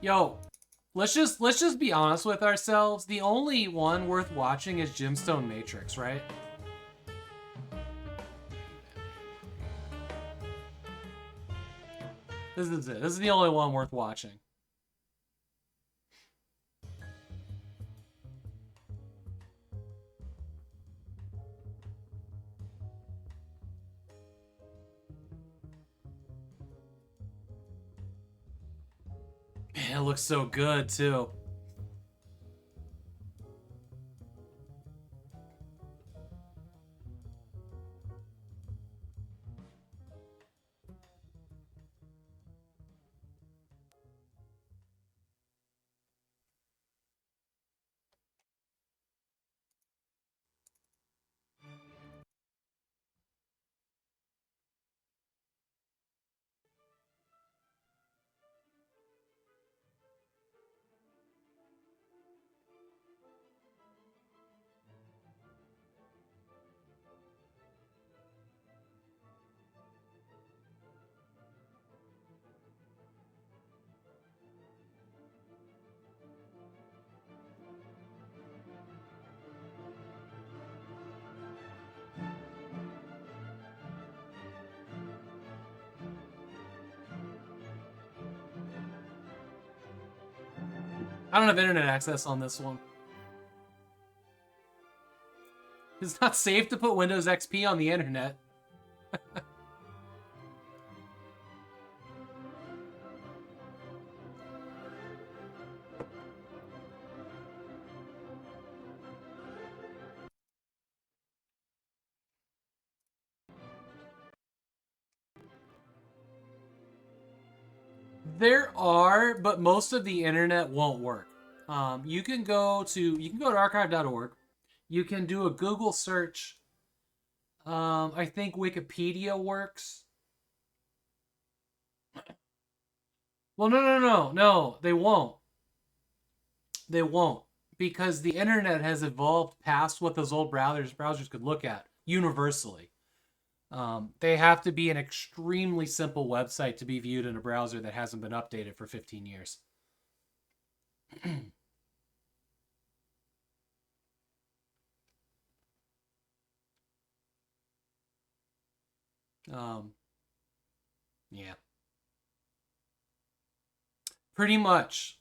Yo, let's just be honest with ourselves. The only one worth watching is Gemstone Matrix, right? This is it. This is the only one worth watching. Man, it looks so good too. I don't have internet access on this one. It's not safe to put Windows XP on the internet. There are, but most of the internet won't work. You can go to archive.org. You can do a Google search. I think Wikipedia works. Well, no, they won't. They won't, because the internet has evolved past what those old browsers could look at universally. They have to be an extremely simple website to be viewed in a browser that hasn't been updated for 15 years. Yeah. Pretty much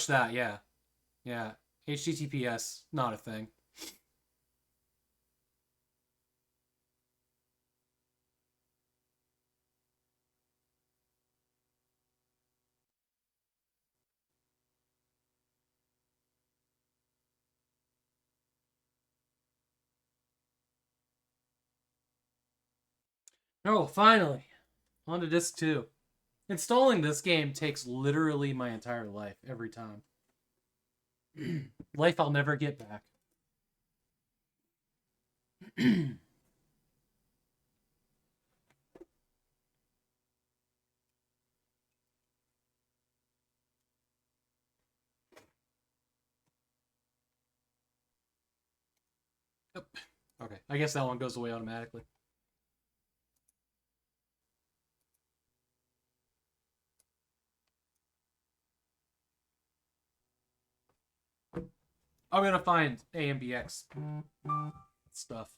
that, yeah. Yeah. HTTPS, not a thing. Oh, finally. On to disc 2. Installing this game takes literally my entire life every time. Life I'll never get back. Okay, I guess that one goes away automatically. I'm gonna find AMBX stuff.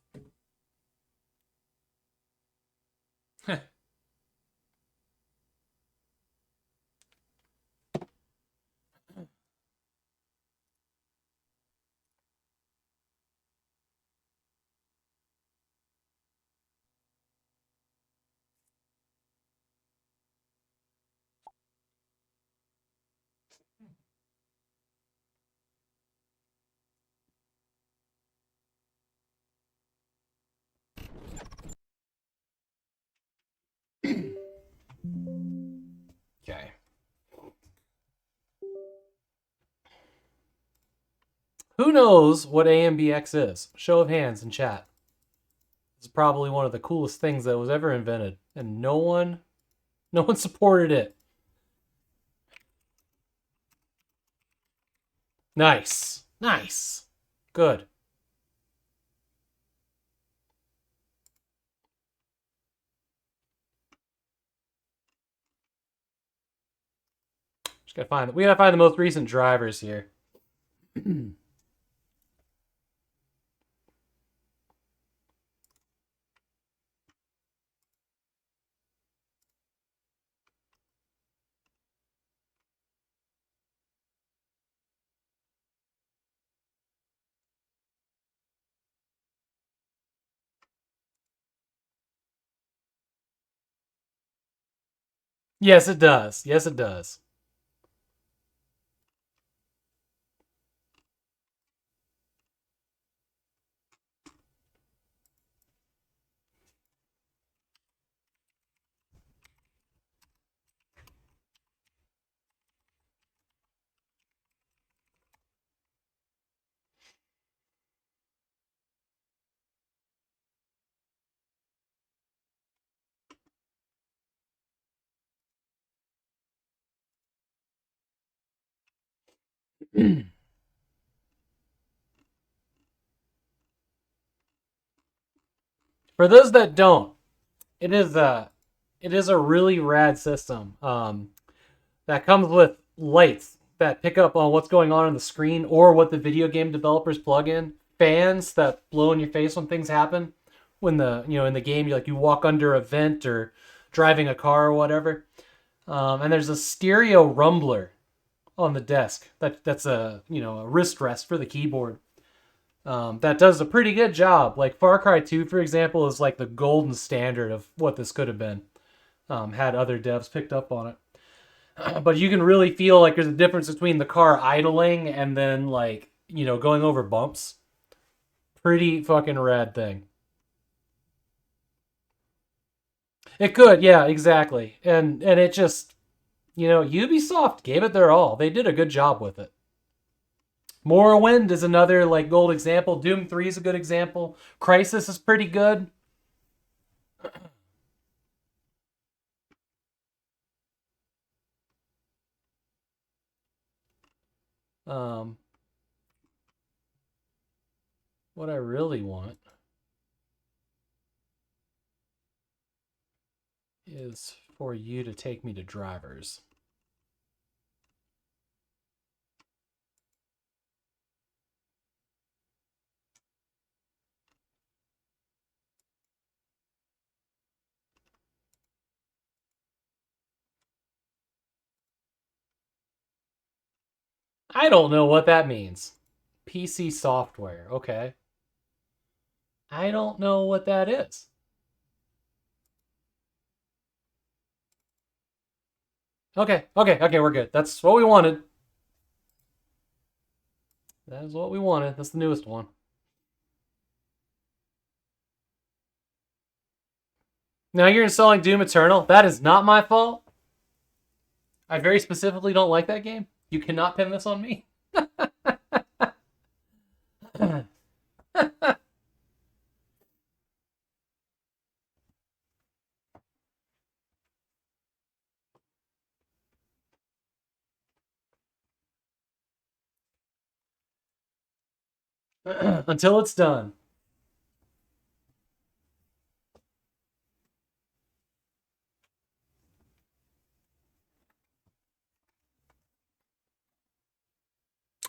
Okay. Who knows what AMBX is? Show of hands in chat. It's probably one of the coolest things that was ever invented, and no one supported it. Nice. Nice. Good. We gotta find the most recent drivers here. Yes, it does. Yes, it does. For those that don't, it is a really rad system that comes with lights that pick up on what's going on the screen or what the video game developers plug in, fans that blow in your face when things happen, when in the game you walk under a vent or driving a car or whatever, and there's a stereo rumbler on the desk that's a wrist rest for the keyboard. That does a pretty good job. Like Far Cry 2, for example, is like the golden standard of what this could have been, had other devs picked up on it. But you can really feel like there's a difference between the car idling and then going over bumps. Pretty fucking rad thing. It could, yeah, exactly. And it just, Ubisoft gave it their all. They did a good job with it. Morrowind is another gold example. Doom 3 is a good example. Crysis is pretty good. What I really want is for you to take me to drivers. I don't know what that means. PC software, okay. I don't know what that is. Okay, we're good. That's what we wanted. That is what we wanted. That's the newest one. Now you're installing Doom Eternal. That is not my fault. I very specifically don't like that game. You cannot pin this on me. Until it's done.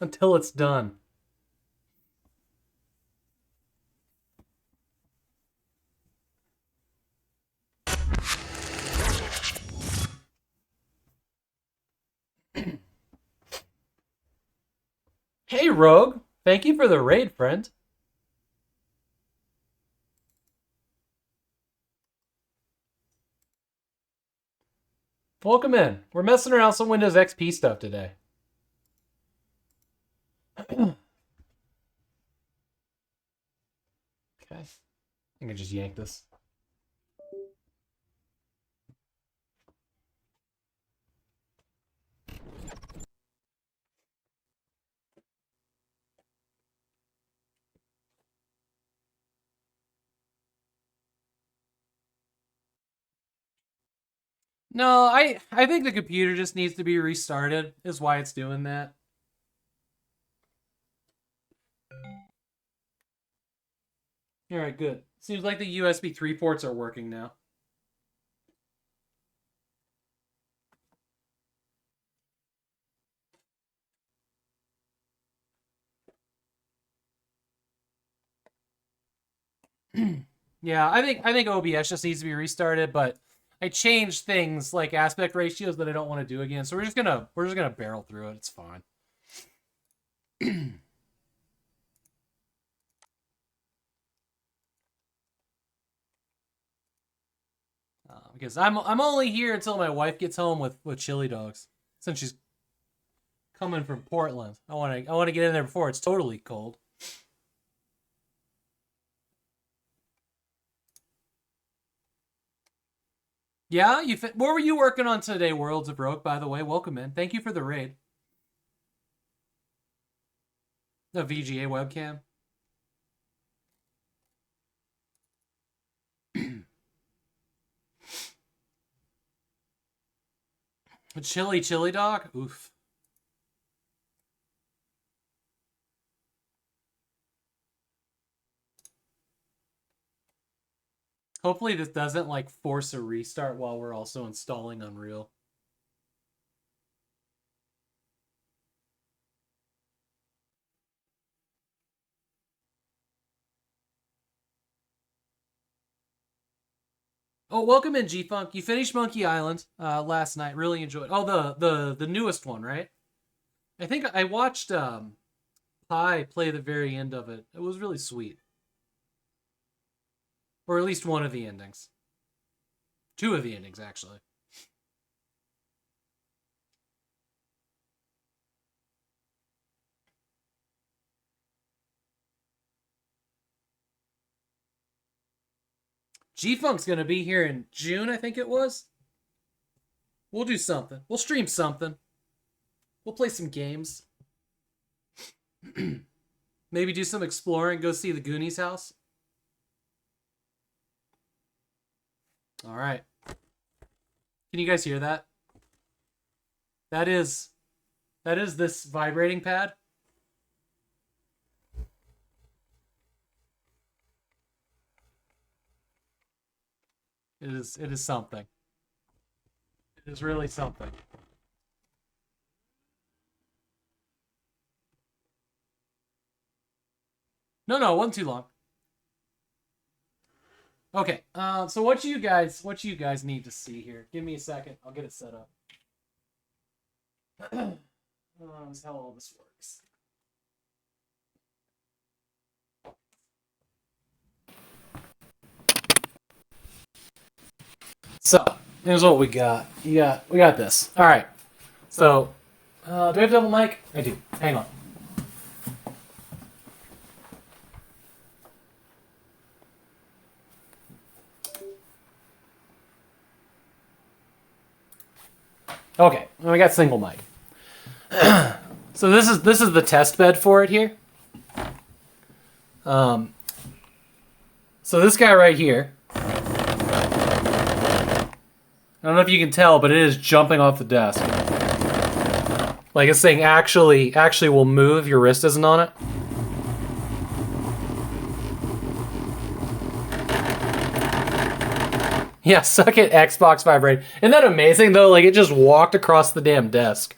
Until it's done. Hey, Rogue. Thank you for the raid, friend. Welcome in. We're messing around some Windows XP stuff today. Okay. I can just yank this. No, I think the computer just needs to be restarted, is why it's doing that. Alright, good. Seems like the USB 3 ports are working now. Yeah, I think OBS just needs to be restarted, but I changed things like aspect ratios that I don't want to do again. So we're just gonna barrel through it. It's fine. Because I'm only here until my wife gets home with chili dogs, since she's coming from Portland. I want to get in there before it's totally cold. Yeah, what were you working on today, Worlds of Broke, by the way? Welcome in. Thank you for the raid. The VGA webcam. A chili dog? Oof. Hopefully this doesn't like force a restart while we're also installing Unreal. Oh, welcome in, G-Funk. You finished Monkey Island last night. Really enjoyed. Oh, the newest one, right? I think I watched Pi play the very end of it. It was really sweet. Or at least one of the endings. Two of the endings, actually. G-Funk's gonna be here in June, I think it was. We'll do something. We'll stream something. We'll play some games. Maybe do some exploring. Go see the Goonies house. All right. Can you guys hear that? That is That is this vibrating pad. It is something. It is really something. No, it wasn't too long. Okay, so what you guys need to see here? Give me a second. I'll get it set up. This is how all this works. So here's what we got. We got this. All right. So, do I have double mic? I do. Hang on. Okay, we got single mic. So this is the test bed for it here. So this guy right here. I don't know if you can tell, but it is jumping off the desk. Like it's saying actually will move. Your wrist isn't on it. Yeah, suck it, Xbox vibrate. Isn't that amazing though? Like it just walked across the damn desk.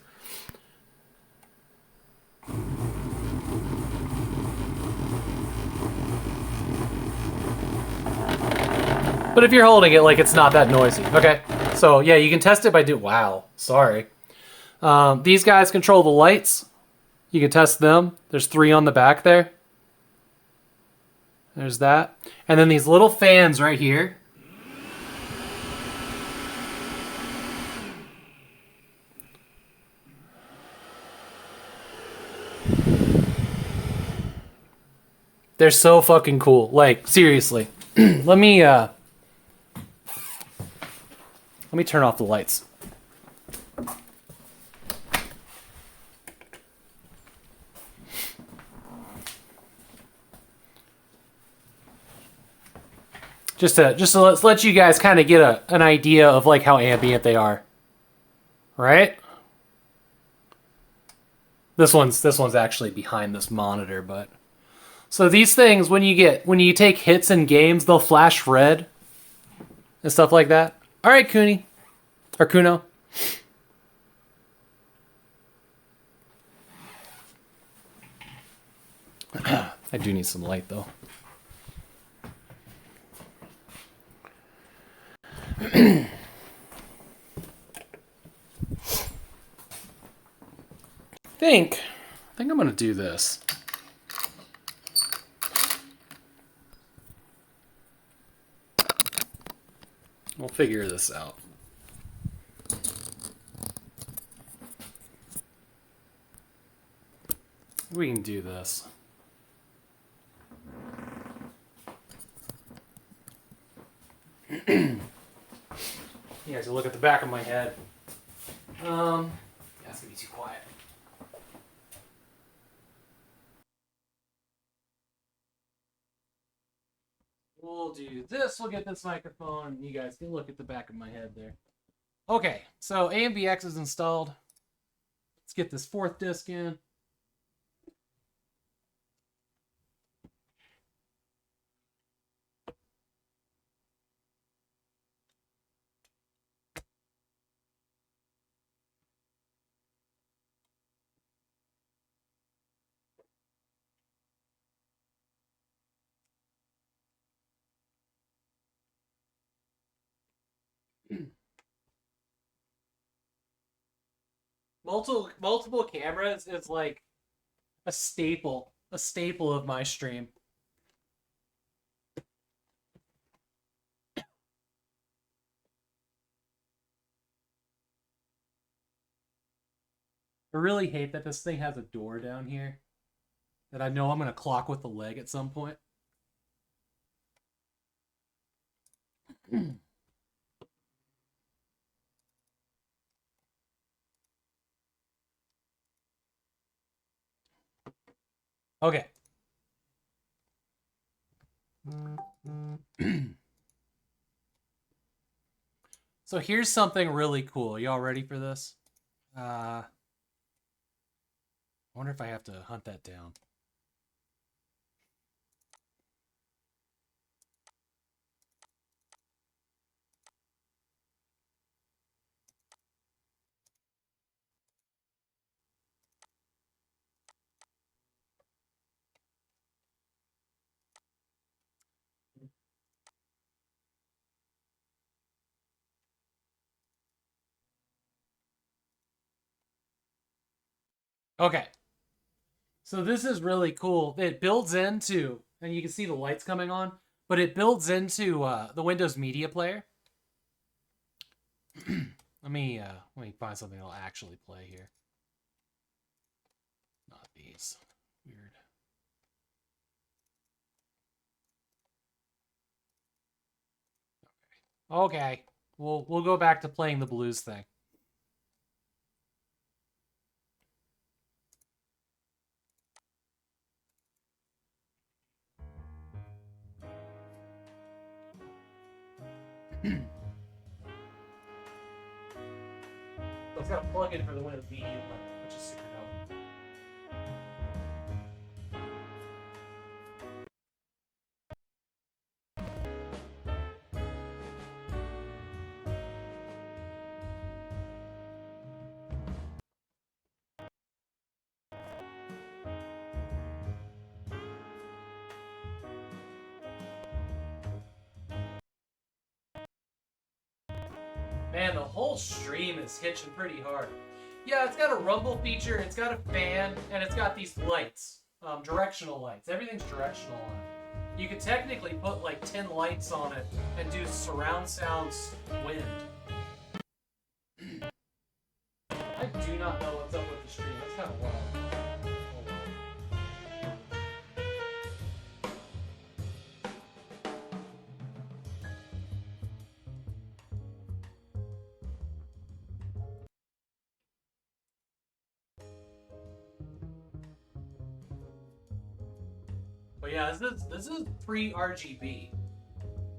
But if you're holding it, like it's not that noisy. Okay, so yeah, you can test it by wow, sorry. These guys control the lights. You can test them. There's 3 on the back there. There's that. And then these little fans right here. They're so fucking cool. Like, seriously. Let me turn off the lights. Just to let you guys kind of get an idea of like how ambient they are. Right? This one's actually behind this monitor, but so these things when you take hits in games, they'll flash red and stuff like that. All right, Cooney. Or Kuno. I do need some light though. I think I'm gonna do this. We'll figure this out. We can do this. You guys will look at the back of my head. Yeah, it's gonna be too quiet. We'll do this. We'll get this microphone. You guys can look at the back of my head there. Okay, so AMVX is installed. Let's get this 4th disc in. Multiple cameras is like a staple of my stream. I really hate that this thing has a door down here that I know I'm going to clock with the leg at some point. Okay. So here's something really cool. Y'all ready for this? wonder if I have to hunt that down. Okay. So this is really cool. It builds into, and you can see the lights coming on, but it builds into the Windows Media Player. let me find something that'll actually play here. Not these. Weird. Okay. We'll go back to playing the blues thing. So it's got a plugin for the Windows Media Player, which is super dope. Man, the whole stream is hitching pretty hard. Yeah, it's got a rumble feature, it's got a fan, and it's got these lights. Directional lights. Everything's directional on it. You could technically put like 10 lights on it and do surround sounds wind. I do not know what's up with the stream. That's kind of wild. But yeah, this is pre-RGB.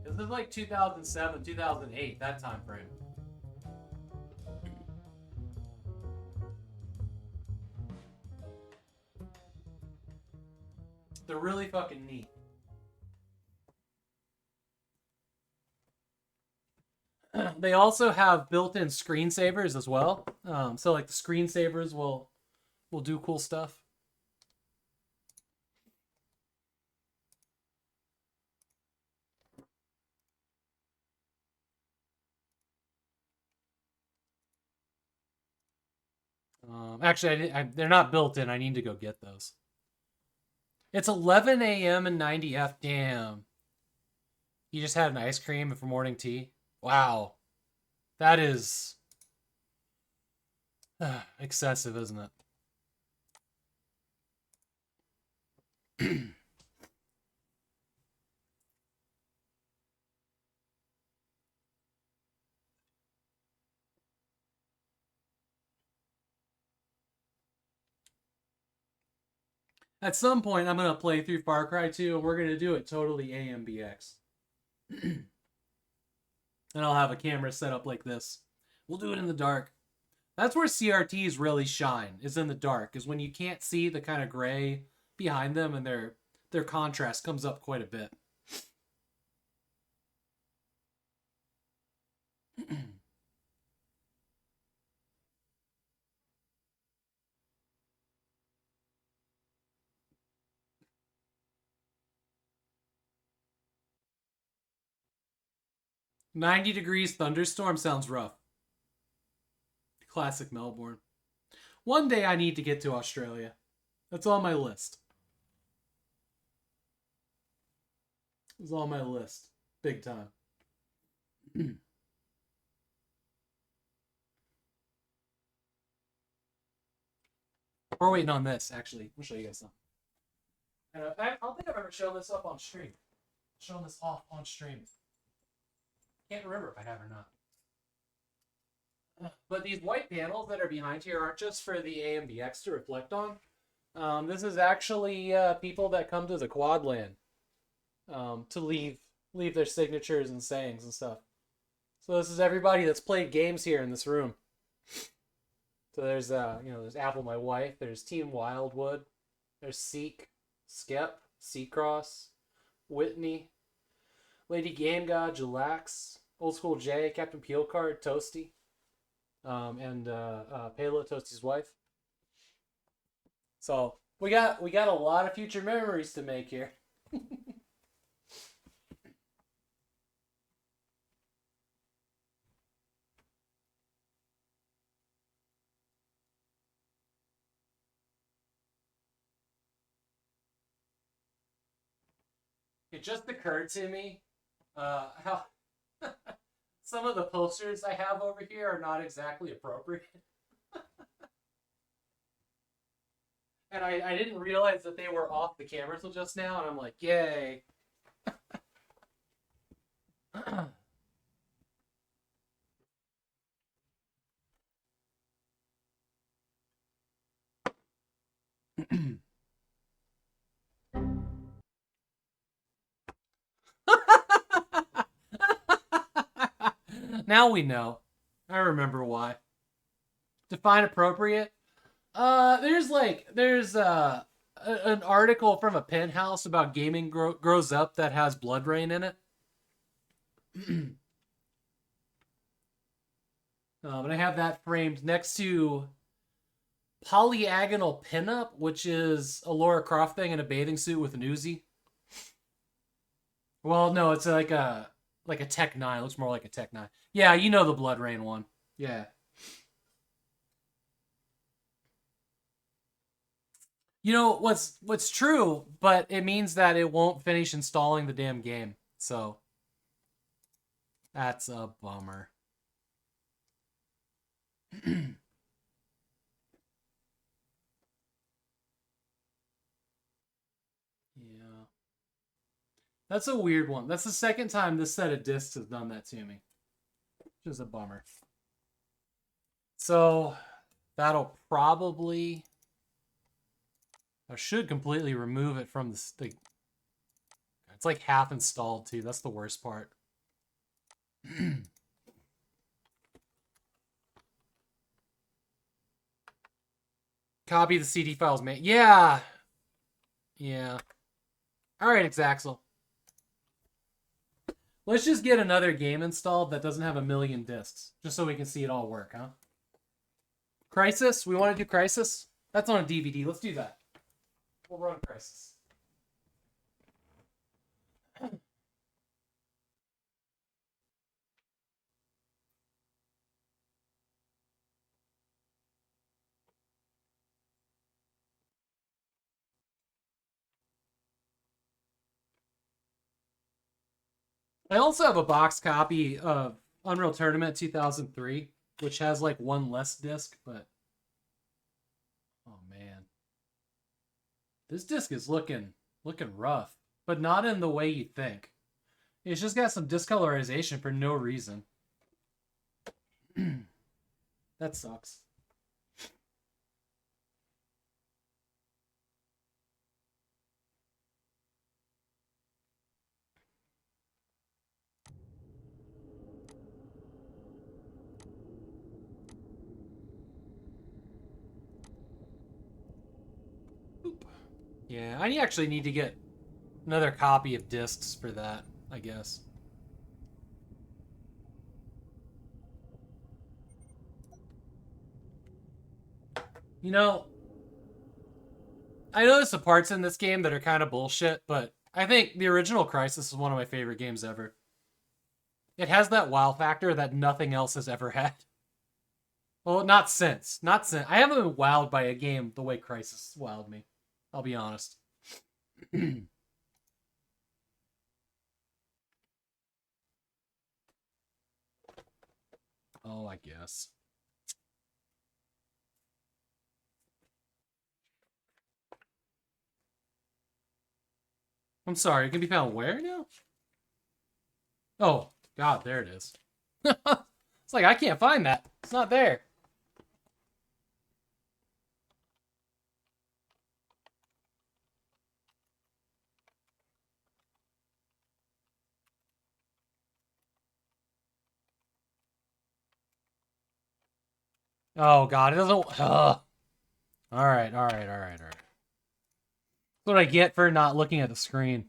This is like 2007, 2008, that time frame. They're really fucking neat. They also have built-in screensavers as well. So like the screensavers will do cool stuff. Actually, they're not built in. I need to go get those. It's 11 a.m. and 90 F. Damn. You just had an ice cream for morning tea? Wow. That is excessive, isn't it? At some point, I'm going to play through Far Cry 2, and we're going to do it totally AMBX. And I'll have a camera set up like this. We'll do it in the dark. That's where CRTs really shine, is in the dark, is when you can't see the kind of gray behind them, and their contrast comes up quite a bit. 90 degrees thunderstorm sounds rough. Classic Melbourne. One day I need to get to Australia. That's on my list. It's on my list. Big time. We're waiting on this, actually. I'll show you guys something. And I don't think I've ever shown this up on stream. Shown this off on stream. Can't remember if I have or not. But these white panels that are behind here aren't just for the AMBX to reflect on. This is actually people that come to the quad land to leave their signatures and sayings and stuff. So this is everybody that's played games here in this room. So there's there's Apple, my wife. There's Team Wildwood. There's Seek, Skep, Seacross, Whitney, Lady Game God, Jalax, Old School J, Captain Peel Card, Toasty, and Payla, Toasty's wife. So we got a lot of future memories to make here. It just occurred to me how some of the posters I have over here are not exactly appropriate. And I didn't realize that they were off the camera till just now, and I'm like, yay. Now we know. I remember why. Define appropriate. There's an article from a Penthouse about gaming grows up that has Blood Rain in it. And I have that framed next to Polyagonal Pinup, which is a Laura Croft thing in a bathing suit with an Uzi. Well, no, it's like a Tech 9. It looks more like a Tech 9. Yeah, you know the Blood Rain one. Yeah. You know, what's true, but it means that it won't finish installing the damn game. So that's a bummer. Yeah. That's a weird one. That's the second time this set of discs has done that to me. Which is a bummer. So that'll probably... I should completely remove it from the... It's like half installed too. That's the worst part. Copy the CD files, man. Yeah. Yeah. All right, Xaxel. Let's just get another game installed that doesn't have a million discs, just so we can see it all work, huh? Crisis? We want to do Crisis? That's on a DVD. Let's do that. We'll run Crisis. I also have a box copy of Unreal Tournament 2003, which has like one less disc, but oh man. This disc is looking rough, but not in the way you think. It's just got some discolorization for no reason. That sucks. Yeah, I actually need to get another copy of discs for that, I guess. You know, I know there's some parts in this game that are kind of bullshit, but I think the original Crysis is one of my favorite games ever. It has that wow factor that nothing else has ever had. Well, not since. Not since. I haven't been wowed by a game the way Crysis wowed me. I'll be honest. Oh, I guess. I'm sorry, it can be found where now? Oh, God, there it is. It's like, I can't find that. It's not there. Oh god, it doesn't. Ugh. All right. That's what I get for not looking at the screen.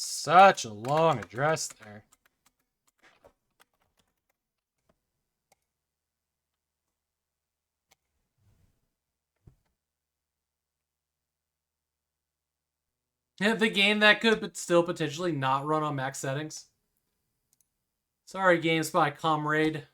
Such a long address there. Yeah, the game that could but still potentially not run on max settings. Sorry, GameSpy comrade.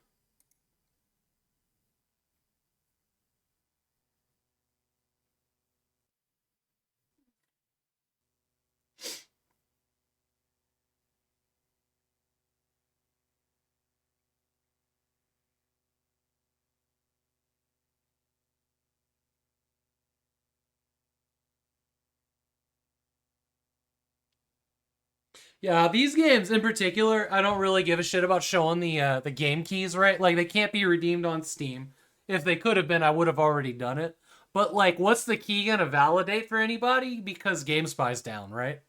Yeah, these games in particular, I don't really give a shit about showing the game keys, right? Like, they can't be redeemed on Steam. If they could have been, I would have already done it. But, like, what's the key gonna validate for anybody? Because GameSpy's down, right?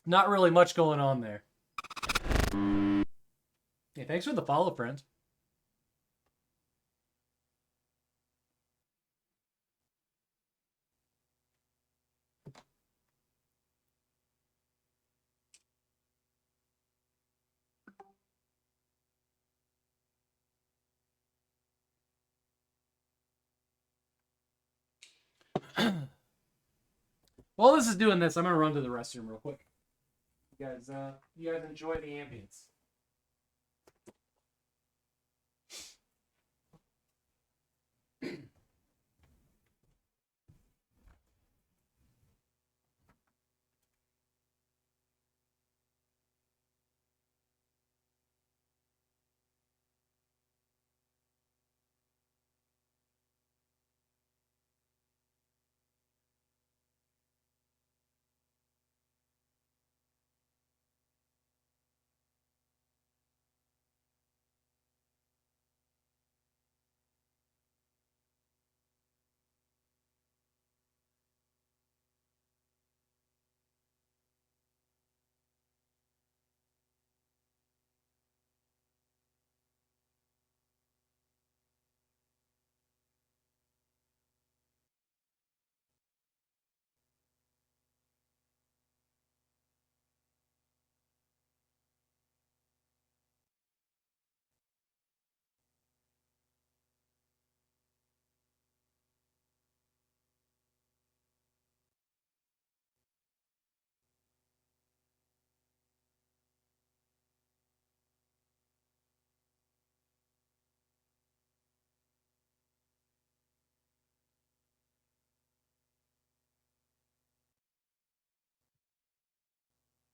Not really much going on there. Hey, thanks for the follow, friend. While this is doing this, I'm gonna run to the restroom real quick. You guys enjoy the ambience.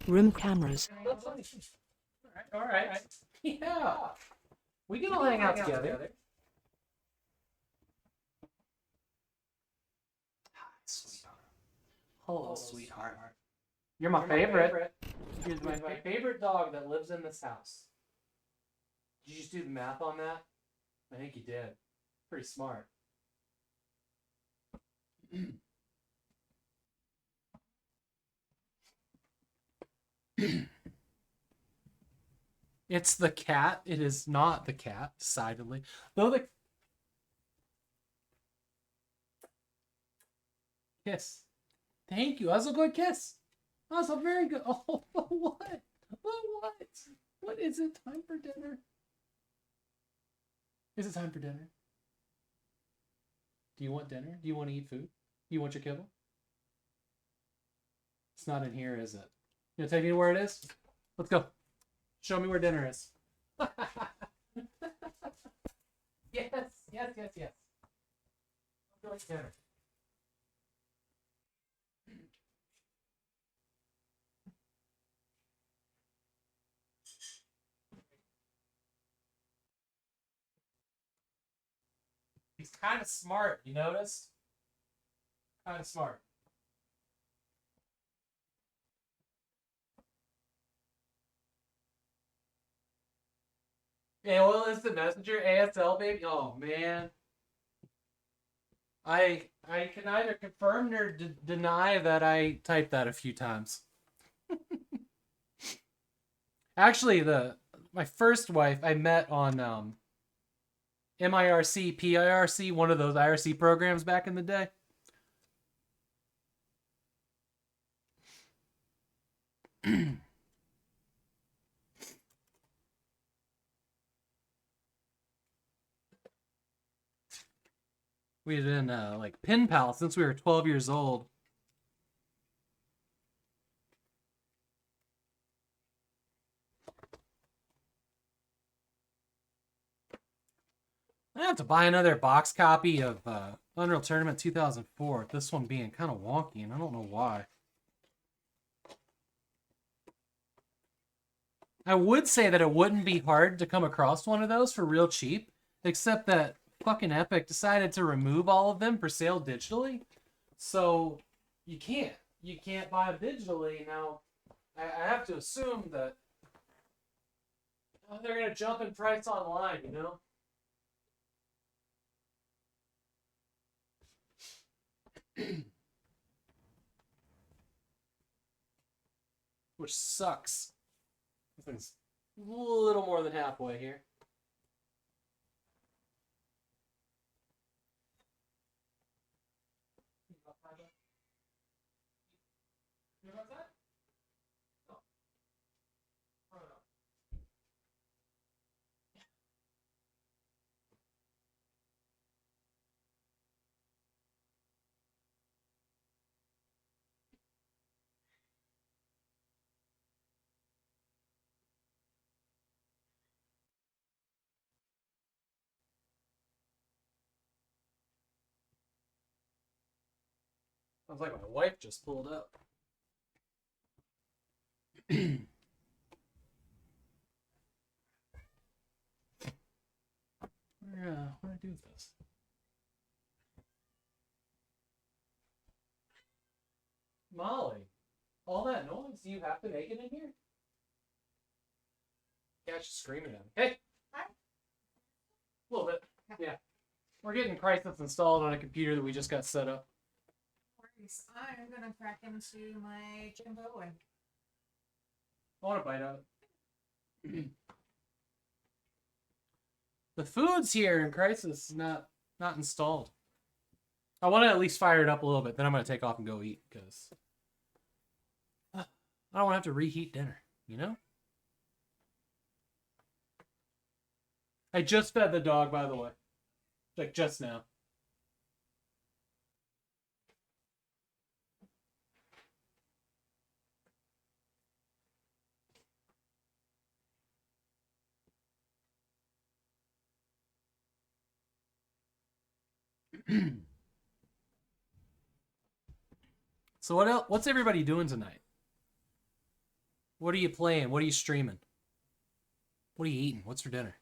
Room cameras. All right. Yeah. We can all hang out together. Sweetheart. Hello, sweetheart. You're my favorite. You're my favorite dog that lives in this house. Did you just do the math on that? I think you did. Pretty smart. It's the cat. It is not the cat, decidedly. Though the kiss. Thank you. That was a good kiss. That was a very good. Oh, what? What? What is it? Time for dinner? Is it time for dinner? Do you want dinner? Do you want to eat food? Do you want your kibble? It's not in here, is it? You know, tell you where it is? Let's go. Show me where dinner is. Yes. Let's go eat dinner. He's kind of smart. You noticed? Kind of smart. AOL Instant Messenger, ASL, baby. Oh man, I can neither confirm nor deny that I typed that a few times. Actually, my first wife I met on MIRC, PIRC, one of those IRC programs back in the day. We had been like pen pals since we were 12 years old. I have to buy another box copy of Unreal Tournament 2004. This one being kind of wonky, and I don't know why. I would say that it wouldn't be hard to come across one of those for real cheap, except that fucking Epic decided to remove all of them for sale digitally. So you can't buy them digitally. Now, I have to assume that they're going to jump in price online, you know? Which sucks. This thing's a little more than halfway here. Sounds like my wife just pulled up. Yeah, what do I do with this? Molly, all that noise, do you have to make it in here? Cat's just screaming at me. Hey! A little bit, yeah. We're getting Crisis installed on a computer that we just got set up. I'm gonna crack into my chicken boy. I want a bite of it. The food's here in Crisis is not installed. I want to at least fire it up a little bit, then I'm going to take off and go eat, because I don't want to have to reheat dinner, you know? I just fed the dog, by the way. Like, just now. So what else? What's everybody doing tonight? What are you playing? What are you streaming? What are you eating? What's for dinner?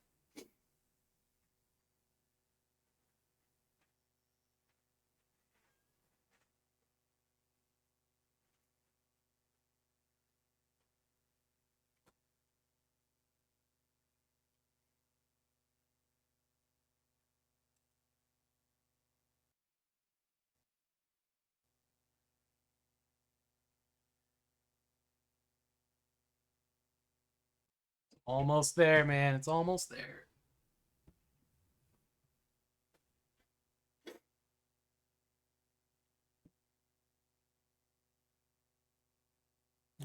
Almost there, man. It's almost there.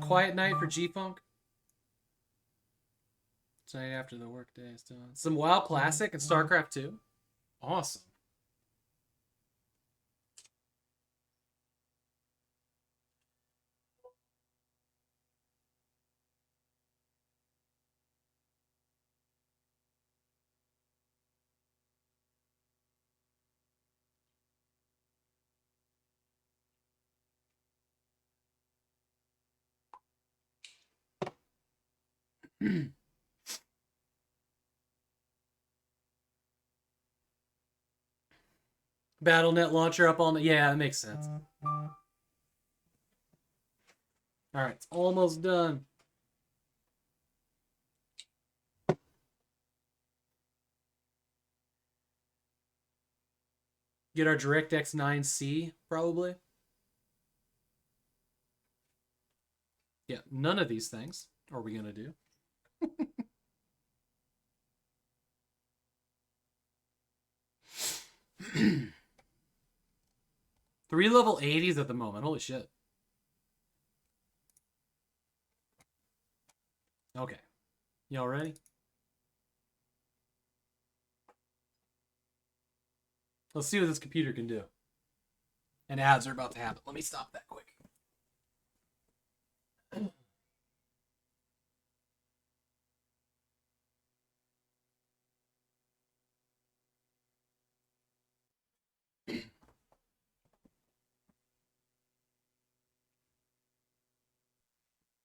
Quiet night for G-Funk. Tonight after the workday is done. Some WoW Classic and StarCraft 2. Awesome. BattleNet launcher up on the... Yeah, that makes sense. Alright, it's almost done. Get our DirectX 9C, probably. Yeah, none of these things are we going to do. Three level 80s at the moment. Holy shit. Okay. Y'all ready? Let's see what this computer can do. And ads are about to happen. Let me stop that quick.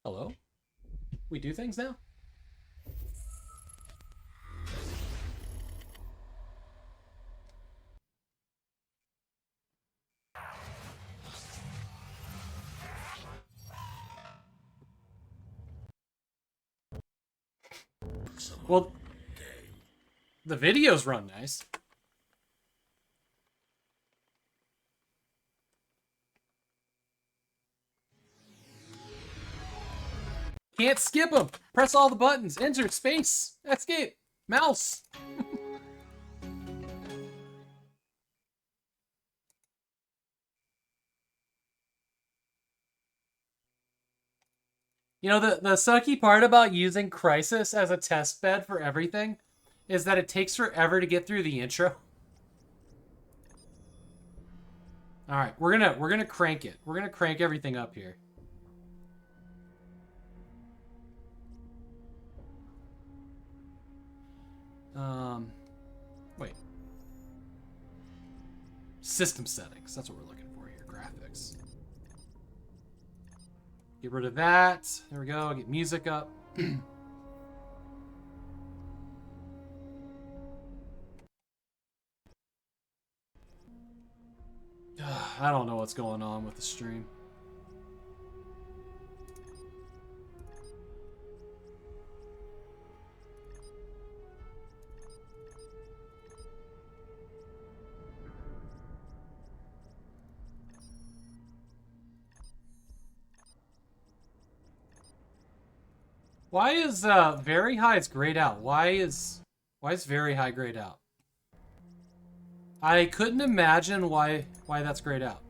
Hello? We do things now? Well, the videos run nice. Can't skip them. Press all the buttons. Enter, space, escape, mouse. You know, the sucky part about using Crysis as a test bed for everything is that it takes forever to get through the intro. All right, we're gonna crank it. We're gonna crank everything up here. Wait. System settings. That's what we're looking for here. Graphics. Get rid of that. There we go. Get music up. I don't know what's going on with the stream. Why is very high is grayed out? Why is very high grayed out? I couldn't imagine why that's grayed out.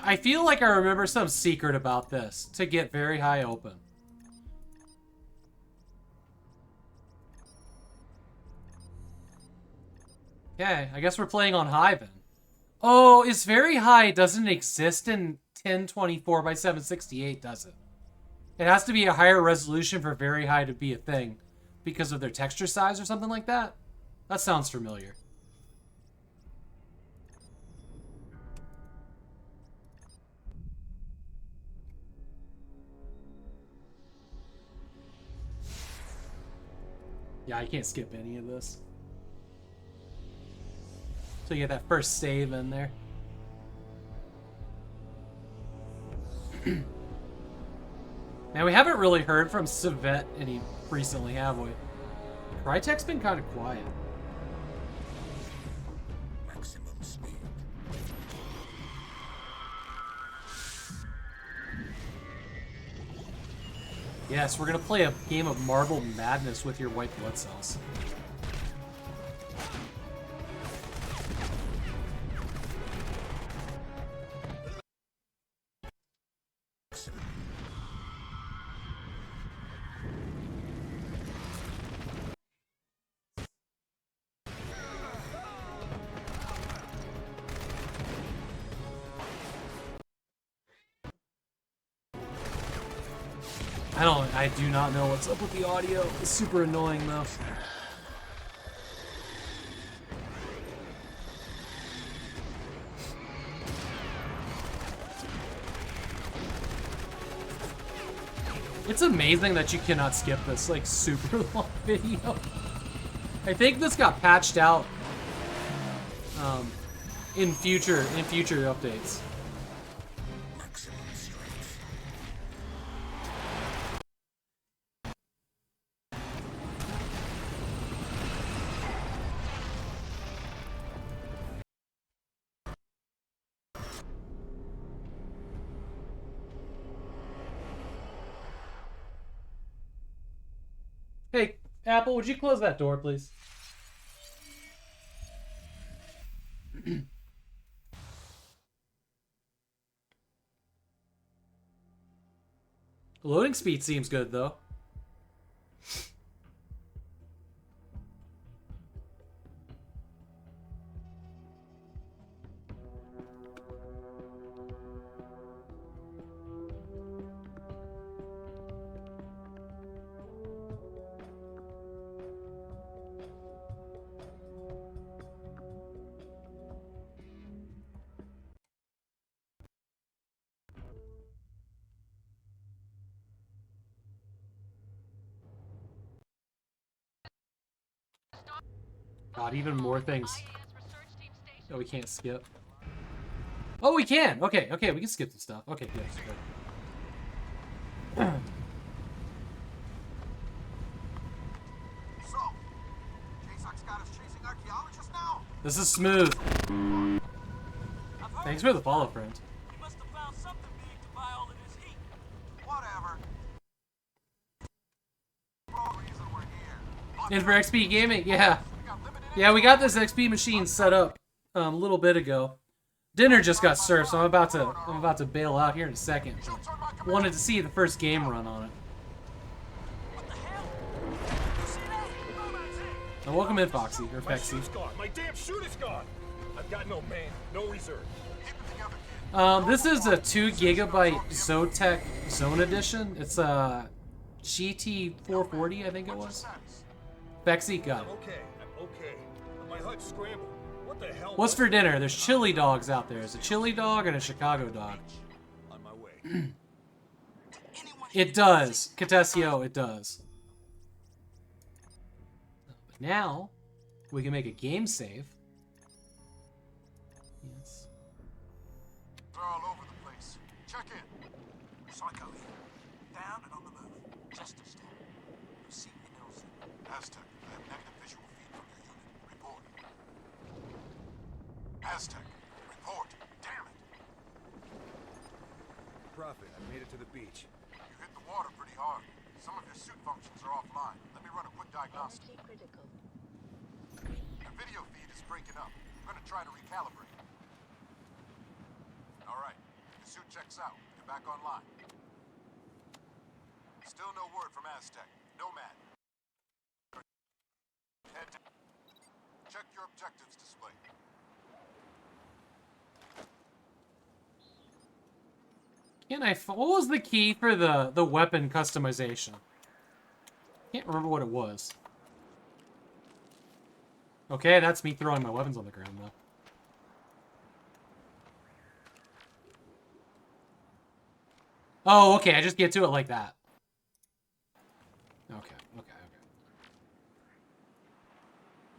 I feel like I remember some secret about this to get very high open. Okay, I guess we're playing on high then. Oh, is very high doesn't exist in 1024 by 768, does it? It has to be a higher resolution for very high to be a thing because of their texture size or something like that. That sounds familiar. Yeah, I can't skip any of this. So you get that first save in there. Man, we haven't really heard from Civet any recently, have we? Crytek's been kind of quiet. Maximum speed. Yes, we're gonna play a game of Marble Madness with your white blood cells. I do not know what's up with the audio. It's super annoying though. It's amazing that you cannot skip this, like, super long video. I think this got patched out in future updates. Hey, Apple, would you close that door, please? Loading speed seems good, though. God, even more things that we can't skip. Oh, we can! Okay, okay, we can skip some stuff. Okay, good, good. So, Jason's got us chasing archaeologists now? This is smooth. Thanks for the follow, friend. He must have found something big to buy all of this heat. Whatever. Reason we're here. In for XP Gaming, yeah. Yeah, we got this XP machine set up a little bit ago. Dinner just got served, so I'm about to bail out here in a second. Wanted to see the first game run on it. Now, welcome in, Foxy, or My Fexy. shoot's gone. My damn shoot is gone. I've got no man, no reserve. This is a 2 GB Zotac Zone Edition. It's a GT440, I think it was. Fexy, got it. Okay, I'm okay. But my HUD's scrambled. What the hell? What's for dinner? There's chili dogs out there. There's a chili dog and a Chicago dog. On my way. It does. Catessio, it does. But now, we can make a game save. Yes. They're all over the place. Check in. Psycho here. Down and on the move. Just a step. You see me, Nelson. Aztec, I have negative visual feed from your unit. Report. Aztec, report. Damn it. Prophet, I made it to the beach. You hit the water pretty hard. Some of your suit functions are offline. Let me run a quick diagnostic. The video feed is breaking up. I'm gonna try to recalibrate. All right. The suit checks out. You're back online. Still no word from Aztec. Nomad. Head down. Check your objectives display. Can I? What was the key for the weapon customization? Can't remember what it was. Okay, that's me throwing my weapons on the ground though. Oh, okay, I just get to it like that. Okay, okay, okay.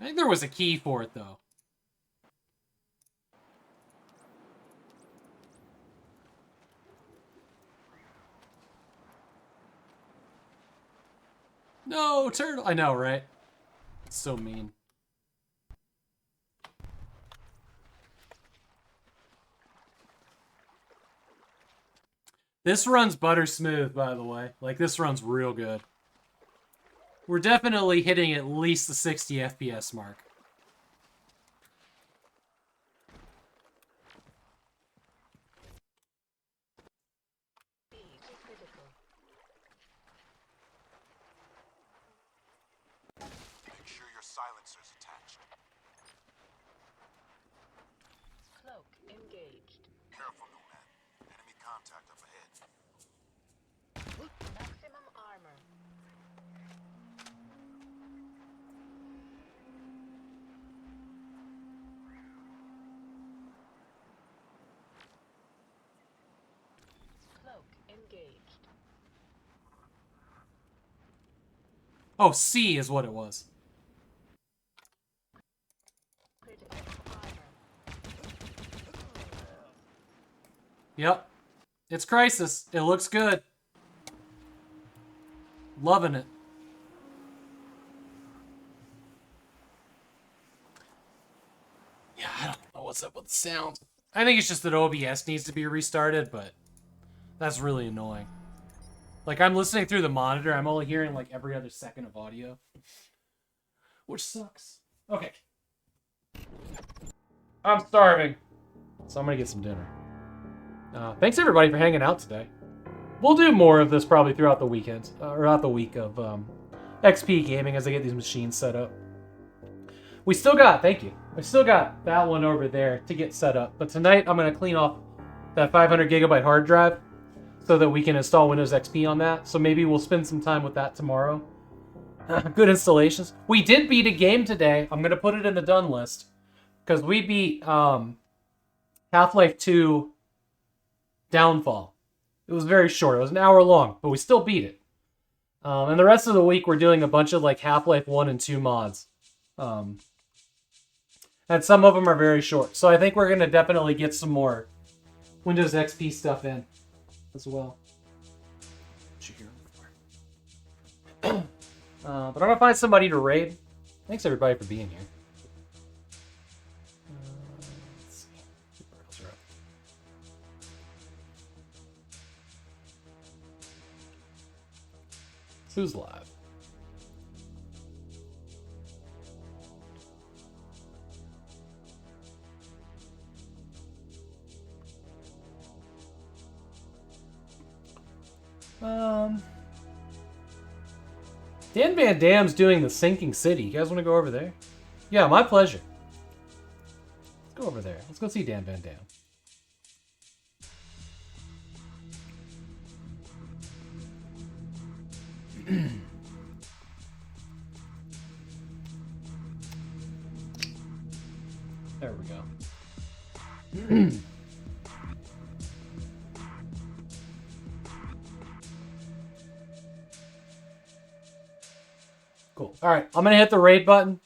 I think there was a key for it though. No, turtle. I know, right? It's so mean. This runs butter smooth, by the way. Like, this runs real good. We're definitely hitting at least the 60 FPS mark. Make sure your silencer's attached. Cloak engaged. Careful, Nomad. Enemy contact up ahead. Maximum armor. Cloak engaged. Oh, C is what it was. Yep. It's Crisis. It looks good. Loving it. Yeah, I don't know what's up with the sound. I think it's just that OBS needs to be restarted, but that's really annoying. Like, I'm listening through the monitor. I'm only hearing, like, every other second of audio. Which sucks. Okay. I'm starving. So I'm gonna get some dinner. Thanks, everybody, for hanging out today. We'll do more of this probably throughout the weekend. Or throughout the week of XP Gaming as I get these machines set up. We still got, thank you. I still got that one over there to get set up. But tonight, I'm gonna clean off that 500 gigabyte hard drive so that we can install Windows XP on that. So maybe we'll spend some time with that tomorrow. Good installations. We did beat a game today. I'm going to put it in the done list. Because we beat Half-Life 2 Downfall. It was very short. It was an hour long, but we still beat it. And the rest of the week, we're doing a bunch of like Half-Life 1 and 2 mods. And some of them are very short. So I think we're going to definitely get some more Windows XP stuff in as well. But I'm going to find somebody to raid. Thanks everybody for being here. Let's see. Where else are up? Who's live? Dan Van Dam's doing the Sinking City. You guys want to go over there? Yeah, my pleasure. Let's go over there. Let's go see Dan Van Dam. There we go. Cool. All right, I'm going to hit the raid button.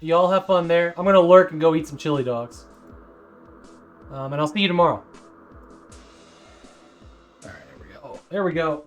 Y'all have fun there. I'm going to lurk and go eat some chili dogs. And I'll see you tomorrow. All right, there we go. Oh, there we go.